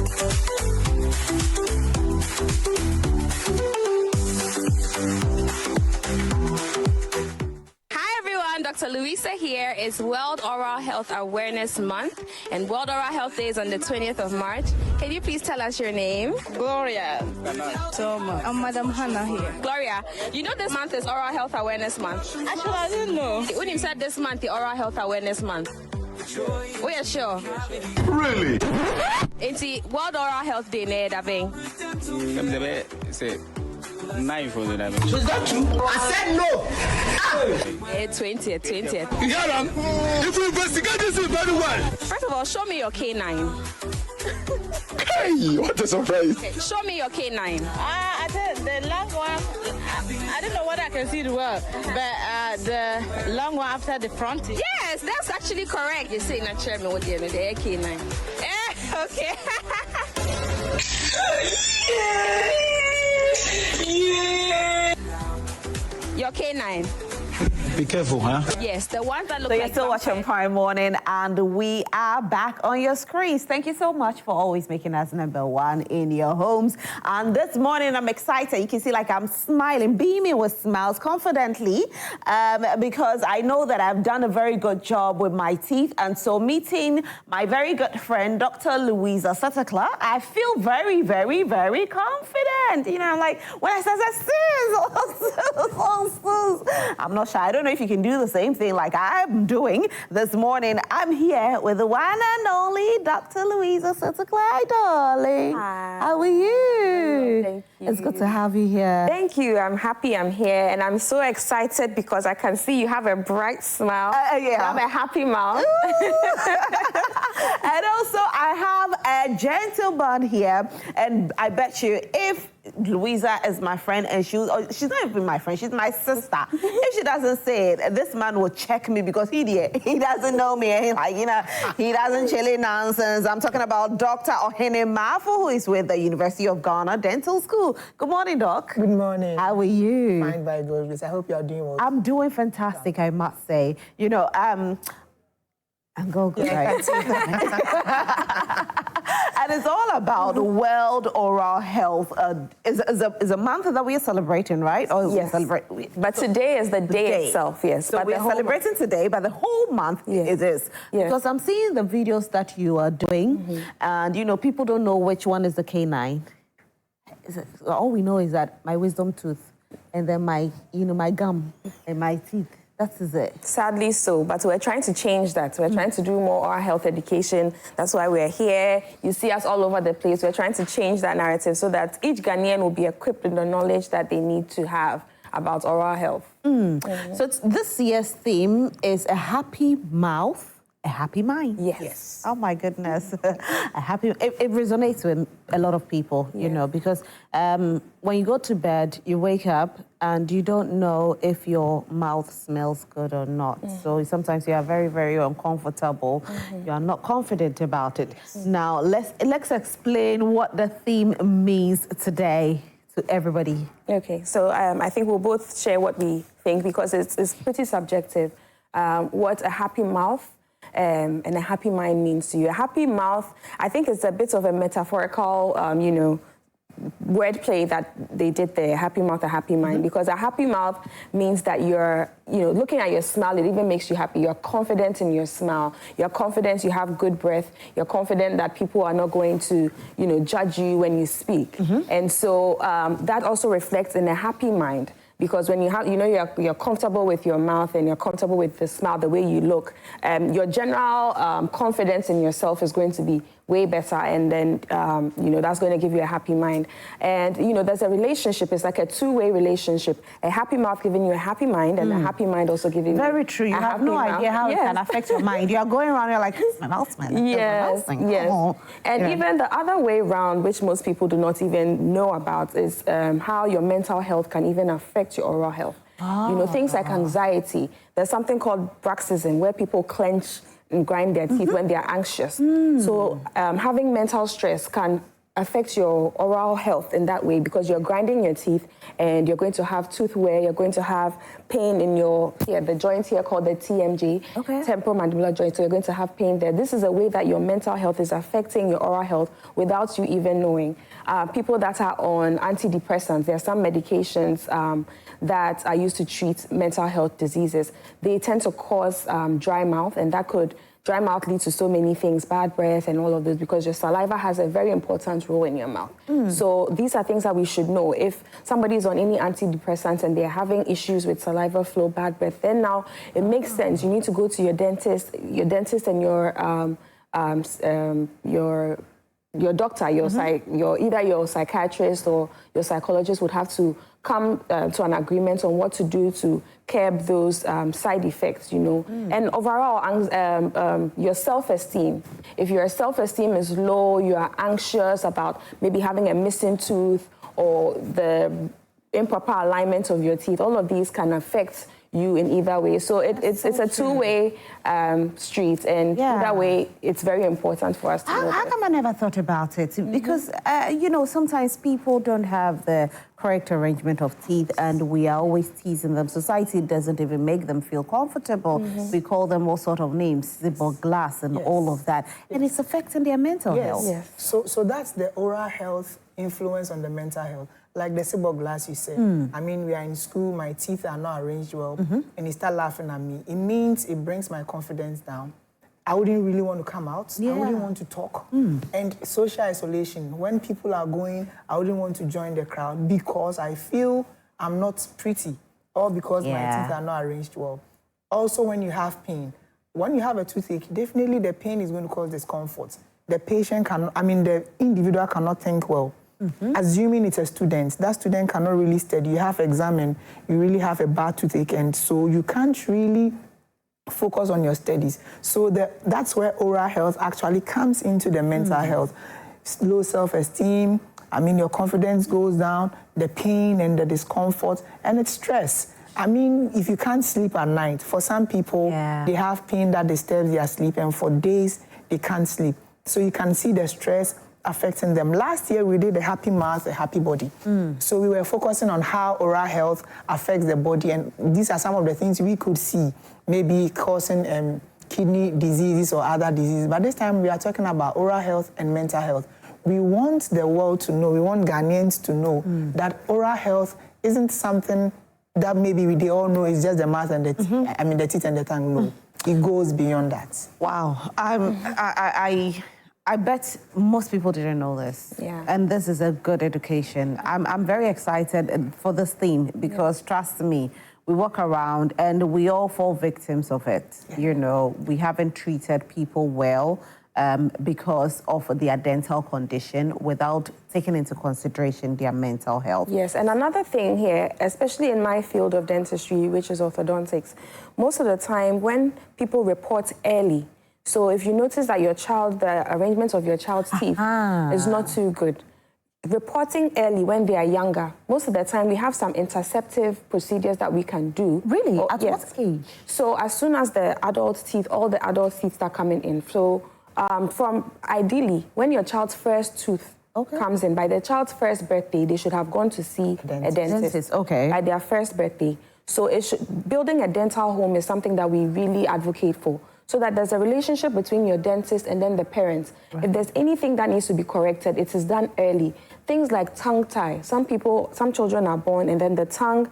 Dr. Louisa here. It's World Oral Health Awareness Month, and World Oral Health Day is on the 20th of March. Can you please tell us your name? Gloria. I'm Madam Hannah here. Gloria, you know this month is Oral Health Awareness Month. Actually, I didn't know. When you said this month, the Oral Health Awareness Month. Oh, yeah, sure. Really? It's the World Oral Health Day, Nedabing. Is that true? I said no. 20th. You hear them? If we investigate this very well. First of all, show me your K9. Hey, what a surprise. Okay, show me your K9. I think the long one, I don't know what I can see it well, but the long one after the front. Yes, that's actually correct. You're saying that chairman with the K9. Okay. Your K9. Be careful, huh? Yes, the ones that look so like you're still watching Prime Morning, and we are back on your screens. Thank you so much for always making us #1 in your homes. And this morning, I'm excited. You can see like I'm smiling, beaming with smiles confidently, because I know that I've done a very good job with my teeth. And so meeting my very good friend, Dr. Louisa Setekla, I feel very, very, very confident. You know, I'm like, when I say, I'm not shy. I don't know if you can do the same thing like I'm doing this morning. I'm here with the one and only Dr. Louisa Setekla, darling. Hi. How are you? Thank you. It's good to have you here. Thank you. I'm happy I'm here, and I'm so excited because I can see you have a bright smile. Yeah. You have a happy mouth. And also, I have a gentleman here, and I bet you if Louisa is my friend, and she's not even my friend, she's my sister. If she doesn't say it, this man will check me because he doesn't know me. And he doesn't chili nonsense. I'm talking about Dr. Ohene Mafu, who is with the University of Ghana Dental School. Good morning, Doc. Good morning. How are you? Fine, by God's grace. I hope you are doing well. I'm doing fantastic, I must say. You know, I'm going good, right? And it's all about World Oral Health. Is a month that we are celebrating, right? Or yes. But today is the day itself, yes. So we're celebrating today, but the whole month it is. Yes. Because I'm seeing the videos that you are doing, and, you know, people don't know which one is the K9. All we know is that my wisdom tooth, and then my gum and my teeth. That is it. Sadly so, but we're trying to change that. We're trying to do more oral health education. That's why we're here. You see us all over the place. We're trying to change that narrative so that each Ghanaian will be equipped with the knowledge that they need to have about oral health. So this year's theme is a happy mouth, a happy mind. Yes. Oh my goodness. It resonates with a lot of people, you know, because when you go to bed, you wake up and you don't know if your mouth smells good or not. So sometimes you are very, very uncomfortable. You are not confident about it. Now, let's explain what the theme means today to everybody. Okay, so I think we'll both share what we think because it's pretty subjective. What a happy mouth and a happy mind means to you. A happy mouth, I think it's a bit of a metaphorical, wordplay that they did there, happy mouth, a happy mind, because a happy mouth means that you're, looking at your smile, it even makes you happy. You're confident in your smile. You're confident you have good breath. You're confident that people are not going to, judge you when you speak. And so that also reflects in a happy mind. Because when you have, you're comfortable with your mouth and you're comfortable with the smile, the way you look, your general confidence in yourself is going to be way better, and then, that's going to give you a happy mind. And, there's a relationship. It's like a two-way relationship. A happy mouth giving you a happy mind, and a happy mind also giving you Very true. You have no idea how it can affect your mind. You're going around, you're like, my mouth smelling. Yes. And even the other way around, which most people do not even know about, is how your mental health can even affect your oral health. Things like anxiety. There's something called bruxism, where people clench and grind their teeth when they are anxious. So having mental stress can affect your oral health in that way, because you're grinding your teeth and you're going to have tooth wear, you're going to have pain in the joint here called the TMJ, temporomandibular joint, so you're going to have pain there. This is a way that your mental health is affecting your oral health without you even knowing. People that are on antidepressants, there are some medications that are used to treat mental health diseases. They tend to cause dry mouth, and dry mouth leads to so many things, bad breath and all of this, because your saliva has a very important role in your mouth. So these are things that we should know. If somebody is on any antidepressants and they're having issues with saliva flow, bad breath, then now it makes sense. You need to go to your dentist and your doctor, either your psychiatrist or your psychologist would have to come to an agreement on what to do to curb those side effects, And overall, your self-esteem. If your self-esteem is low, you are anxious about maybe having a missing tooth or the improper alignment of your teeth, all of these can affect you in either way. So it's a two-way street, and either way, it's very important for us to know. How come I never thought about it? Because, sometimes people don't have the correct arrangement of teeth, and we are always teasing them. Society doesn't even make them feel comfortable. We call them all sort of names, zipper glass and all of that. And it's affecting their mental health. So that's the oral health influence on the mental health. Like the silver glass you said. I mean, we are in school, my teeth are not arranged well, and they start laughing at me. It means it brings my confidence down. I wouldn't really want to come out. I wouldn't want to talk. And social isolation, when people are going, I wouldn't want to join the crowd because I feel I'm not pretty, or because my teeth are not arranged well. Also, when you have pain, when you have a toothache, definitely the pain is going to cause discomfort. The patient the individual cannot think well. Assuming it's a student, that student cannot really study. You have exam and you really have a bad toothache, and so you can't really focus on your studies. So that's where oral health actually comes into the mental health. Low self-esteem, your confidence goes down, the pain and the discomfort, and it's stress. If you can't sleep at night, for some people, they have pain that disturbs their sleep, and for days, they can't sleep. So you can see the stress affecting them. Last year, we did a happy mouth, a happy body. So we were focusing on how oral health affects the body, and these are some of the things we could see, maybe causing kidney diseases or other diseases. But this time, we are talking about oral health and mental health. We want the world to know, we want Ghanaians to know that oral health isn't something that maybe they all know, it's just the mouth and the teeth, the teeth and the tongue. No, it goes beyond that. Wow. I bet most people didn't know this. And this is a good education. I'm very excited for this theme because, trust me, we walk around and we all fall victims of it. We haven't treated people well because of their dental condition without taking into consideration their mental health. Yes, and another thing here, especially in my field of dentistry, which is orthodontics, most of the time when people report early, so if you notice that the arrangement of your child's teeth is not too good, reporting early when they are younger, most of the time we have some interceptive procedures that we can do. Really? At what age? So as soon as all the adult teeth start coming in. So from ideally, when your child's first tooth comes in, by the child's first birthday, they should have gone to see a dentist. By their first birthday. So building a dental home is something that we really advocate for, so that there's a relationship between your dentist and then the parents. If there's anything that needs to be corrected, it is done early. things like tongue tie. Some children are born and then the tongue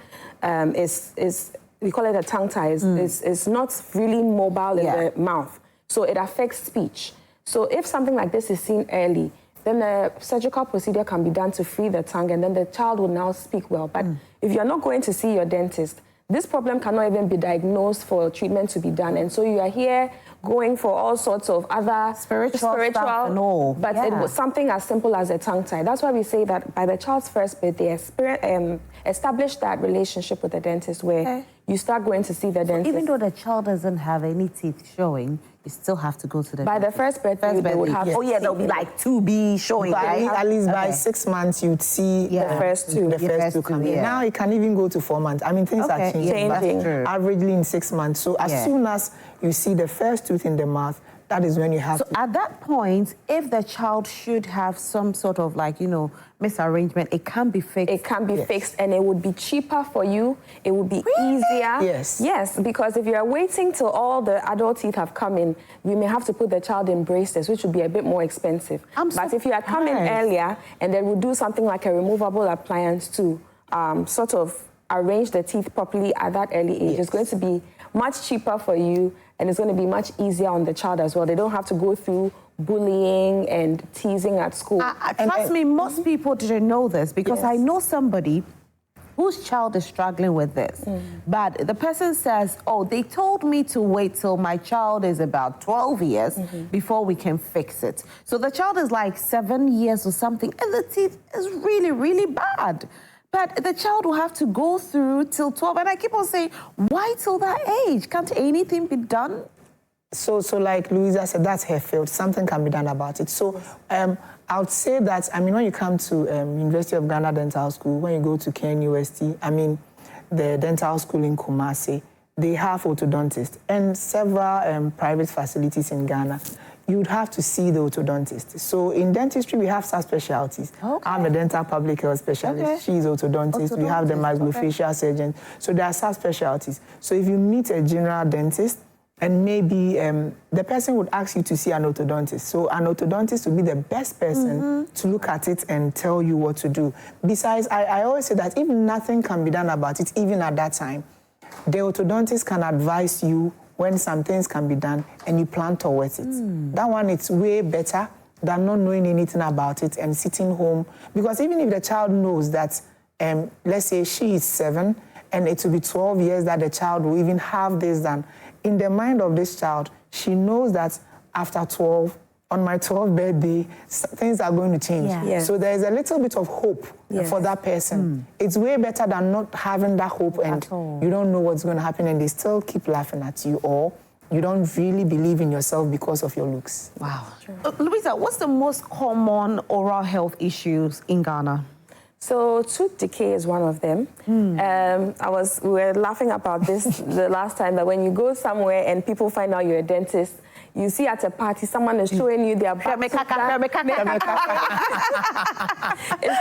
we call it a tongue tie, is not really mobile in the mouth. So it affects speech. So if something like this is seen early, then a surgical procedure can be done to free the tongue and then the child will now speak well. But if you're not going to see your dentist, this problem cannot even be diagnosed for treatment to be done. And so you are here going for all sorts of other spiritual stuff and all. But it was something as simple as a tongue tie. That's why we say that by the child's first birthday, establish that relationship with the dentist where you start going to see the dentist. Even though the child doesn't have any teeth showing, you still have to go to the by dentist. the first birthday, they would have. Oh yeah, there'll be like 2B showing. Right? At least by 6 months, you'd see the first two. The first two come in. Now it can even go to 4 months. I mean, things are changing. Averagely in 6 months. So as soon as you see the first tooth in the mouth, that is when you have to. At that point, if the child should have some sort of misarrangement, it can be fixed. It can be fixed and it would be cheaper for you. It would be easier. Yes. Yes, because if you're waiting till all the adult teeth have come in, we may have to put the child in braces, which would be a bit more expensive. But if you had come in earlier and then we'll do something like a removable appliance to sort of arrange the teeth properly at that early age, it's going to be much cheaper for you and it's going to be much easier on the child as well. They don't have to go through bullying and teasing at school. Trust me, most people didn't know this because I know somebody whose child is struggling with this. But the person says, oh, they told me to wait till my child is about 12 years before we can fix it. So the child is like 7 years or something and the teeth is really, really bad. But the child will have to go through till 12. And I keep on saying, why till that age? Can't anything be done? So like Louisa said, that's her field. Something can be done about it. So I would say that, I mean, when you come to University of Ghana Dental School, when you go to KNUST, I mean, the dental school in Kumasi, they have orthodontists and several private facilities in Ghana. You'd have to see the orthodontist. So in dentistry, we have subspecialties. I'm a dental public health specialist. She's orthodontist. We have the maxillofacial surgeon. So there are subspecialties. So if you meet a general dentist, and maybe the person would ask you to see an orthodontist. So an orthodontist would be the best person to look at it and tell you what to do. Besides, I always say that if nothing can be done about it, even at that time, the orthodontist can advise you when some things can be done and you plan towards it. That one, it's way better than not knowing anything about it and sitting home. Because even if the child knows that, let's say she is 7 and it will be 12 years that the child will even have this done, in the mind of this child, she knows that after 12, on my 12th birthday, things are going to change. So there is a little bit of hope for that person. It's way better than not having that hope and you don't know what's going to happen and they still keep laughing at you, or you don't really believe in yourself because of your looks. Wow. Louisa, what's the most common oral health issues in Ghana? So tooth decay is one of them. We were laughing about this the last time, that when you go somewhere and people find out you're a dentist, you see at a party someone is showing you their back. It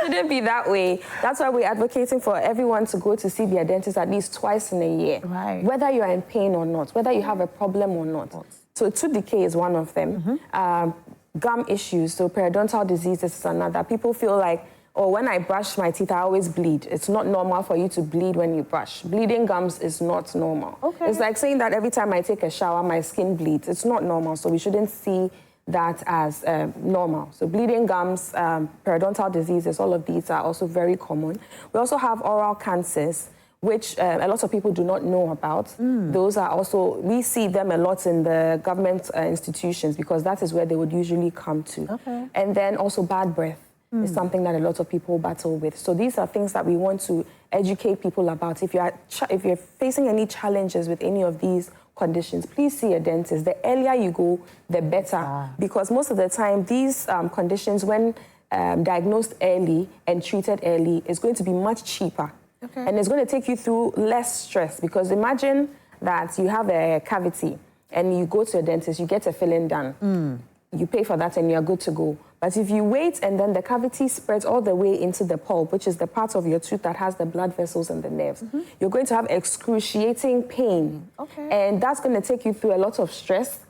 shouldn't be that way. That's why we're advocating for everyone to go to see their dentist at least twice in a year, whether you are in pain or not, whether you have a problem or not. So tooth decay is one of them. Gum issues, so periodontal diseases is another. People feel like, or when I brush my teeth, I always bleed. It's not normal for you to bleed when you brush. Bleeding gums is not normal. It's like saying that every time I take a shower, my skin bleeds. It's not normal, so we shouldn't see that as normal. So bleeding gums, periodontal diseases, all of these are also very common. We also have oral cancers, which a lot of people do not know about. Those are also, we see them a lot in the government institutions because that is where they would usually come to. And then also bad breath. Is something that a lot of people battle with. So these are things that we want to educate people about. If you're facing any challenges with any of these conditions, please see a dentist. The earlier you go, the better. Because most of the time, these conditions, when diagnosed early and treated early, is going to be much cheaper. And it's going to take you through less stress. Because imagine that you have a cavity and you go to a dentist, you get a filling done. You pay for that and you're good to go. But if you wait and then the cavity spreads all the way into the pulp, which is the part of your tooth that has the blood vessels and the nerves, you're going to have excruciating pain. And that's going to take you through a lot of stress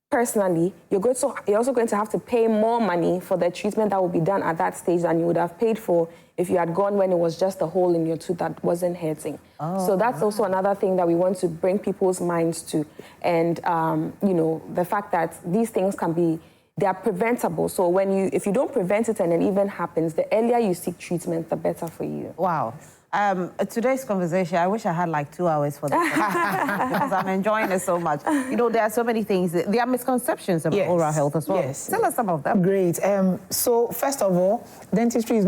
personally, you're also going to have to pay more money for the treatment that will be done at that stage than you would have paid for if you had gone when it was just a hole in your tooth that wasn't hurting. So that's also another thing that we want to bring people's minds to. And, you know, the fact that these things they are preventable. So if you don't prevent it and it even happens, the earlier you seek treatment, the better for you. Wow. Today's conversation, I wish I had like 2 hours for this because I'm enjoying it so much. You know, there are so many things. There are misconceptions about oral health as well. Yes. Tell us some of them. Great. So first of all, dentist is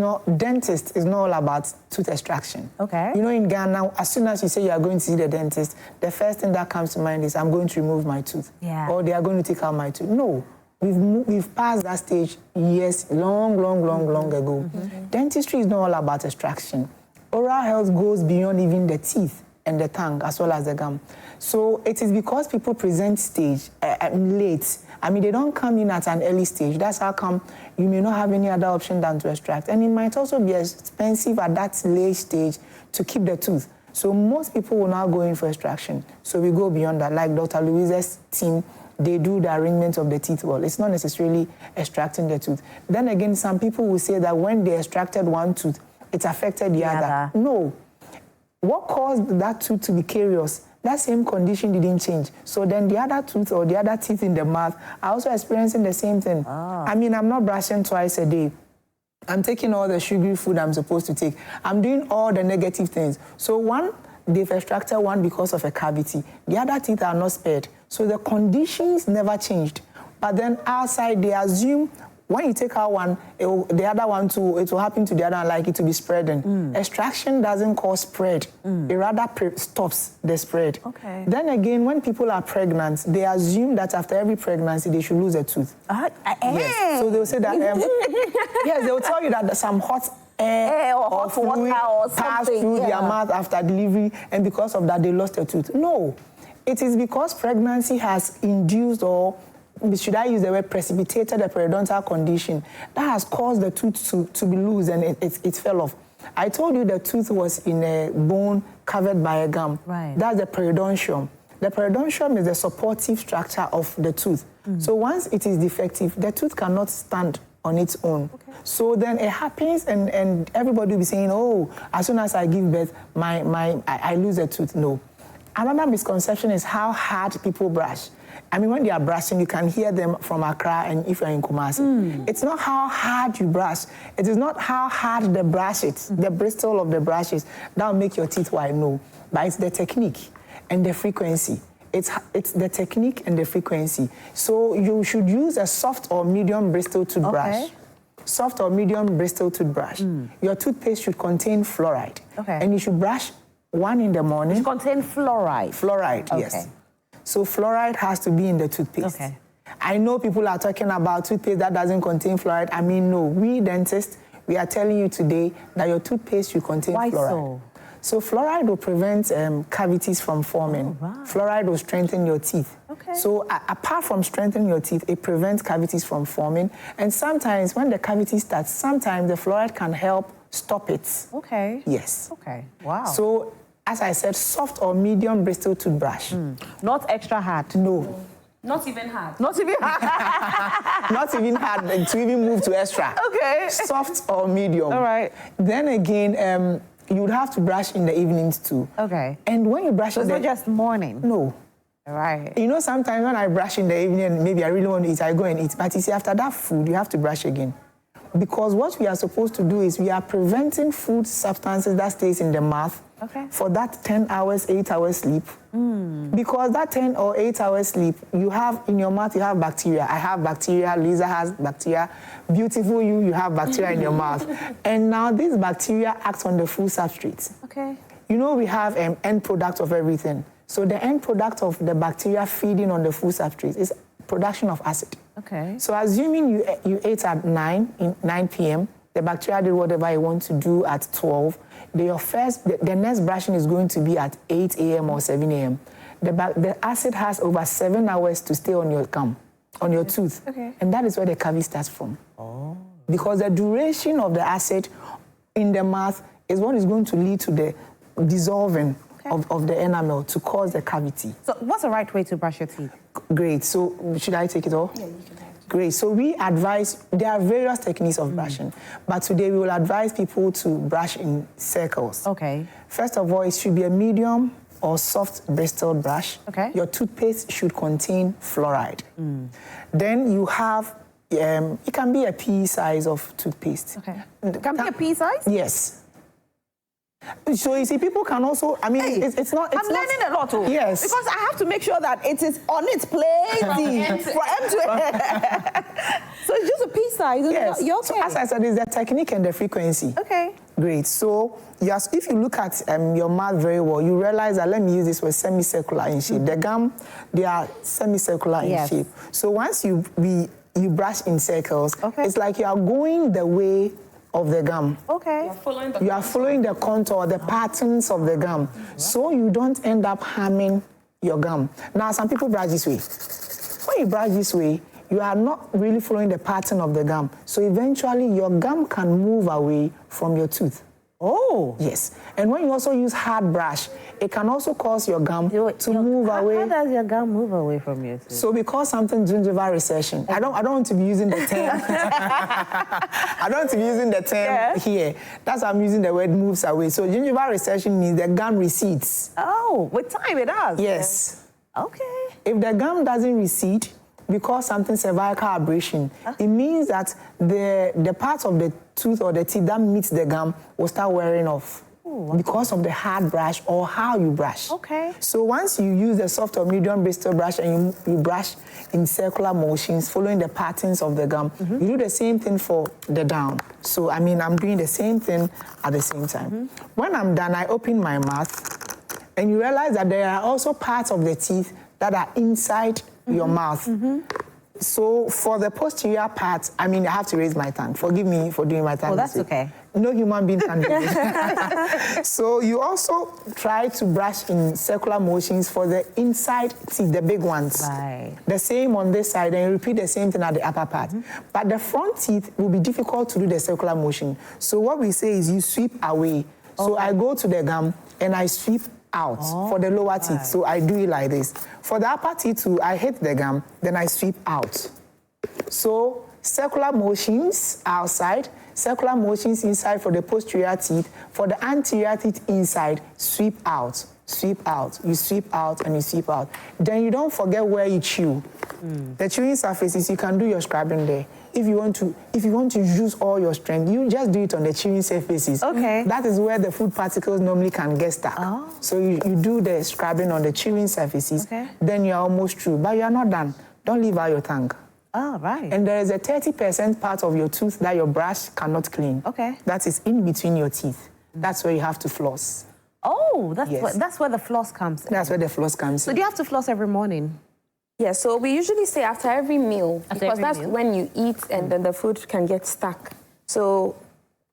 not all about tooth extraction. Okay. You know, in Ghana, as soon as you say you are going to see the dentist, the first thing that comes to mind is I'm going to remove my tooth. Yeah. Or they are going to take out my tooth. No. We've passed that stage years, long ago. Dentistry is not all about extraction. Oral health goes beyond even the teeth and the tongue as well as the gum. So it is because people present late. I mean, they don't come in at an early stage. That's how come you may not have any other option than to extract. And it might also be expensive at that late stage to keep the tooth. So most people will now go in for extraction. So we go beyond that. Like Dr. Louise's team, they do the arrangement of the teeth wall. It's not necessarily extracting the tooth. Then again, some people will say that when they extracted one tooth, it affected the other. No. What caused that tooth to be carious? That same condition didn't change. So then the other tooth or the other teeth in the mouth are also experiencing the same thing. I mean, I'm not brushing twice a day. I'm taking all the sugary food I'm supposed to take. I'm doing all the negative things. So they've extracted one because of a cavity. The other teeth are not spared. So the conditions never changed. But then outside, they assume when you take out one, the other one too, it will happen to the other one, like it will be spreading. Extraction doesn't cause spread. It rather stops the spread. Okay. Then again, when people are pregnant, they assume that after every pregnancy, they should lose a tooth. Yes. So they'll say that, yes, they'll tell you that some hot air or hot fluid passed through their mouth after delivery, and because of that, they lost a tooth. No. It is because pregnancy has induced, or should I use the word precipitated, a periodontal condition that has caused the tooth to be loose and it fell off. I told you the tooth was in a bone covered by a gum. Right. That's the periodontium. The periodontium is the supportive structure of the tooth. So once it is defective, the tooth cannot stand on its own. Okay. So then it happens and everybody will be saying, oh, as soon as I give birth, I lose a tooth. No. Another misconception is how hard people brush. I mean, when they are brushing, you can hear them from Accra and if you're in Kumasi. It's not how hard you brush. It is not how hard the brush is, the bristle of the brushes that will make your teeth white, no. But it's the technique and the frequency. It's the technique and the frequency. So you should use a soft or medium bristle toothbrush. Okay. Soft or medium bristle toothbrush. Your toothpaste should contain fluoride. Okay. And you should brush one in the morning. It contains fluoride? Fluoride, okay. Yes. So fluoride has to be in the toothpaste. Okay. I know people are talking about toothpaste that doesn't contain fluoride. I mean, no. We dentists, we are telling you today that your toothpaste should contain fluoride. Why so? So fluoride will prevent cavities from forming. Oh, right. Fluoride will strengthen your teeth. Okay. So apart from strengthening your teeth, it prevents cavities from forming. And sometimes when the cavity starts, sometimes the fluoride can help stop it. Okay. Yes. Okay. Wow. So as I said, soft or medium bristle toothbrush. Not extra hard. No. Not even hard. Not even hard. Not even hard to even move to extra. Okay. Soft or medium. All right. Then again, you would have to brush in the evenings too. Okay. And when you brush so it's not just morning? No. All right. You know, sometimes when I brush in the evening, maybe I really want to eat, I go and eat. But you see, after that food, you have to brush again. Because what we are supposed to do is we are preventing food substances that stays in the mouth for that 10 hours, 8 hours sleep. Because that 10 or 8 hours sleep, you have in your mouth, you have bacteria. I have bacteria, Lisa has bacteria. Beautiful you have bacteria in your mouth. And now this bacteria acts on the food substrate. Okay. You know we have end product of everything. So the end product of the bacteria feeding on the food substrate is production of acid. Okay. So assuming you ate at 9 p.m., the bacteria did whatever you want to do at 12, the next brushing is going to be at 8 a.m. or 7 a.m. The acid has over 7 hours to stay on your gum, on your tooth. Okay. And that is where the cavity starts from. Oh. Because the duration of the acid in the mouth is what is going to lead to the dissolving of the enamel to cause the cavity. So what's the right way to brush your teeth? Great. So should I take it off? Yeah, you can have it. Great. So we advise, there are various techniques of brushing, but today we will advise people to brush in circles. Okay. First of all, it should be a medium or soft bristled brush. Okay. Your toothpaste should contain fluoride. Then you have, it can be a pea size of toothpaste. Okay. It can be a pea size? Yes. So you see, people can also, I mean, Hey, it's not... I'm learning a lot, too. Yes. Because I have to make sure that it is on its place. For end to end. So it's just a pea size. Yes. You're okay. So as I said, it's the technique and the frequency. Okay. Great. So yes, if you look at your mouth very well, you realize that, let me use this word, semicircular in shape. The gum, they are semicircular in shape. So once you brush in circles, it's like you are going the way of the gum. Okay. You are following the contour, the patterns of the gum, so you don't end up harming your gum. Now, some people brush this way. When you brush this way, you are not really following the pattern of the gum. So eventually, your gum can move away from your tooth. Oh. Yes. And when you also use hard brush, it can also cause your gum to move away. How does your gum move away from your tooth? So because something gingival recession, I don't want to be using the term. I don't want to be using the term here. That's why I'm using the word moves away. So gingival recession means the gum recedes. Oh, with time it does. Yes. Okay. If the gum doesn't recede, because something cervical abrasion, it means that the part of the tooth or the teeth that meets the gum will start wearing off. Because of the hard brush or how you brush. Okay. So once you use the soft or medium bristle brush and you brush in circular motions, following the patterns of the gum, you do the same thing for the down. So, I mean, I'm doing the same thing at the same time. When I'm done, I open my mouth, and you realize that there are also parts of the teeth that are inside your mouth. So for the posterior part, I mean, I have to raise my tongue. Forgive me for doing my tongue. Oh, that's okay. No human being can do it. So you also try to brush in circular motions for the inside teeth, the big ones. Right. The same on this side, and you repeat the same thing at the upper part. But the front teeth will be difficult to do the circular motion. So what we say is you sweep away. So I go to the gum and I sweep out for the lower teeth. So I do it like this. For the upper teeth too, I hit the gum, then I sweep out. So circular motions outside, circular motions inside for the posterior teeth. For the anterior teeth inside, sweep out, sweep out. You sweep out and you sweep out. Then you don't forget where you chew. The chewing surfaces, you can do your scrubbing there. If you want to use all your strength, you just do it on the chewing surfaces. Okay. That is where the food particles normally can get stuck. Oh. So you do the scrubbing on the chewing surfaces. Okay. Then you're almost through. But you're not done. Don't leave out your tongue. Oh, right. And there is a 30% part of your tooth that your brush cannot clean. Okay. That is in between your teeth. That's where you have to floss. Oh, Yes. that's where the floss comes in. That's where the floss comes So in. do you have to floss every morning? Yeah, so we usually say after every meal, After because every that's meal? when you eat and then the food can get stuck. So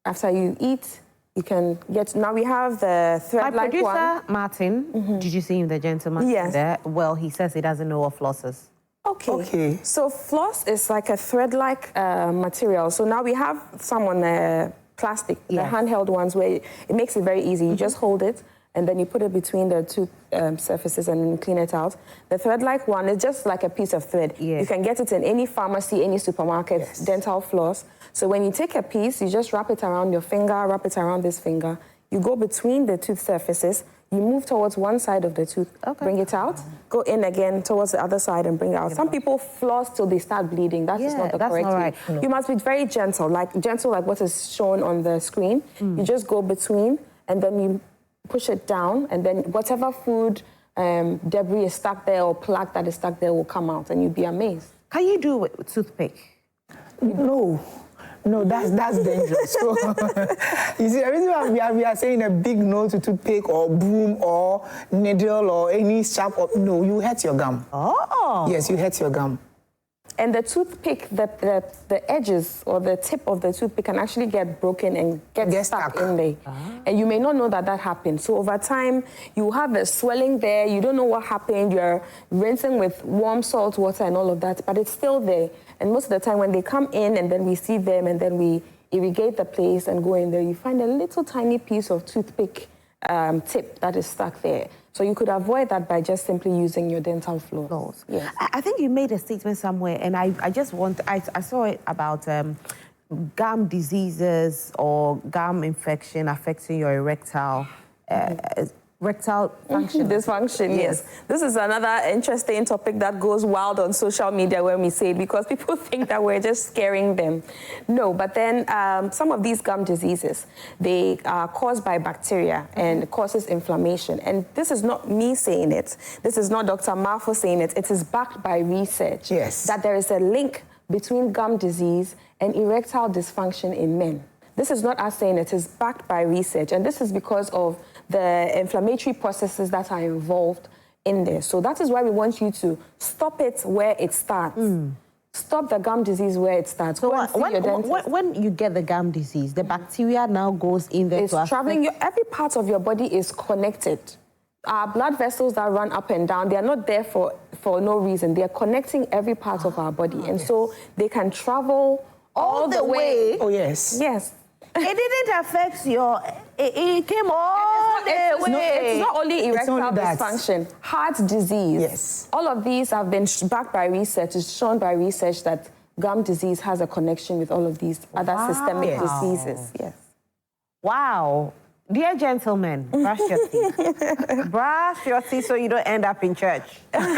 after you eat, you can get, now we have the My thread-like producer, one. Martin, did you see him, the gentleman Yes. there? Well, he says he doesn't know what flosses. Okay. So floss is like a thread-like material. So now we have some on plastic, the handheld ones, where it makes it very easy. You just hold it, and then you put it between the two surfaces and then clean it out. The thread-like one is just like a piece of thread. Yes. You can get it in any pharmacy, any supermarket, dental floss. So when you take a piece, you just wrap it around your finger, wrap it around this finger. You go between the tooth surfaces. You move towards one side of the tooth, bring it out, go in again towards the other side and bring it out. Some people floss till they start bleeding. That is not the that's correct not way. right. No. You must be very gentle like what is shown on the screen. You just go between and then you push it down, and then whatever food debris is stuck there or plaque that is stuck there will come out, and you'll be amazed. Can you do it with toothpick? No, that's dangerous. So, you see, the reason why we are saying a big no to toothpick or broom or needle or any sharp, no, you hurt your gum. Oh. Yes, you hurt your gum. And the toothpick, the edges or the tip of the toothpick can actually get broken and get stuck in there. And you may not know that happened. So over time, you have a swelling there. You don't know what happened. You're rinsing with warm salt water and all of that, but it's still there. And most of the time when they come in and then we see them and then we irrigate the place and go in there, you find a little tiny piece of toothpick tip that is stuck there. So you could avoid that by just simply using your dental floss. Yes. I think you made a statement somewhere, and I saw it about gum diseases or gum infection affecting your rectal function. Dysfunction, yes. This is another interesting topic that goes wild on social media when we say it, because people think that we're just scaring them. No, but then some of these gum diseases, they are caused by bacteria and causes inflammation. And this is not me saying it. This is not Dr. Marfo saying it. It is backed by research. Yes. That there is a link between gum disease and erectile dysfunction in men. This is not us saying it. It is backed by research. And this is because of the inflammatory processes that are involved in there. So that is why we want you to stop it where it starts. Stop the gum disease where it starts. So when you get the gum disease, the bacteria now goes in there. It's traveling. Every part of your body is connected. Our blood vessels that run up and down, they are not there for no reason. They are connecting every part of our body. And so they can travel all the way. Oh, yes. Yes. It didn't affect your... It came all the way. It's not only erectile dysfunction, heart disease. Yes. All of these have been backed by research. It's shown by research that gum disease has a connection with all of these other systemic diseases. Yes. Wow. Dear gentlemen, brush your teeth. Brush your teeth so you don't end up in church. Because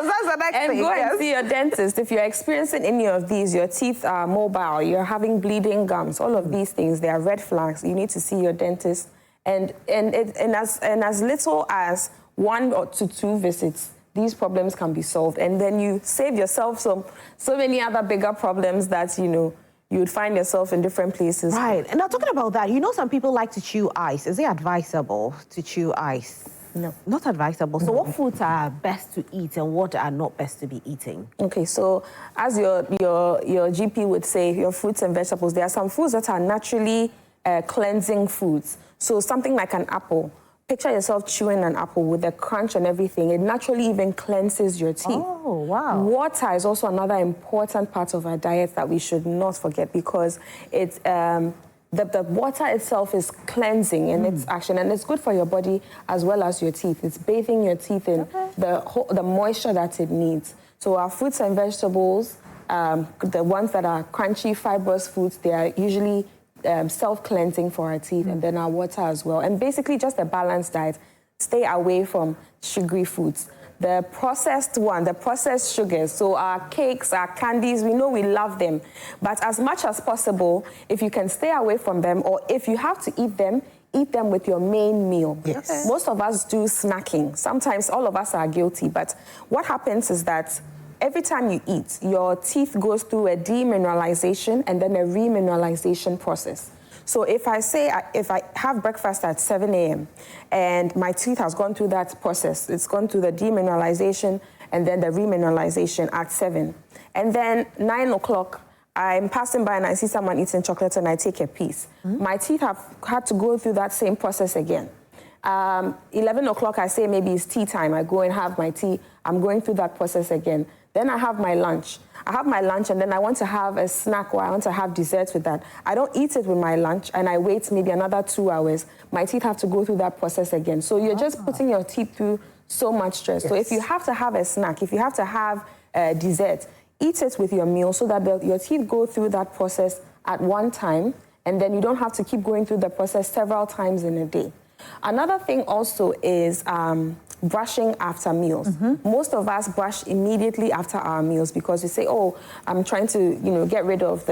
that's the next thing. And go and see your dentist. If you're experiencing any of these, your teeth are mobile, you're having bleeding gums, all of these things, they are red flags. You need to see your dentist. And as little as 1 or 2 visits, these problems can be solved. And then you save yourself so many other bigger problems that, you would find yourself in different places. Right. And now talking about that, some people like to chew ice. Is it advisable to chew ice? No. Not advisable. So what foods are best to eat and what are not best to be eating? Okay, so as your GP would say, your fruits and vegetables, there are some foods that are naturally cleansing foods. So something like an apple. Picture yourself chewing an apple with the crunch and everything. It naturally even cleanses your teeth. Oh, wow. Water is also another important part of our diet that we should not forget, because it's the water itself is cleansing in its action, and it's good for your body as well as your teeth. It's bathing your teeth in the moisture that it needs. So our fruits and vegetables, the ones that are crunchy, fibrous foods, they are usually self-cleansing for our teeth, and then our water as well. And basically just a balanced diet. Stay away from sugary foods. The processed sugars, so our cakes, our candies, we know we love them. But as much as possible, if you can stay away from them, or if you have to eat them with your main meal. Yes. Okay. Most of us do snacking. Sometimes all of us are guilty, but what happens is that every time you eat, your teeth goes through a demineralization and then a remineralization process. So if I have breakfast at 7 a.m. and my teeth has gone through that process, it's gone through the demineralization and then the remineralization at 7. And then 9 o'clock, I'm passing by and I see someone eating chocolate and I take a piece. My teeth have had to go through that same process again. 11 o'clock, I say maybe it's tea time. I go and have my tea. I'm going through that process again. Then I have my lunch. And then I want to have a snack, or I want to have dessert with that. I don't eat it with my lunch and I wait maybe another 2 hours. My teeth have to go through that process again. So you're just putting your teeth through so much stress. Yes. So if you have to have a snack, if you have to have dessert, eat it with your meal so that your teeth go through that process at one time, and then you don't have to keep going through the process several times in a day. Another thing also is brushing after meals. Most of us brush immediately after our meals because we say, oh, I'm trying to, get rid of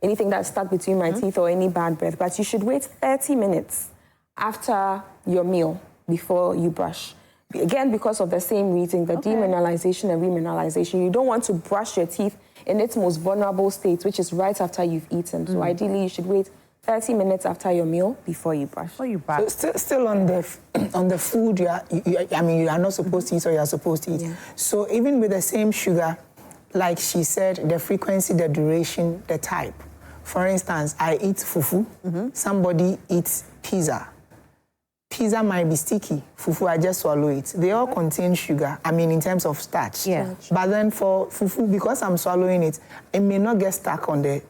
anything that's stuck between my teeth or any bad breath. But you should wait 30 minutes after your meal before you brush. Again, because of the same reason, the demineralization and remineralization. You don't want to brush your teeth in its most vulnerable state, which is right after you've eaten. So ideally, you should wait 30 minutes after your meal before you brush. So still on the food you are not supposed to eat or you are supposed to eat. Yeah. So even with the same sugar, like she said, the frequency, the duration, the type. For instance, I eat fufu. Somebody eats pizza. Pizza might be sticky. Fufu, I just swallow it. They all contain sugar, in terms of starch. Yeah. But then for fufu, because I'm swallowing it, it may not get stuck on the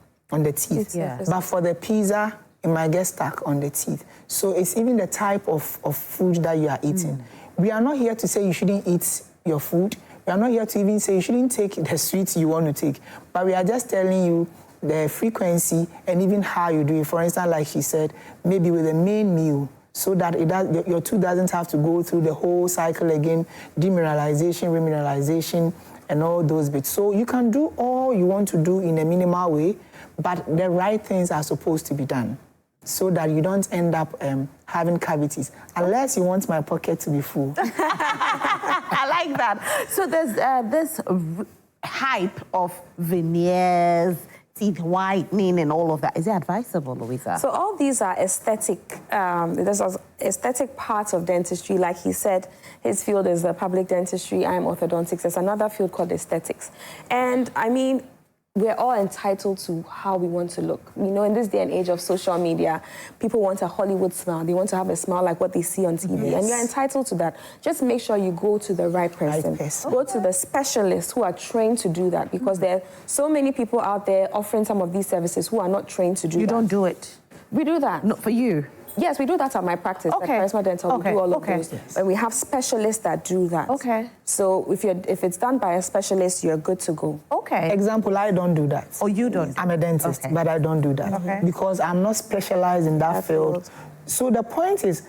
teeth. Yeah. But for the pizza, it might get stuck on the teeth. So it's even the type of food that you are eating. We are not here to say you shouldn't eat your food. We are not here to even say you shouldn't take the sweets you want to take. But we are just telling you the frequency and even how you do it. For instance, like she said, maybe with the main meal, so that your tooth doesn't have to go through the whole cycle again, demineralization, remineralization, and all those bits. So you can do all you want to do in a minimal way, but the right things are supposed to be done so that you don't end up having cavities, unless you want my pocket to be full. I like that. So there's this hype of veneers, teeth whitening and all of that. Is it advisable, Louisa? So all these are aesthetic, there's aesthetic parts of dentistry. Like he said, his field is the public dentistry, I'm orthodontics. There's another field called aesthetics. And I mean, we're all entitled to how we want to look. You know, in this day and age of social media, people want a Hollywood smile. They want to have a smile like what they see on TV. And you're entitled to that. Just make sure you go to the right person. Go to the specialists who are trained to do that, because there are so many people out there offering some of these services who are not trained to do that. You don't do it? We do that. Not for you? Yes, we do that at my practice, at Charisma Dental. We do all of those. And we have specialists that do that. Okay. So if it's done by a specialist, you're good to go. Okay. Example, I don't do that. Oh, you don't? I'm a dentist, but I don't do that because I'm not specialized in that field. So the point is,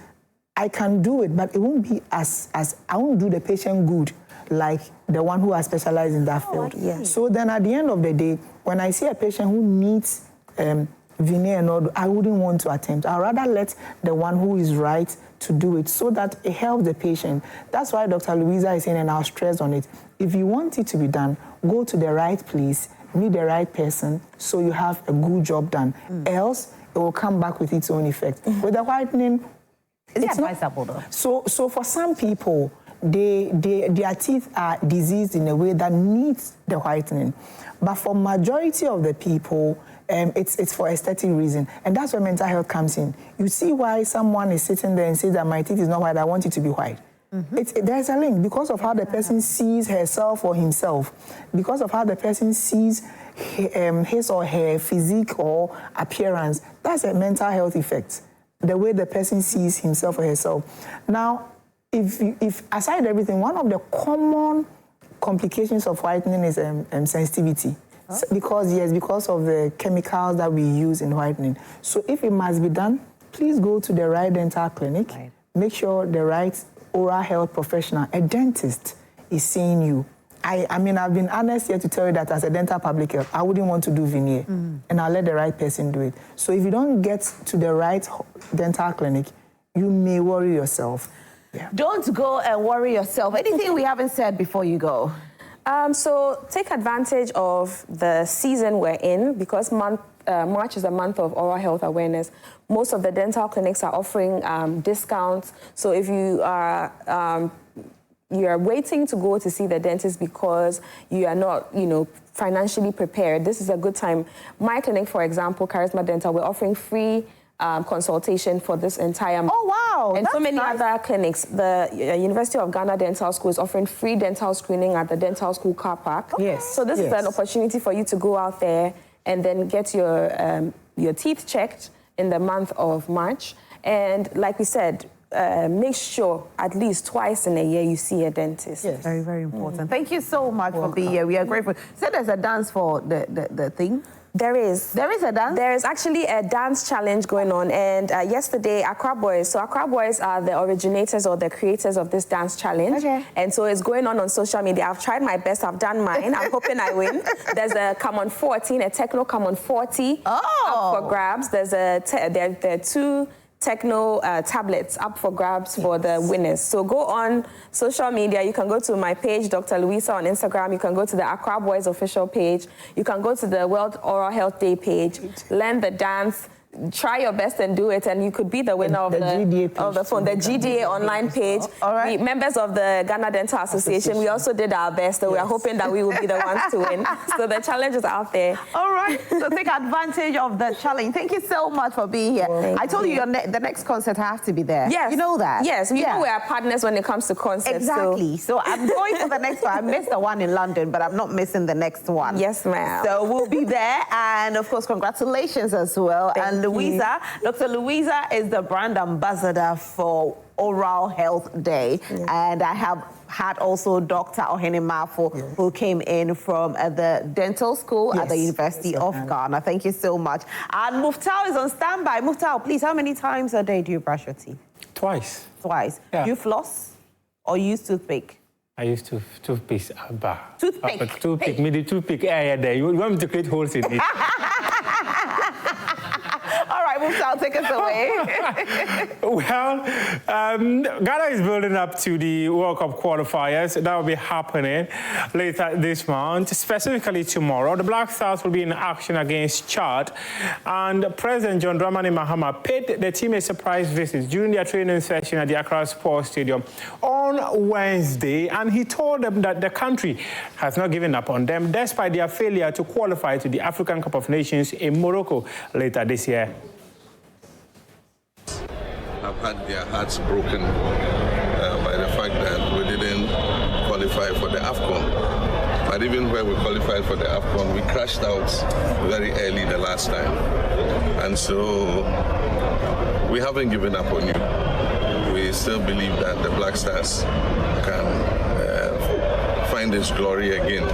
I can do it, but it won't be as I won't do the patient good like the one who has specialized in that field. So then at the end of the day, when I see a patient who needs veneer and all, I wouldn't want to attempt. I'd rather let the one who is right to do it so that it helps the patient. That's why Dr. Louisa is saying, and I'll stress on it, if you want it to be done, go to the right place, meet the right person, so you have a good job done. Else, it will come back with its own effect. With the whitening, it's advisable though. So for some people, their teeth are diseased in a way that needs the whitening. But for majority of the people, it's for aesthetic reason. And that's where mental health comes in. You see why someone is sitting there and says that my teeth is not white, I want it to be white. There's a link because of how the person sees herself or himself, because of how the person sees his or her physique or appearance. That's a mental health effect, the way the person sees himself or herself. Now, if aside everything, one of the common complications of whitening is sensitivity. Because of the chemicals that we use in whitening. So if it must be done, please go to the right dental clinic. Make sure the right oral health professional, a dentist, is seeing you. I mean, I've been honest here to tell you that as a dental public health, I wouldn't want to do veneer, and I'll let the right person do it. So if you don't get to the right dental clinic, you may worry yourself. Don't go and worry yourself. Anything we haven't said before you go? So take advantage of the season we're in, because March is a month of oral health awareness. Most of the dental clinics are offering discounts. So if you are waiting to go to see the dentist because you are not, financially prepared, this is a good time. My clinic, for example, Charisma Dental, we're offering free consultation for this entire month. Oh, wow. And so many other clinics. The University of Ghana Dental School is offering free dental screening at the dental school car park. So this is an opportunity for you to go out there and then get your teeth checked in the month of March. And like we said, make sure at least twice in a year you see a dentist. Very, very important. Thank you so much for being here. We are grateful. So there's a dance for the thing? There is. There is a dance? There is actually a dance challenge going on. And yesterday, Accra Boys, so Accra Boys are the originators or the creators of this dance challenge. And so it's going on social media. I've tried my best. I've done mine. I'm hoping I win. There's a Come On 14, a Techno Come On 40 up for grabs. There are 2 techno tablets up for grabs for the winners. So go on social media. You can go to my page, Dr. Louisa, on Instagram. You can go to the Accra Boys official page. You can go to the World Oral Health Day page. Learn the dance. Try your best and do it, and you could be the winner of the phone, the GDA online page. We, members of the Ghana Dental Association, we also did our best, so we are hoping that we will be the ones to win. So the challenge is out there. All right, so take advantage of the challenge. Thank you so much for being here. I told you the next concert I have to be there. Yes. You know that? Yes, we know we are partners when it comes to concerts. Exactly. So I'm going to the next one. I missed the one in London, but I'm not missing the next one. Yes, ma'am. So we'll be there, and of course, congratulations as well. And Louisa. Dr. Louisa is the brand ambassador for Oral Health Day. And I have had also Dr. Ohenimafo, who came in from the dental school at the University of Ghana. Thank you so much. And Muftau is on standby. Muftau, please, how many times a day do you brush your teeth? Twice. Twice. Yeah. Do you floss or use toothpick? I used to toothpick. Toothpick? Toothpick. Me the toothpick area there. You want me to create holes in it? All right, Muftau, take us away. Well, Ghana is building up to the World Cup qualifiers. That will be happening later this month, specifically tomorrow. The Black Stars will be in action against Chad. And President John Dramani Mahama paid the team a surprise visit during their training session at the Accra Sports Stadium on Wednesday. And he told them that the country has not given up on them, despite their failure to qualify to the African Cup of Nations in Morocco later this year. Have had their hearts broken by the fact that we didn't qualify for the AFCON. But even where we qualified for the AFCON, we crashed out very early the last time. And so we haven't given up on you. We still believe that the Black Stars can find its glory again.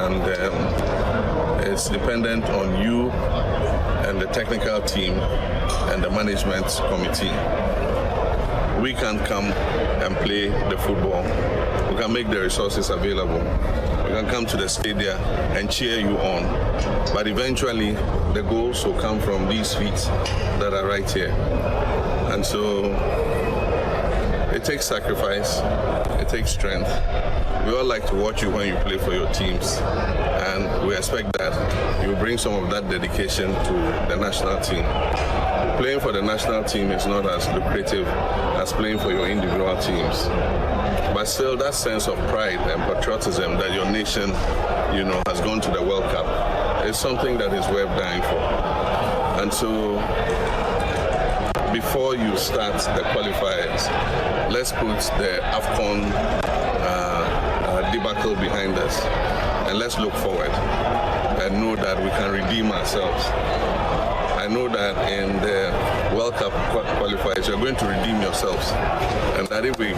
And it's dependent on you and the technical team and the management committee. We can come and play the football. We can make the resources available. We can come to the stadium and cheer you on. But eventually, the goals will come from these feet that are right here. And so, it takes sacrifice, it takes strength. We all like to watch you when you play for your teams. And we expect that you bring some of that dedication to the national team. Playing for the national team is not as lucrative as playing for your individual teams. But still, that sense of pride and patriotism that your nation, has gone to the World Cup is something that is worth dying for. And so, before you start the qualifiers, let's put the AFCON debacle behind us, and let's look forward and know that we can redeem ourselves. I know that in the World Cup qualifiers, you're going to redeem yourselves, and that if we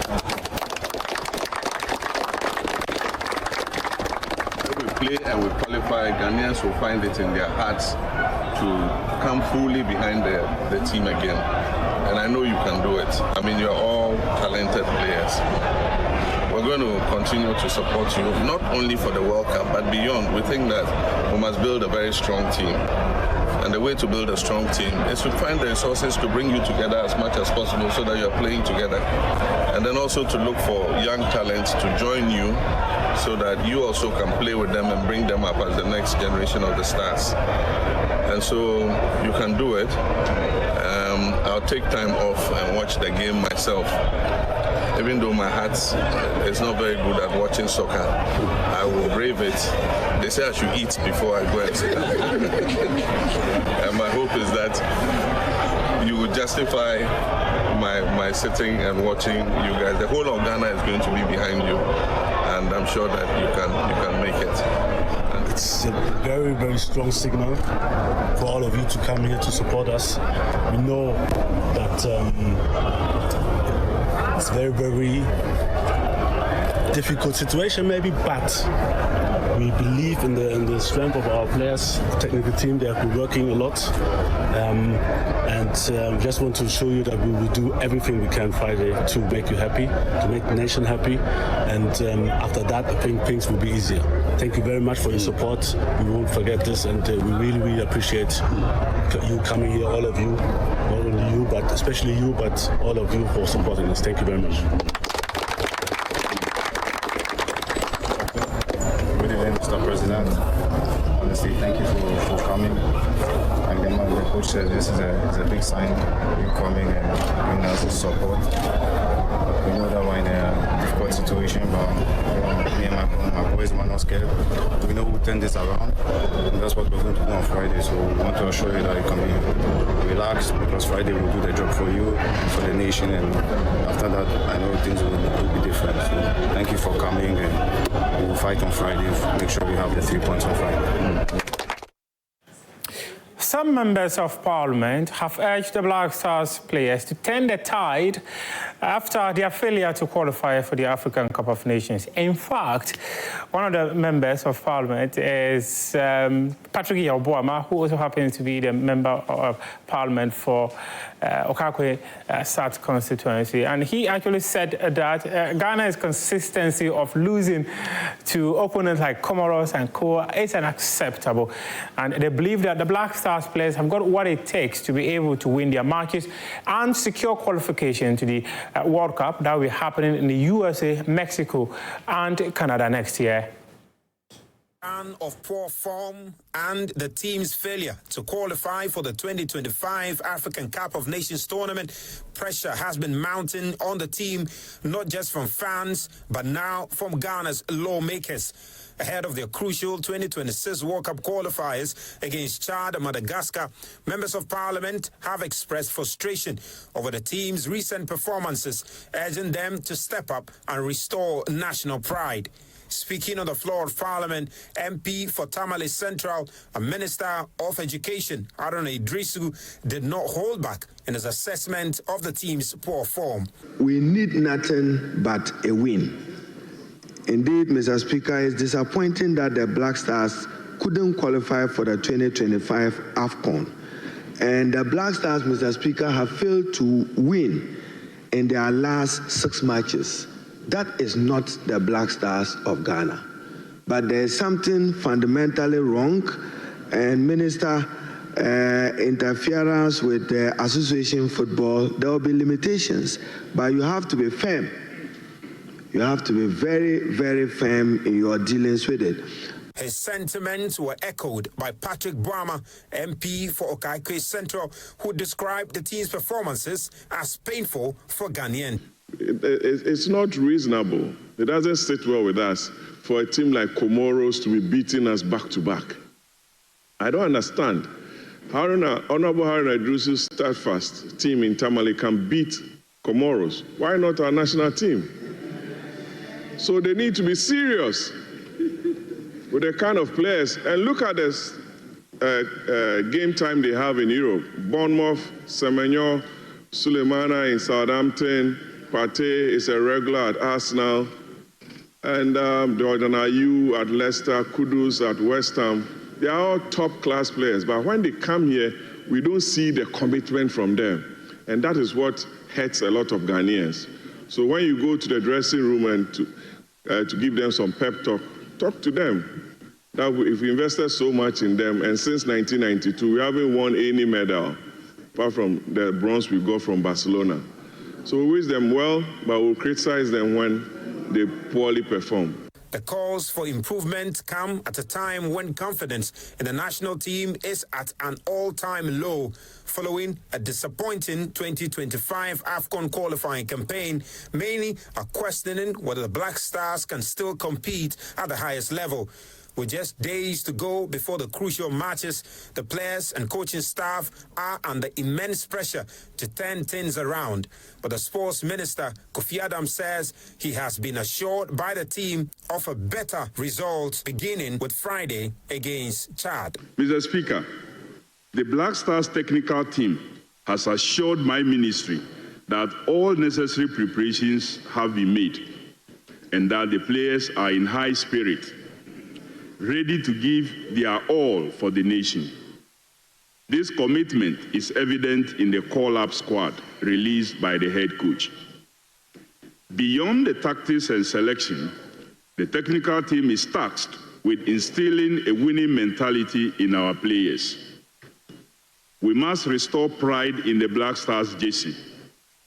play and we qualify, Ghanaians will find it in their hearts to come fully behind the team again. And I know you can do it. I mean, you're all talented players. We're going to continue to support you, not only for the World Cup, but beyond. We think that we must build a very strong team. And the way to build a strong team is to find the resources to bring you together as much as possible so that you're playing together. And then also to look for young talents to join you so that you also can play with them and bring them up as the next generation of the stars. And so you can do it. I'll take time off and watch the game myself. Even though my heart is not very good at watching soccer, I will brave it. They say I should eat before I go and sit. And my hope is that you will justify my sitting and watching you guys. The whole of Ghana is going to be behind you, and I'm sure that you can make it. It's a very, very strong signal for all of you to come here to support us. We know that it's very, very difficult situation maybe, but we believe in the strength of our players, the technical team. They have been working a lot, and just want to show you that we will do everything we can Friday to make you happy, to make the nation happy, and after that I think things will be easier. Thank you very much for your support. We won't forget this, and we really, really appreciate you coming here, all of you, not only you, but especially you, but all of you for supporting us. Thank you very much. Mr. President, honestly, thank you for coming. And then the coach said this is a big sign you coming and giving us the support. We know that we're in a difficult situation, but me and my boys were not scared. We know we'll turn this around, and that's what we're going to do on Friday. So we want to assure you that you can be relaxed, because Friday we'll do the job for you, for the nation, and after that, I know things will be different. So thank you for coming, and we'll fight on Friday. Make sure we have the 3 points on Friday. some members of parliament have urged the Black Stars players to turn the tide after their failure to qualify for the African Cup of Nations. In fact, one of the members of parliament is Patrick Yeboama, who also happens to be the member of parliament for Okakwe South constituency. And he actually said that Ghana's consistency of losing to opponents like Comoros and Co is unacceptable. And they believe that the Black Stars players have got what it takes to be able to win their matches and secure qualification to the World Cup that will be happening in the USA, Mexico, and Canada next year. Of poor form and the team's failure to qualify for the 2025 African Cup of Nations tournament, pressure has been mounting on the team, not just from fans, but now from Ghana's lawmakers. Ahead of their crucial 2026 World Cup qualifiers against Chad and Madagascar, members of parliament have expressed frustration over the team's recent performances, urging them to step up and restore national pride. Speaking on the floor of Parliament, MP for Tamale Central and Minister of Education, Haruna Idrisu, did not hold back in his assessment of the team's poor form. We need nothing but a win. Indeed, Mr. Speaker, it's disappointing that the Black Stars couldn't qualify for the 2025 AFCON. And the Black Stars, Mr. Speaker, have failed to win in their last 6 matches. That is not the Black Stars of Ghana. But there is something fundamentally wrong, and Minister, interference with the association football, there will be limitations, but you have to be firm. You have to be very, very firm in your dealings with it. His sentiments were echoed by Patrick Boama, MP for Okakwe Central, who described the team's performances as painful for Ghanaians. It's not reasonable. It doesn't sit well with us for a team like Comoros to be beating us back to back. I don't understand. Honorable Haruna Idrisu's steadfast team in Tamale can beat Comoros. Why not our national team? So they need to be serious with the kind of players. And look at this game time they have in Europe. Bournemouth, Semenyo, Sulemana in Southampton, Partey is a regular at Arsenal, and Jordan Ayew at Leicester, Kudus at West Ham. They are all top-class players, but when they come here, we don't see the commitment from them, and that is what hurts a lot of Ghanaians. So when you go to the dressing room and to give them some pep talk to them. That if we invested so much in them, and since 1992, we haven't won any medal, apart from the bronze we got from Barcelona. So we wish them well, but we'll criticize them when they poorly perform. The calls for improvement come at a time when confidence in the national team is at an all-time low, following a disappointing 2025 AFCON qualifying campaign. Many are questioning whether the Black Stars can still compete at the highest level. With just days to go before the crucial matches, the players and coaching staff are under immense pressure to turn things around. But the sports minister, Kofi Adams, says he has been assured by the team of a better result beginning with Friday against Chad. Mr. Speaker, the Black Stars technical team has assured my ministry that all necessary preparations have been made and that the players are in high spirit, ready to give their all for the nation. This commitment is evident in the call-up squad released by the head coach. Beyond the tactics and selection, the technical team is tasked with instilling a winning mentality in our players. We must restore pride in the Black Stars jersey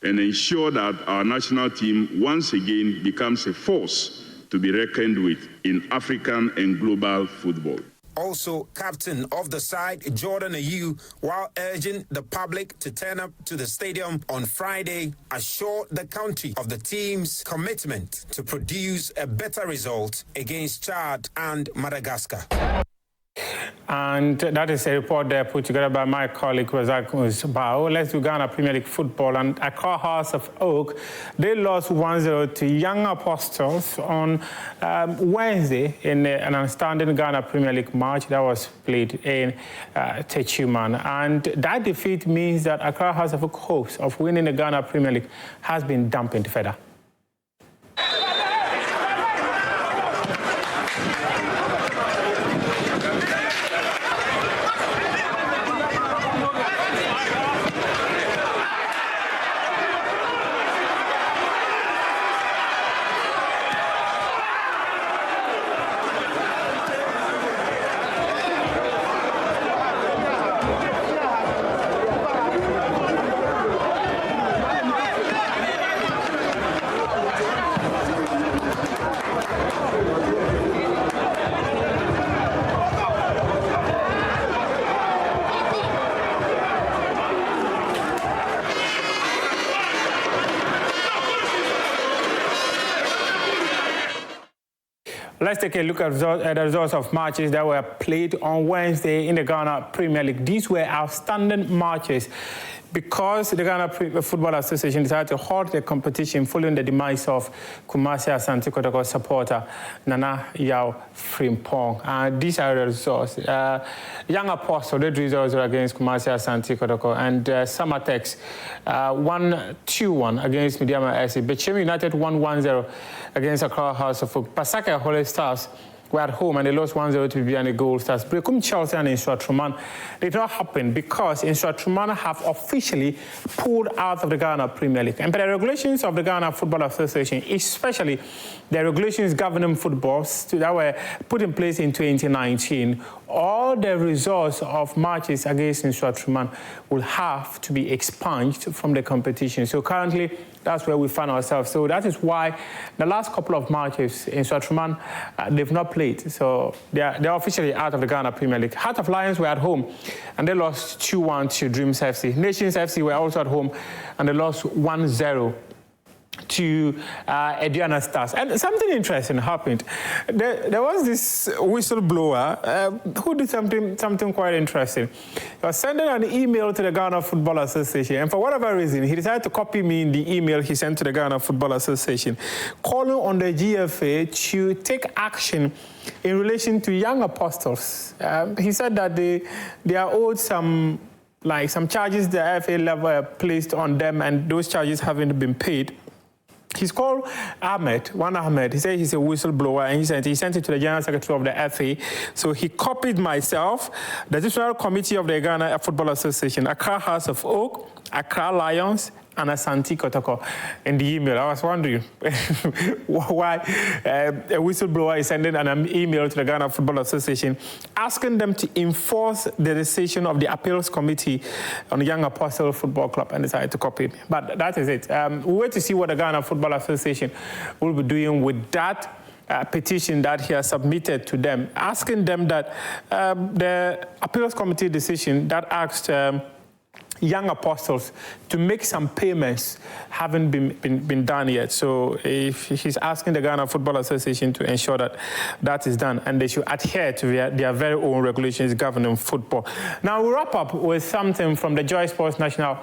and ensure that our national team once again becomes a force to be reckoned with in African and global football. Also, captain of the side, Jordan Ayew, while urging the public to turn up to the stadium on Friday, assured the country of the team's commitment to produce a better result against Chad and Madagascar. And that is a report there put together by my colleague, Razak Bao. Let's do Ghana Premier League football. And Accra House of Oak, they lost 1-0 to Young Apostles on Wednesday in an outstanding Ghana Premier League match that was played in Techiman. And that defeat means that Accra House of Oak hopes of winning the Ghana Premier League has been dampened further. Let's take a look at the results of matches that were played on Wednesday in the Ghana Premier League. These were outstanding matches because the Ghana Football Association decided to halt the competition following the demise of Kumasi Asante Kotoko supporter Nana Yao Frimpong. These are the results. Young Apostle, they drew 0-0 against Kumasi Asante Kotoko, and Samatex 1-2-1 against Midiama SC. Bechem United 1-1-0 against Accra House of Oak. Pasaka Holy Stars were at home and they lost 1-0 to Bibiani Gold Stars. Brekum Chelsea and Insuatruman did not happen because Insuatruman have officially pulled out of the Ghana Premier League. And by the regulations of the Ghana Football Association, especially the regulations governing football that were put in place in 2019, all the results of matches against Insuatruman will have to be expunged from the competition. So currently, that's where we find ourselves. So that is why the last couple of matches in Insuatruman, they've not played. So they're officially out of the Ghana Premier League. Heart of Lions were at home and they lost 2-1 to Dreams FC. Nations FC were also at home and they lost 1-0 to Ediana Stars. And something interesting happened. There was this whistleblower who did something quite interesting. He was sending an email to the Ghana Football Association, and for whatever reason, he decided to copy me in the email he sent to the Ghana Football Association, calling on the GFA to take action in relation to Young Apostles. He said that they are owed some charges the FA level placed on them, and those charges haven't been paid. He's called Ahmed. He said he's a whistleblower, and he sent it to the General Secretary of the FA. So he copied myself, the District Committee of the Ghana Football Association, Accra House of Oak, Accra Lions, and Asante Kotoko in the email. I was wondering why a whistleblower is sending an email to the Ghana Football Association asking them to enforce the decision of the Appeals Committee on the Young Apostle Football Club, and decided to copy me. But that is it. We'll wait to see what the Ghana Football Association will be doing with that petition that he has submitted to them, asking them that the Appeals Committee decision that asked Young Apostles to make some payments haven't been done yet. So if he's asking the Ghana Football Association to ensure that that is done, and they should adhere to their very own regulations governing football. Now we'll wrap up with something from the Joy Sports National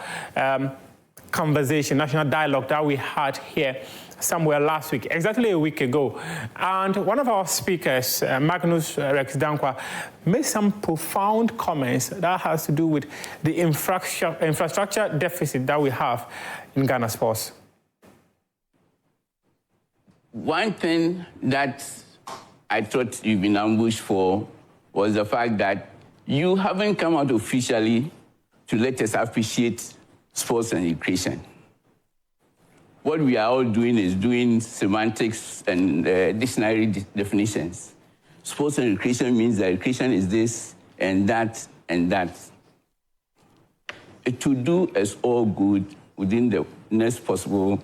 conversation, national dialogue that we had here somewhere last week, exactly a week ago. And one of our speakers, Magnus Rex Dankwa, made some profound comments that has to do with the infrastructure deficit that we have in Ghana sports. One thing that I thought you've been ambushed for was the fact that you haven't come out officially to let us appreciate sports and recreation. What we are all doing is doing semantics and dictionary definitions. Sports and recreation means that recreation is this and that and that. It will do us all good within the next possible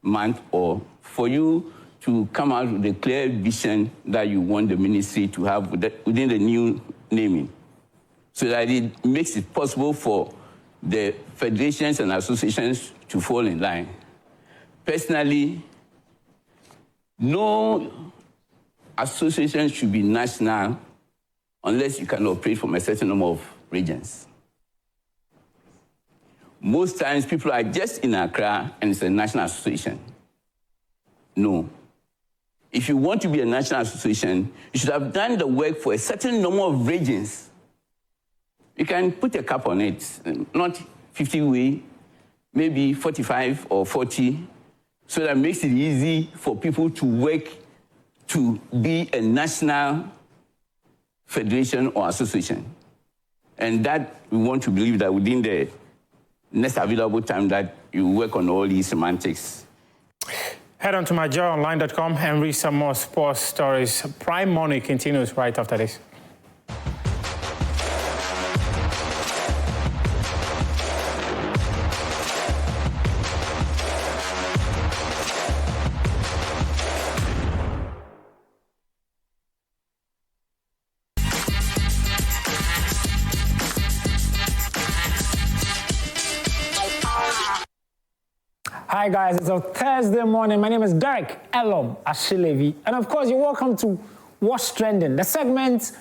month, or for you to come out with a clear vision that you want the ministry to have within the new naming, so that it makes it possible for the federations and associations to fall in line. Personally, no association should be national unless you can operate from a certain number of regions. Most times people are just in Accra and it's a national association. No. If you want to be a national association, you should have done the work for a certain number of regions. You can put a cap on it, not 50 way, maybe 45 or 40, so that makes it easy for people to work to be a national federation or association. And that we want to believe that within the next available time that you work on all these semantics. Head on to myjoyonline.com and read some more sports stories. Prime Money continues right after this. Hi guys, it's a Thursday morning. My name is Derek Elom Ashilevi, and of course you're welcome to What's Trending, the segment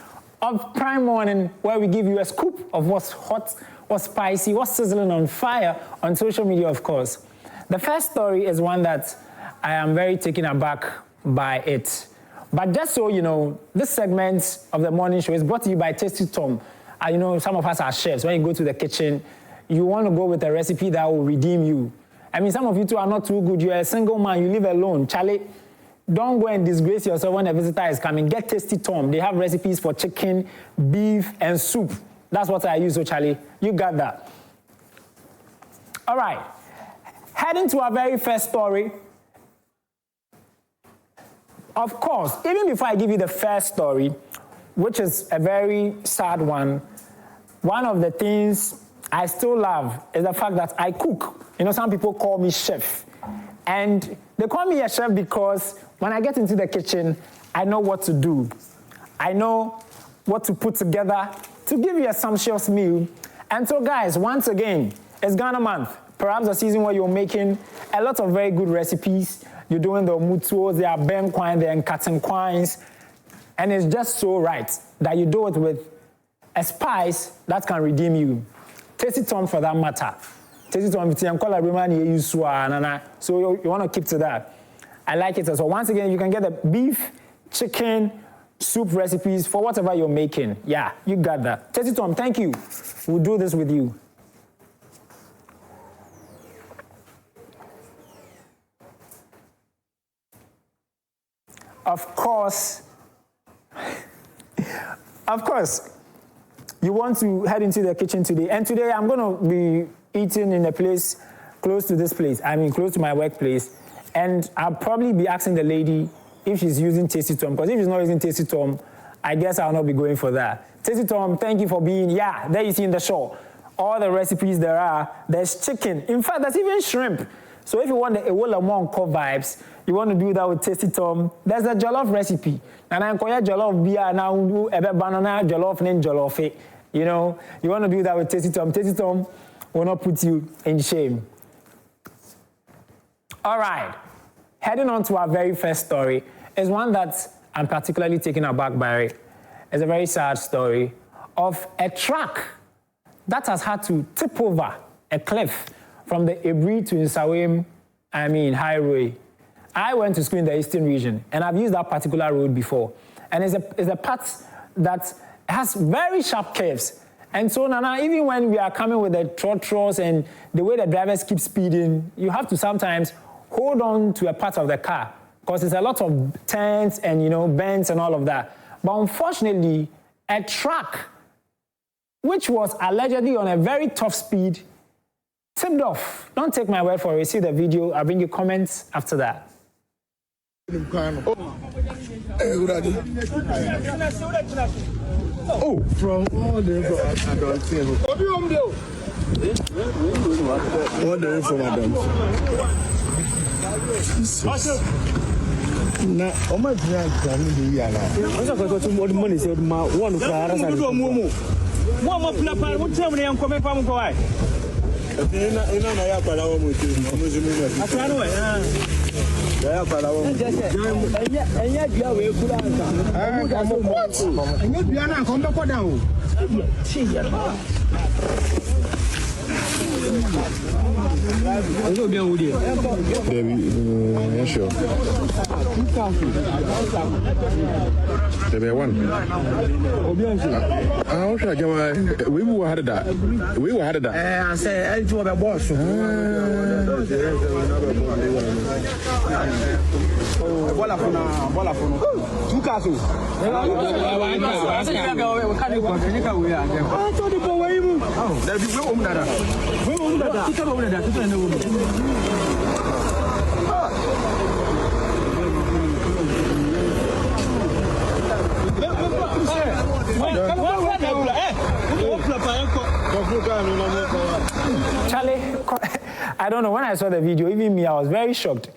of Prime Morning where we give you a scoop of what's hot, what's spicy, what's sizzling on fire on social media, of course. The first story is one that I am very taken aback by it. But just so you know, this segment of the morning show is brought to you by Tasty Tom. You know, some of us are chefs. When you go to the kitchen, you want to go with a recipe that will redeem you. I mean, some of you two are not too good. You're a single man, you live alone. Charlie, don't go and disgrace yourself when a visitor is coming. Get Tasty Tom. They have recipes for chicken, beef, and soup. That's what I use, so Charlie, you got that. All right, heading to our very first story. Of course, even before I give you the first story, which is a very sad one of the things I still love is the fact that I cook. You know, some people call me chef. And they call me a chef because when I get into the kitchen, I know what to do. I know what to put together to give you a sumptuous meal. And so guys, once again, it's Ghana month. Perhaps a season where you're making a lot of very good recipes. You're doing the mutuos, there are ben kwine, there are cutting quines. And it's just so right that you do it with a spice that can redeem you. Tasty Tom for that matter. Tasty Tom, so you want to keep to that. I like it. So once again, you can get the beef, chicken, soup recipes for whatever you're making. Yeah, you got that. Tasty Tom, thank you. We'll do this with you. Of course, you want to head into the kitchen today. And today I'm going to be eating in a place close to this place. I mean, close to my workplace. And I'll probably be asking the lady if she's using Tasty Tom. Because if she's not using Tasty Tom, I guess I'll not be going for that. Tasty Tom, thank you for being, there you see in the show. All the recipes there are. There's chicken. In fact, there's even shrimp. So if you want the Ewola Monko vibes, you want to do that with Tasty Tom, there's a jollof recipe. And I'm going to jollof beer now, a banana jollof and jollof. You know, you want to do that with Tasty Tom. Tasty Tom will not put you in shame. All right, heading on to our very first story is one that I'm particularly taken aback by. It's a very sad story of a truck that has had to tip over a cliff from the Ebri to Nsawam, highway. I went to school in the Eastern region, and I've used that particular road before. And it's a path that has very sharp curves. And so, Nana, even when we are coming with the trotros and the way the drivers keep speeding, you have to sometimes hold on to a part of the car because there's a lot of turns and, bends and all of that. But unfortunately, a truck, which was allegedly on a very top speed, tipped off. Don't take my word for it. See the video. I'll bring you comments after that. Oh, from all the I don't see him. All the from Adam. Na, o ma jina kan ni ya na. O sa ko to mo money say ma one ka ara sa. Mo plapa mo tem ne yanko me pa mo ko ai. Ina na ya para o mo ti. Mo zimu na. Atano Sure. There one. We were had that. We were had that. I say, I told the boss. Charlie, I don't know, when I saw the video, even me, I was very shocked.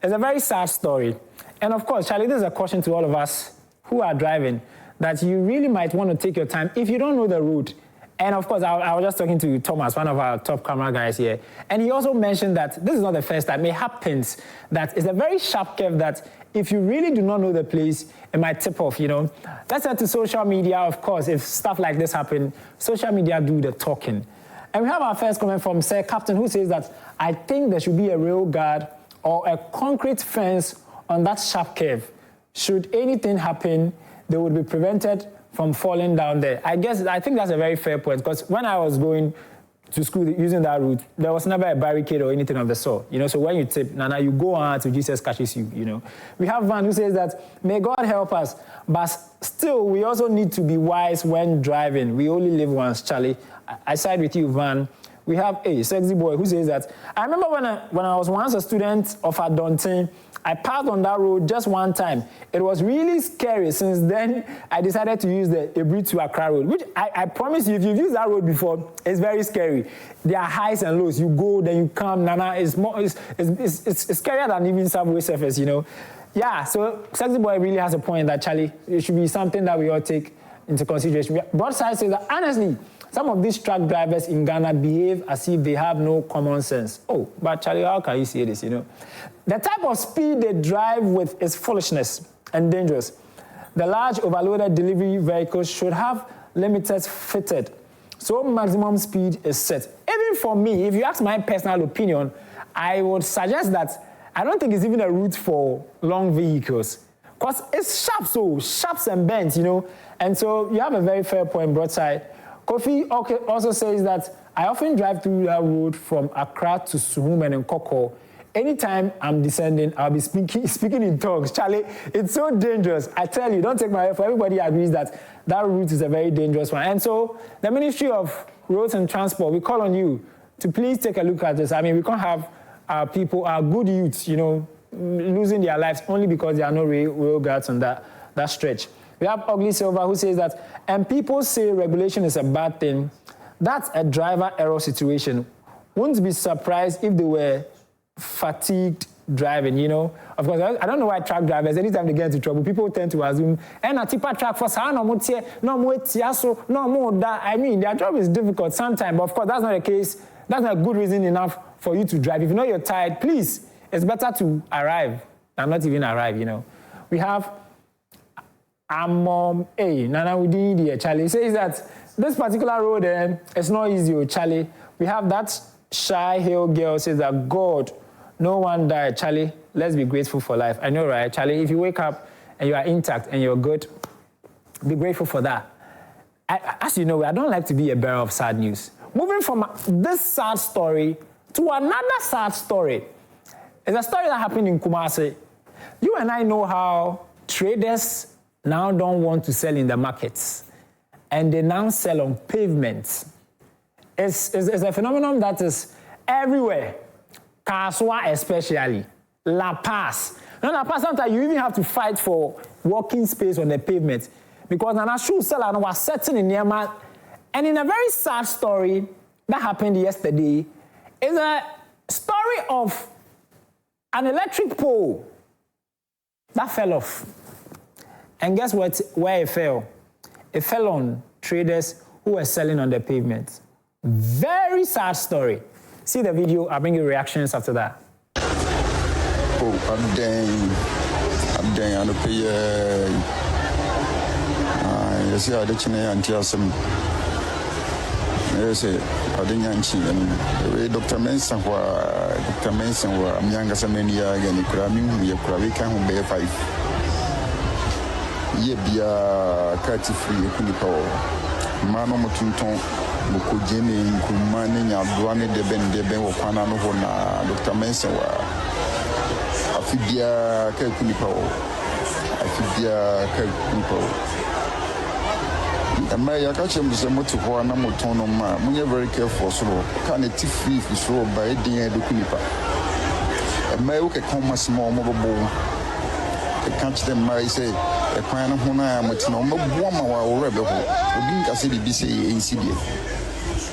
It's a very sad story. And of course, Charlie, this is a caution to all of us who are driving, that you really might want to take your time if you don't know the route. And of course, I was just talking to Thomas, one of our top camera guys here, and he also mentioned that this is not the first time. It happens that it's a very sharp curve that if you really do not know the place, it might tip off, you know. Let's head to social media. Of course, if stuff like this happen, social media do the talking. And we have our first comment from Sir Captain, who says that, I think there should be a rail guard or a concrete fence on that sharp curve. Should anything happen, they would be prevented from falling down there. I think that's a very fair point, because when I was going to school using that route, there was never a barricade or anything of the sort. You know, so when you tip, Nana, you go on till Jesus catches you, you know. We have Van who says that, may God help us, but still, we also need to be wise when driving. We only live once, Charlie. I side with you, Van. We have a sexy boy who says that, I remember when I was once a student of Adontin, I passed on that road just one time. It was really scary. Since then, I decided to use the Ebri to Accra road, which I promise you, if you've used that road before, it's very scary. There are highs and lows. You go, then you come. Nana, it's scarier than even subway surface, you know. Yeah, so sexy boy really has a point that, Charlie, it should be something that we all take into consideration. Broadside says that, honestly, some of these truck drivers in Ghana behave as if they have no common sense. Oh, but Charlie, how can you say this, you know? The type of speed they drive with is foolishness and dangerous. The large overloaded delivery vehicles should have limiters fitted, so maximum speed is set. Even for me, if you ask my personal opinion, I would suggest that I don't think it's even a route for long vehicles, because it's sharp, so sharps and bends, you know. And so you have a very fair point, Broadside. Kofi also says that I often drive through that road from Accra to Suhum and Nkoko. Anytime I'm descending, I'll be speaking in tongues. Charlie, it's so dangerous. I tell you, don't take my word for it. Everybody agrees that that route is a very dangerous one. And so the Ministry of Roads and Transport, we call on you to please take a look at this. I mean, we can't have our people, our good youths, you know, losing their lives only because there are no rail guards on that stretch. We have Ugly Silver who says that, and people say regulation is a bad thing. That's a driver error situation. Wouldn't be surprised if they were fatigued driving, you know. Of course, I don't know why truck drivers, anytime they get into trouble, people tend to assume, and a tipper truck for I mean, their job is difficult sometimes, but of course, that's not the case. That's not a good reason enough for you to drive. If you know you're tired, please, it's better to arrive than not even arrive, you know. We have Nana Udini, Charlie, says that this particular road, it's not easy, Charlie. We have that Shy Hill girl says that, God, no one died. Charlie, let's be grateful for life. I know, right? Charlie, if you wake up and you are intact and you're good, be grateful for that. As you know, I don't like to be a bearer of sad news. Moving from this sad story to another sad story. It's a story that happened in Kumasi. You and I know how traders now don't want to sell in the markets, and they now sell on pavements. It's a phenomenon that is everywhere. Kaswa especially, La Paz. Now, La Paz, sometimes you even have to fight for walking space on the pavement because Nana shoe seller was sitting in Myanmar. And in a very sad story that happened yesterday, is a story of an electric pole that fell off. And guess what? Where it fell? It fell on traders who were selling on the pavement. Very sad story. See the video, I'll bring you reactions after that. po abden anope yesi ade chine anti asem yesi ade nyanchi we Dr. Mensa wa amyanga sameni ya gani kura mi hu ye kura we kan hu be 5 ye bia kati free kuni power mano mutunton boko jeni nkruma ne nyadwa ne deben wo kwana no ho na Dr. Mensa wa afibia ka kuni power Ama ya kache mse motu kwa na motono ma munye very careful so ka na ti free so ba edin e dokuni pa ama e ke koma small mo bo e catch them ma say e kwan no ho na motino mo bo ma wa wo rebe ho obi nka se bi say e nsibie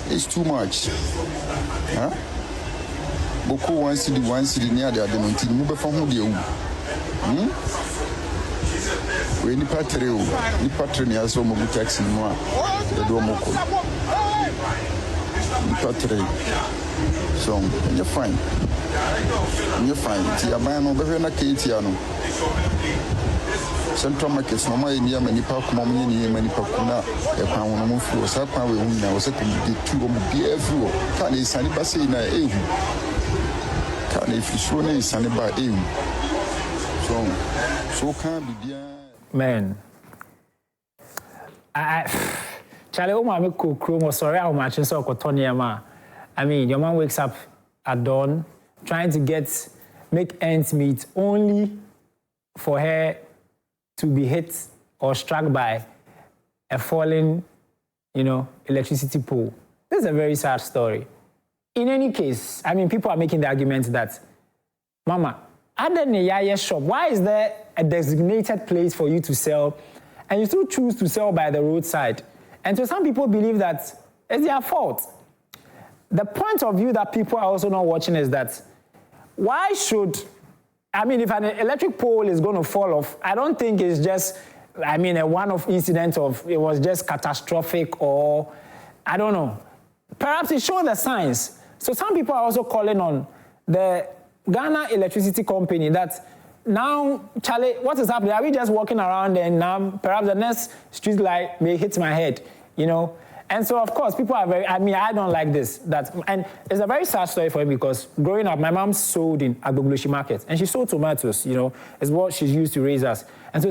it's too much huh boko one city near the no nti mo be fa ho de ewu we ni patreo ni patroni aso mo taxi no a do mo ko ni patreo so you're fine ti abano be na kiti ano central market no mai ni amani pa ko mo ni mani pa kuna e pa wono mo fu o sa pa we hu na o se to di tu mo bi efu ka ni sani ba sei na ehu ka ni fi so na sani ba ehu so can be man. Charlie, oh, my cool, sorry, how much so Kotoniama. I mean, your man wakes up at dawn trying to make ends meet only for her to be hit or struck by a falling, electricity pole. This is a very sad story. In any case, I mean, people are making the argument that, Mama, other than a shop, why is there a designated place for you to sell and you still choose to sell by the roadside? And so some people believe that it's their fault. The point of view that people are also not watching is that if an electric pole is going to fall off, I don't think it's just, a one-off incident of it was just catastrophic or, I don't know. Perhaps it shows the signs. So some people are also calling on the Ghana Electricity Company that now, Charlie, what is happening? Are we just walking around and now perhaps the next street light may hit my head, And so, of course, people are I don't like this. And it's a very sad story for me because growing up, my mom sold in Agbogloshi Market and she sold tomatoes, is what she's used to raise us. And so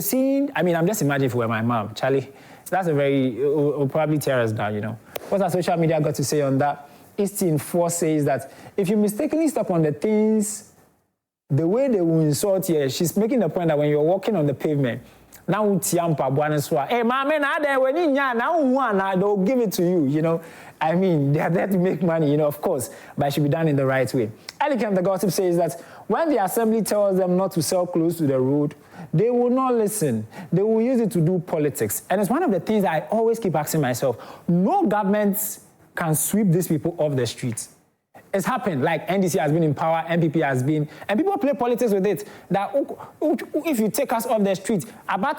I'm just imagining if we were my mom, Charlie, that's it will probably tear us down, What's our social media got to say on that? Easton 4 says that if you mistakenly step on the things, the way they will insult you, she's making the point that when you're walking on the pavement, now hey, now they'll give it to you, they're there to make money, of course, but it should be done in the right way. Elegant, the gossip, says that when the assembly tells them not to sell close to the road, they will not listen. They will use it to do politics. And it's one of the things I always keep asking myself. No government can sweep these people off the streets. It's happened, like NDC has been in power, MPP has been, and people play politics with it. That if you take us off the street, and of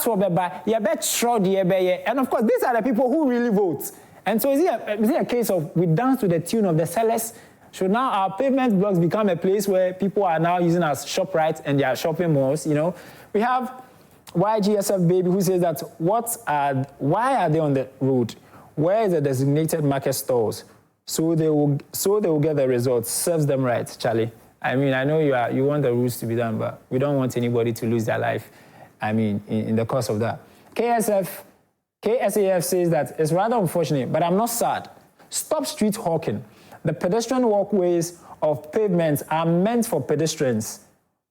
course, these are the people who really vote. And so is it a case of we dance to the tune of the sellers? Should now our pavement blocks become a place where people are now using as ShopRite and their shopping malls, We have YGSF Baby who says that why are they on the road? Where is the designated market stalls? So they will get the results. Serves them right, Charlie. I know you want the rules to be done, but we don't want anybody to lose their life. In the course of that. KSAF says that it's rather unfortunate, but I'm not sad. Stop street hawking. The pedestrian walkways of pavements are meant for pedestrians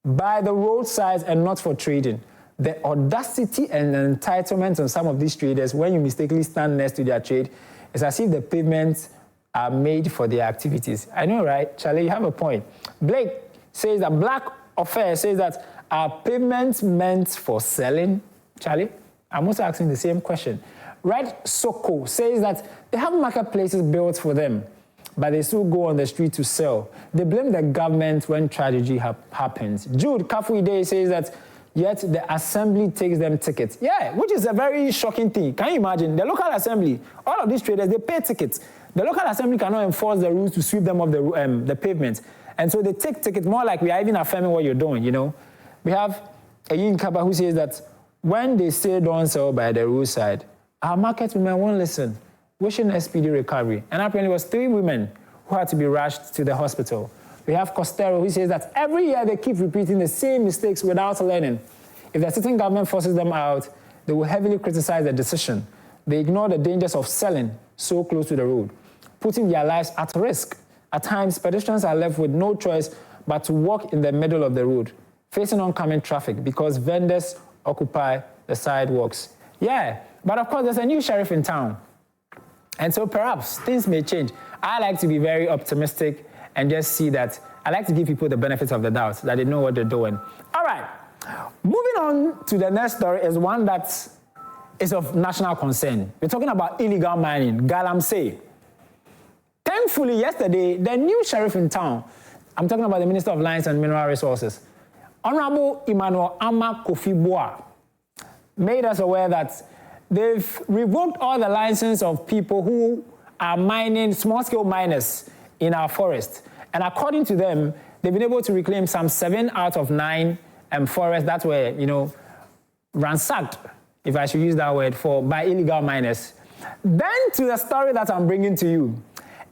by the roadsides and not for trading. The audacity and entitlement on some of these traders when you mistakenly stand next to their trade is as if the pavements are made for their activities. I know, right? Charlie, you have a point. Blake says that Black Affair says that are pavements meant for selling? Charlie, I'm also asking the same question. Red Soko says that they have marketplaces built for them, but they still go on the street to sell. They blame the government when tragedy happens. Jude Kafuide says that yet the assembly takes them tickets. Yeah, which is a very shocking thing. Can you imagine? The local assembly, all of these traders, they pay tickets. The local assembly cannot enforce the rules to sweep them off the pavement. And so they take it more like we are even affirming what you're doing, you know. We have a Yin Kaba who says that when they say don't sell by the roadside, our market women won't listen, wishing a speedy recovery. And apparently it was 3 women who had to be rushed to the hospital. We have Costello who says that every year they keep repeating the same mistakes without learning. If the sitting government forces them out, they will heavily criticize the decision. They ignore the dangers of selling so close to the road, putting their lives at risk. At times, pedestrians are left with no choice but to walk in the middle of the road, facing oncoming traffic because vendors occupy the sidewalks. Yeah, but of course, there's a new sheriff in town. And so perhaps things may change. I like to be very optimistic and just see that. I like to give people the benefits of the doubt, that they know what they're doing. All right, moving on to the next story is one that is of national concern. We're talking about illegal mining, Galamsey. Thankfully, yesterday, the new sheriff in town, I'm talking about the Minister of Lands and Mineral Resources, Honorable Emmanuel Ama Kofi Boa, made us aware that they've revoked all the license of people who are mining, small-scale miners in our forest. And according to them, they've been able to reclaim some 7 out of 9 forests that were, you know, ransacked, if I should use that word, by illegal miners. Then to the story that I'm bringing to you.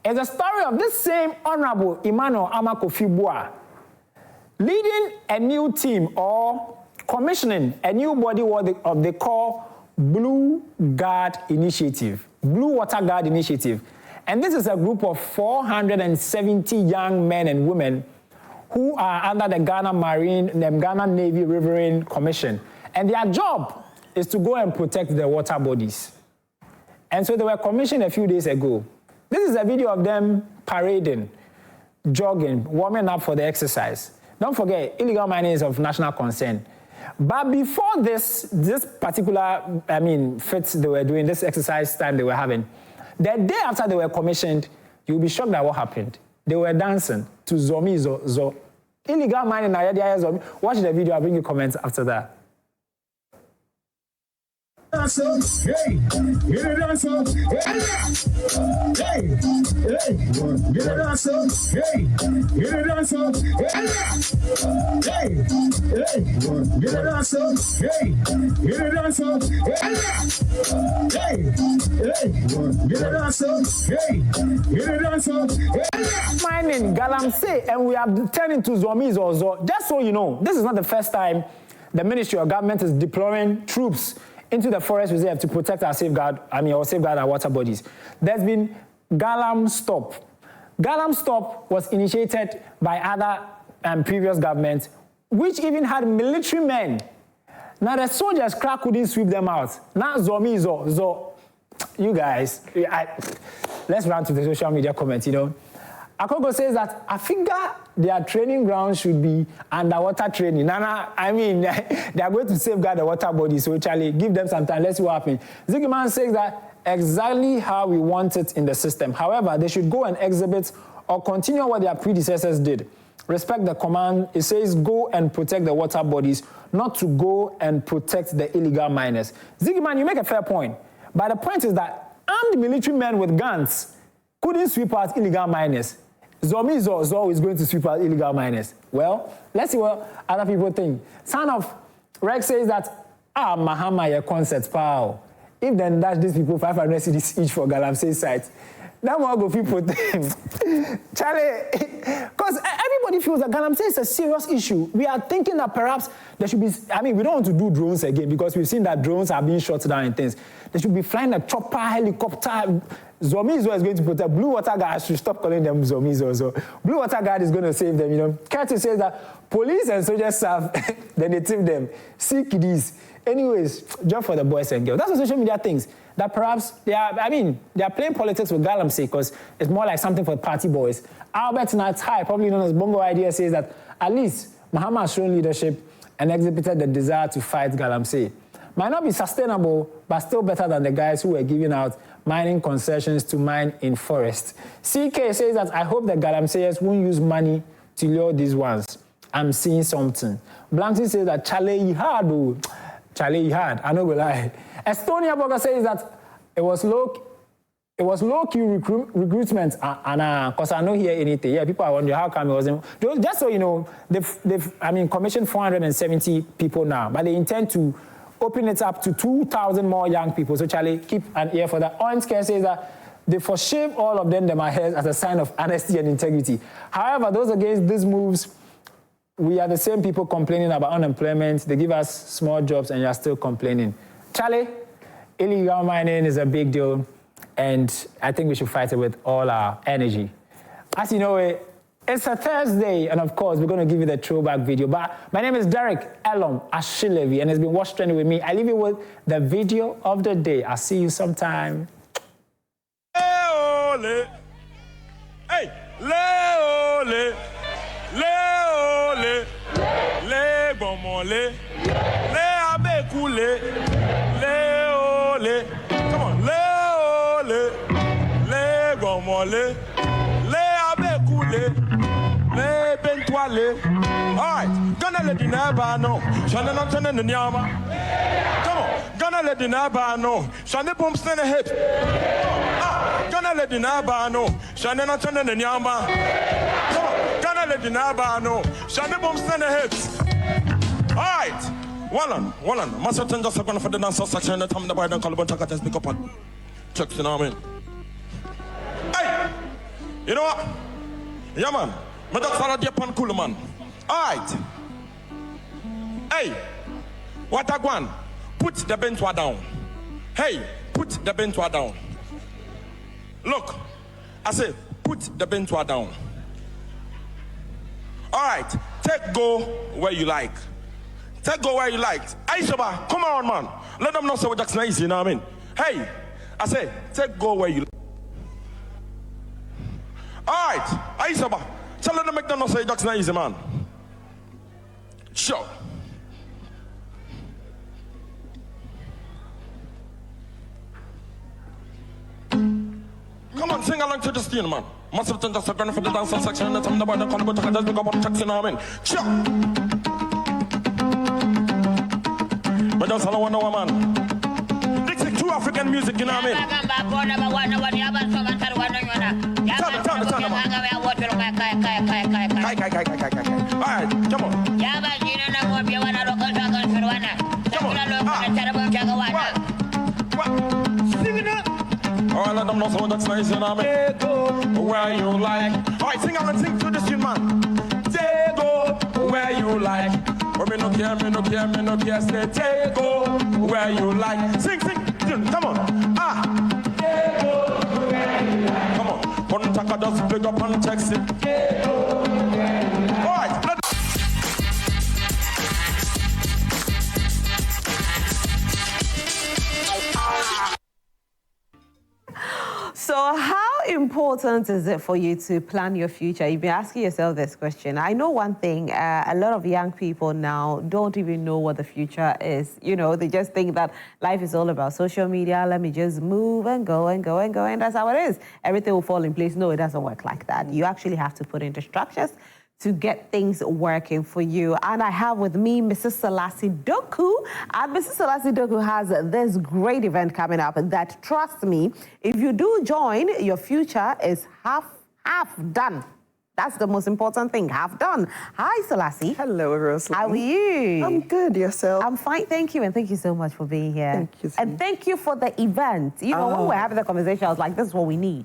It's a story of this same Honorable Emmanuel Ama Kofi Boa leading a new team or commissioning a new body what they call Blue Guard Initiative, Blue Water Guard Initiative. And this is a group of 470 young men and women who are under the Ghana Navy Riverine Commission. And their job is to go and protect the water bodies. And so they were commissioned a few days ago. This is a video of them parading, jogging, warming up for the exercise. Don't forget, illegal mining is of national concern. But before this particular, fits they were doing, this exercise time they were having, the day after they were commissioned, you'll be shocked at what happened. They were dancing to Zomi Zo. Illegal mining, watch the video, I'll bring you comments after that. Hey, get it on so. Hey, get it on so. Hey, get it on so. Hey, get it on so. Hey, get it on so. Hey, get it on so. Hey, get it on so. Mining Galamsey, and we are turning to Zomi Zozo. Just so you know, this is not the first time the ministry or government is deploying troops into the forest reserve to protect our safeguard our water bodies. There's been Galam Stop. Galam Stop was initiated by other previous governments, which even had military men. Now the soldiers couldn't sweep them out. Now Zomi Zo. You guys, let's run to the social media comments, you know. Akogo says that I figure their training ground should be underwater training. They are going to safeguard the water body, so Charlie, give them some time, let's see what happens. Ziggyman says that exactly how we want it in the system. However, they should go and exhibit or continue what their predecessors did. Respect the command. It says go and protect the water bodies, not to go and protect the illegal miners. Ziggyman, you make a fair point. But the point is that armed military men with guns couldn't sweep out illegal miners. Zomi Zo is going to sweep out illegal miners. Well, let's see what other people think. Son of Rex says that, Mahama, your concept, pal. If then dash these people 500 cedis each for Galamsey site, that will go people Charlie, because everybody feels that Galamsey is a serious issue. We are thinking that perhaps there should be, we don't want to do drones again because we've seen that drones are being shot down and things. They should be flying a chopper, helicopter. Zomi Zo is going to protect. Blue Water Guard, I should stop calling them Zomi Zo. Blue Water Guard is going to save them, you know. Curtis says that police and soldiers serve, then they tip them. See kiddies. Anyways, job for the boys and girls. That's what social media thinks. That perhaps they are playing politics with Galamsey because it's more like something for party boys. Albert Natai, probably known as Bongo Idea, says that at least Mahama has shown leadership and exhibited the desire to fight Galamsey. Might not be sustainable, but still better than the guys who were giving out mining concessions to mine in forest. CK says that I hope the Galamseyers won't use money to lure these ones. I'm seeing something. Blanksy says that Charlie hard, I don't go lie. Estonia Burger says that it was it was low-key recruitment, and because I don't hear anything. Yeah, people are wondering how come it wasn't. Just so you know, they've commissioned 470 people now, but they intend to open it up to 2,000 more young people. So Charlie, keep an ear for that. Orange Care says that they forshave all of them ahead as a sign of honesty and integrity. However, those against these moves, we are the same people complaining about unemployment. They give us small jobs and you're still complaining. Charlie, illegal mining is a big deal, and I think we should fight it with all our energy. As you know, it's a Thursday, and of course, we're going to give you the throwback video. But my name is Derek Elom Ashilevi, and it's been Watch Trending with me. I leave you with the video of the day. I'll see you sometime. Leole, hey, leole, leole, le bomole, le abekule, leole. Come on, leole, le bomole, le abekule, le bentoile. All right, gonna let the neighbor know. Shana not turning the nyama. Come on, gonna let the neighbor know. Shana boom stand the hip. Gonna let the neighbor know. Shana not turning the nyama. Come on, gonna let the neighbor know. Shana boom stand the hips. All right. One on. Master ten just going for the dance section. The time the boy don't call about take a test, pick up on. Check, you know what I mean? Hey, you know what? Yeah, man. My dog's already upon cool, man. All right. Hey, what I want? Put the bench down. Hey, put the bench down. Look, I say, put the bench down. All right, take go where you like. Take go where you like. Aisha, come on, man. Let them know so that's nice, you know what I mean? Hey, I say, take go where you like. All right, Aisha, tell them to make them know say that's nice, man. Sure. Come on, sing along to this tune, man. Must have just a gun for the dance section and the time the boy don't call about just pick up on checks, you know what I mean? Sure. But that's all I want to know, man. This is true African music, you know what I mean? All right, come on. All right, let them know so that's nice, you know what I mean? Where you like. All right, sing along, sing to this tune, man. Take go where you like. Or me no care, say take go where you like. Sing, come on. Take go where you like. Come on. Pontaka does big up and text it. Take go where you like. All right. So how important is it for you to plan your future? You've been asking yourself this question. I know one thing, a lot of young people now don't even know what the future is. You know, they just think that life is all about social media. Let me just move and go and go and go, and that's how it is. Everything will fall in place. No, it doesn't work like that. You actually have to put into structures to get things working for you. And I have with me Mrs. Selassie Doku. And Mrs. Selassie Doku has this great event coming up that, trust me, if you do join, your future is half done. That's the most important thing, half done. Hi, Selassie. Hello, Rosalie. How are you? I'm good, yourself? I'm fine, thank you, and thank you so much for being here. Thank you. And thank you for the event. You know, when we're having the conversation, I was like, this is what we need,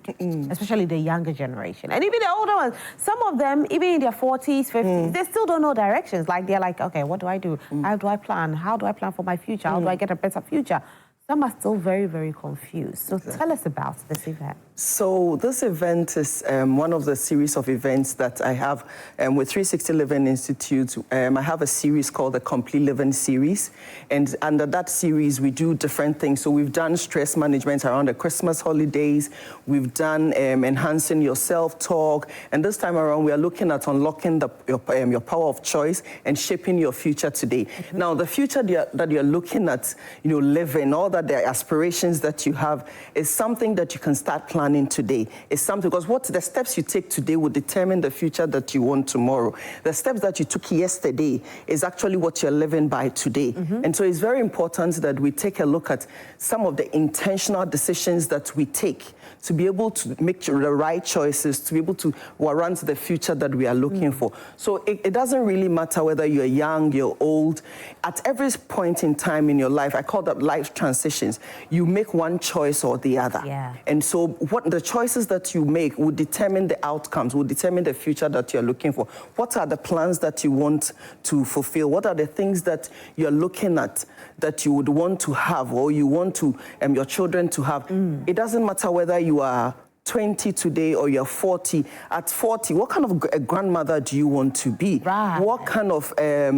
especially the younger generation. And even the older ones, some of them, even in their 40s, 50s, they still don't know directions. Like, they're like, okay, what do I do? How do I plan? How do I plan for my future? How do I get a better future? Some are still very, very confused. So tell us about this event. So this event is one of the series of events that I have with 360 Living Institute. I have a series called the Complete Living Series. And under that series, we do different things. So we've done stress management around the Christmas holidays. We've done enhancing your self-talk. And this time around, we are looking at unlocking your power of choice and shaping your future today. Now, the future that you're looking at, living, all that the aspirations that you have is something that you can start planning planning today is something, because what the steps you take today will determine the future that you want tomorrow. The steps that you took yesterday is actually what you're living by today. And so it's very important that we take a look at some of the intentional decisions that we take to be able to make the right choices, to be able to warrant the future that we are looking for. So it doesn't really matter whether you're young, you're old. At every point in time in your life, I call that life transitions, you make one choice or the other. And so what the choices that you make will determine the outcomes, will determine the future that you're looking for. What are the plans that you want to fulfill? What are the things that you're looking at that you would want to have, or you want to your children to have? It doesn't matter whether you are 20 today or you're 40. At 40, what kind of a grandmother do you want to be? What kind of a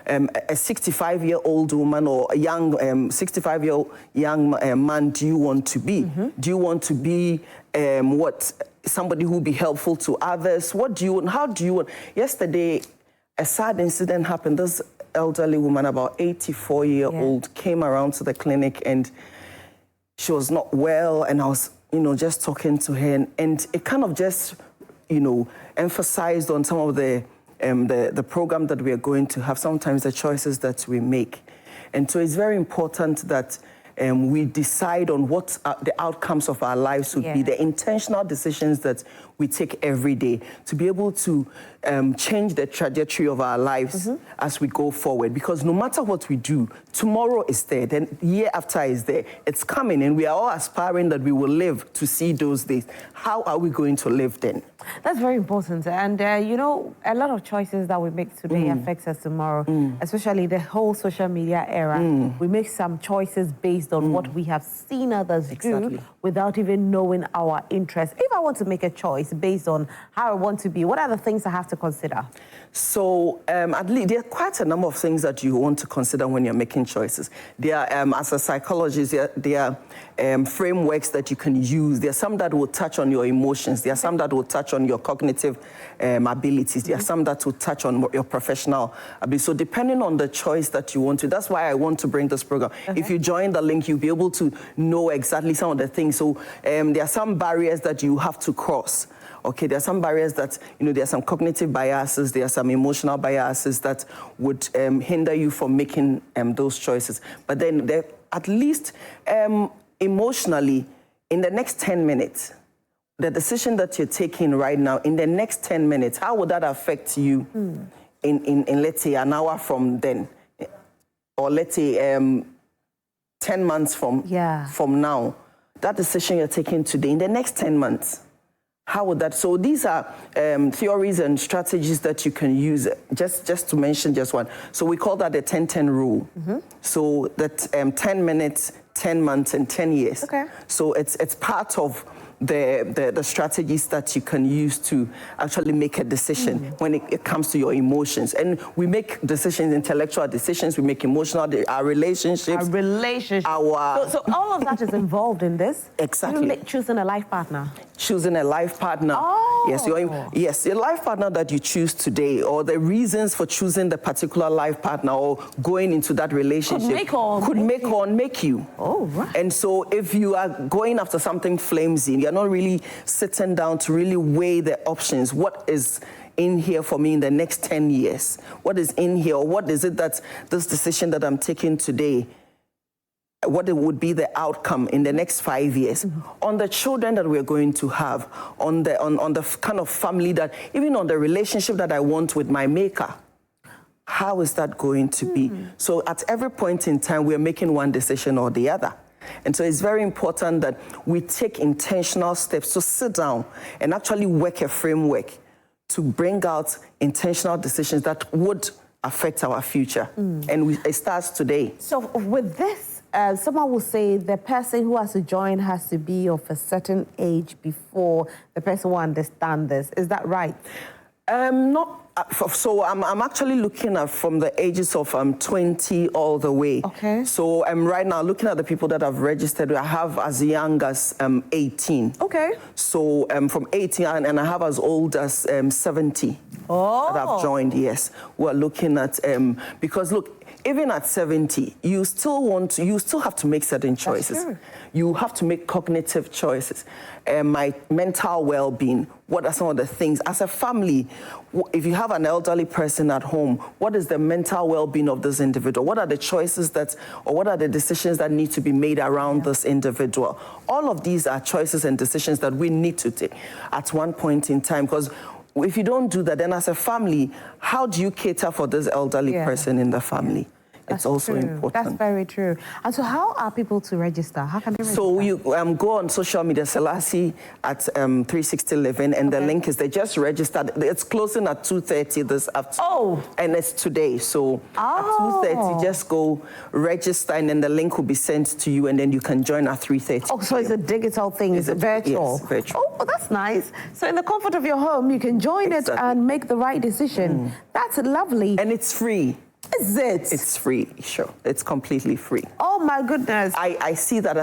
65-year-old woman or a young 65-year-old young man do you want to be? Do you want to be somebody who will be helpful to others? What do you want? How do you want? Yesterday, a sad incident happened. This elderly woman, about 84-year-old, came around to the clinic and she was not well, and I was just talking to her, and it kind of just, emphasized on some of the program that we are going to have, sometimes the choices that we make. And so it's very important that we decide on what the outcomes of our lives would be, the intentional decisions that we take every day to be able to change the trajectory of our lives as we go forward. Because no matter what we do, tomorrow is there, then year after is there. It's coming, and we are all aspiring that we will live to see those days. How are we going to live then? That's very important. And, a lot of choices that we make today affects us tomorrow, especially the whole social media era. We make some choices based on what we have seen others do without even knowing our interests. If I want to make a choice based on how I want to be, what are the things I have to consider? So at least there are quite a number of things that you want to consider when you're making choices. There are, as a psychologist, there are frameworks that you can use. There are some that will touch on your emotions. There are some that will touch on your cognitive abilities. There are some that will touch on your professional abilities. So depending on the choice that you want to, that's why I want to bring this program. If you join the link, you'll be able to know exactly some of the things. So there are some barriers that you have to cross. Okay, there are some barriers that, there are some cognitive biases, there are some emotional biases that would hinder you from making those choices. But then at least emotionally, in the next 10 minutes, the decision that you're taking right now, in the next 10 minutes, how would that affect you in let's say, an hour from then? Or let's say 10 months from now? That decision you're taking today, in the next 10 months, how would that? So these are theories and strategies that you can use. Just to mention just one. So we call that the 10-10 rule. So that 10 minutes, 10 months, and 10 years. So it's part of the strategies that you can use to actually make a decision when it comes to your emotions. And we make decisions, intellectual decisions, we make emotional, our relationships. So all of that is involved in this? Exactly. Choosing a life partner? Choosing a life partner. Yes, your life partner that you choose today, or the reasons for choosing the particular life partner or going into that relationship could make or make you. And so if you are going after something flimsy, you're not really sitting down to really weigh the options. What is in here for me in the next 10 years? What is in here? Or what is it that this decision that I'm taking today, what it would be the outcome in the next 5 years, on the children that we're going to have, on the kind of family that, even on the relationship that I want with my maker. How is that going to be? So at every point in time, we're making one decision or the other. And so it's very important that we take intentional steps to sit down and actually work a framework to bring out intentional decisions that would affect our future. And it starts today. So with this, someone will say the person who has to join has to be of a certain age before the person will understand this. Is that right? Not. So I'm actually looking at from the ages of 20 all the way. So I'm right now looking at the people that have registered. I have as young as 18. So from 18 and I have as old as 70 that have joined. Yes, we're looking at because look, even at 70, you still have to make certain choices. You have to make cognitive choices. My mental well-being, what are some of the things? As a family, if you have an elderly person at home, what is the mental well-being of this individual? What are the choices or what are the decisions that need to be made around this individual? All of these are choices and decisions that we need to take at one point in time, because if you don't do that, then as a family, how do you cater for this elderly person in the family? It's also important. That's very true. And so how are people to register? How can they register? So you go on social media, Selassie at 360 Living, and the link is there. Just registered. It's closing at 2:30 this afternoon. Oh. And it's today. So at 2:30, just go register, and then the link will be sent to you, and then you can join at 3:30. Oh, so it's a digital thing. It's virtual. Yes, virtual. Oh, that's nice. So in the comfort of your home, you can join it and make the right decision. That's lovely. And it's free. Is it? It's free, sure. It's completely free. Oh my goodness. I see that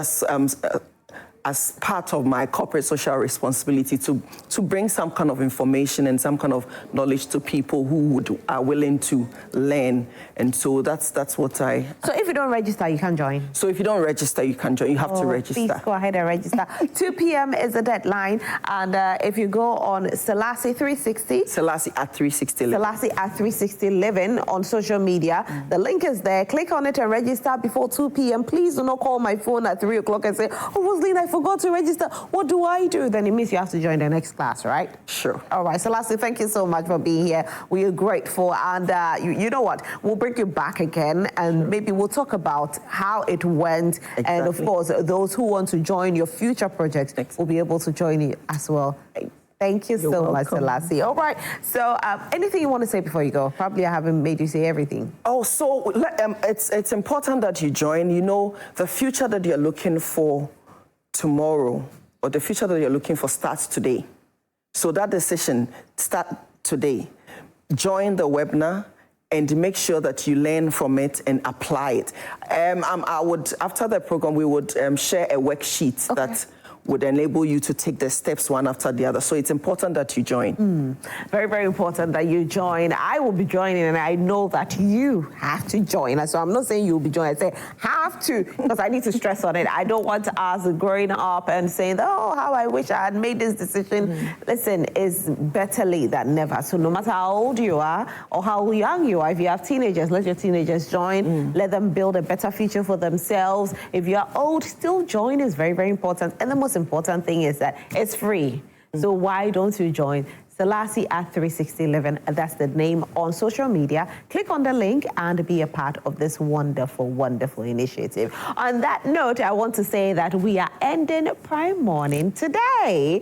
as part of my corporate social responsibility to bring some kind of information and some kind of knowledge to people who are willing to learn. And so that's what I... So if you don't register, you can't join? So if you don't register, you can't join. You have to register. Please go ahead and register. 2 p.m. is the deadline. And if you go on Selassie 360... Selassie at 360 Living. Selassie at 360 Living on social media. The link is there. Click on it and register before 2 p.m. Please do not call my phone at 3 o'clock and say, oh, Rosaline, I forgot to register. What do I do? Then it means you have to join the next class, right? Sure. All right. Selassie, thank you so much for being here. We are grateful. And you know what? We'll bring you back again, and maybe we'll talk about how it went. Exactly. And of course, those who want to join your future projects will be able to join you as well. Thank you so much, Selassie. All right. So anything you want to say before you go? Probably I haven't made you say everything. Oh, so it's important that you join. You know, the future that you're looking for tomorrow, or the future that you're looking for, starts today. So that decision, start today. Join the webinar and make sure that you learn from it and apply it. After the program, we would share a worksheet that would enable you to take the steps one after the other. So it's important that you join. Very, very important that you join. I will be joining, and I know that you have to join. So I'm not saying you'll be joining. I say have to, because I need to stress on it. I don't want us growing up and saying, oh, how I wish I had made this decision. Listen, it's better late than never. So no matter how old you are or how young you are, if you have teenagers, let your teenagers join. Let them build a better future for themselves. If you're old, still join is very, very important. And the most important thing is that it's free. So why don't you join? Selassie at 360 Living, that's the name on social media. Click on the link and be a part of this wonderful, wonderful initiative. On that note, I want to say that we are ending Prime Morning today.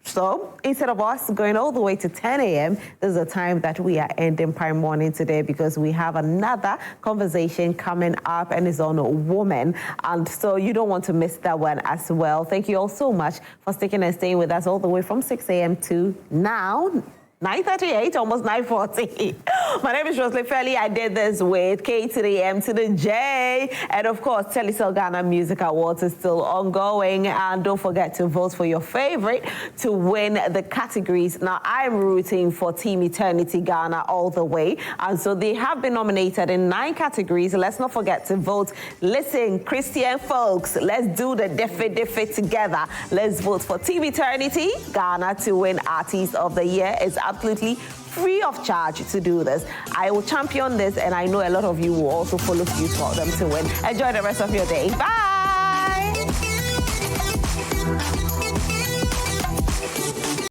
So instead of us going all the way to 10 a.m., there's a time that we are ending Prime Morning today because we have another conversation coming up, and it's on women. And so you don't want to miss that one as well. Thank you all so much for sticking and staying with us all the way from 6 a.m. to now. 9:38, almost 9:40. My name is Rosaline Fairley. I did this with K to the M to the J. And of course, Telecel Ghana Music Awards is still ongoing. And don't forget to vote for your favorite to win the categories. Now, I'm rooting for Team Eternity Ghana all the way. And so they have been nominated in 9 categories. Let's not forget to vote. Listen, Christian folks, let's do the diffy together. Let's vote for Team Eternity Ghana to win Artist of the Year. It's absolutely free of charge to do this. I will champion this, and I know a lot of you will also follow suit for them to win. Enjoy the rest of your day. Bye.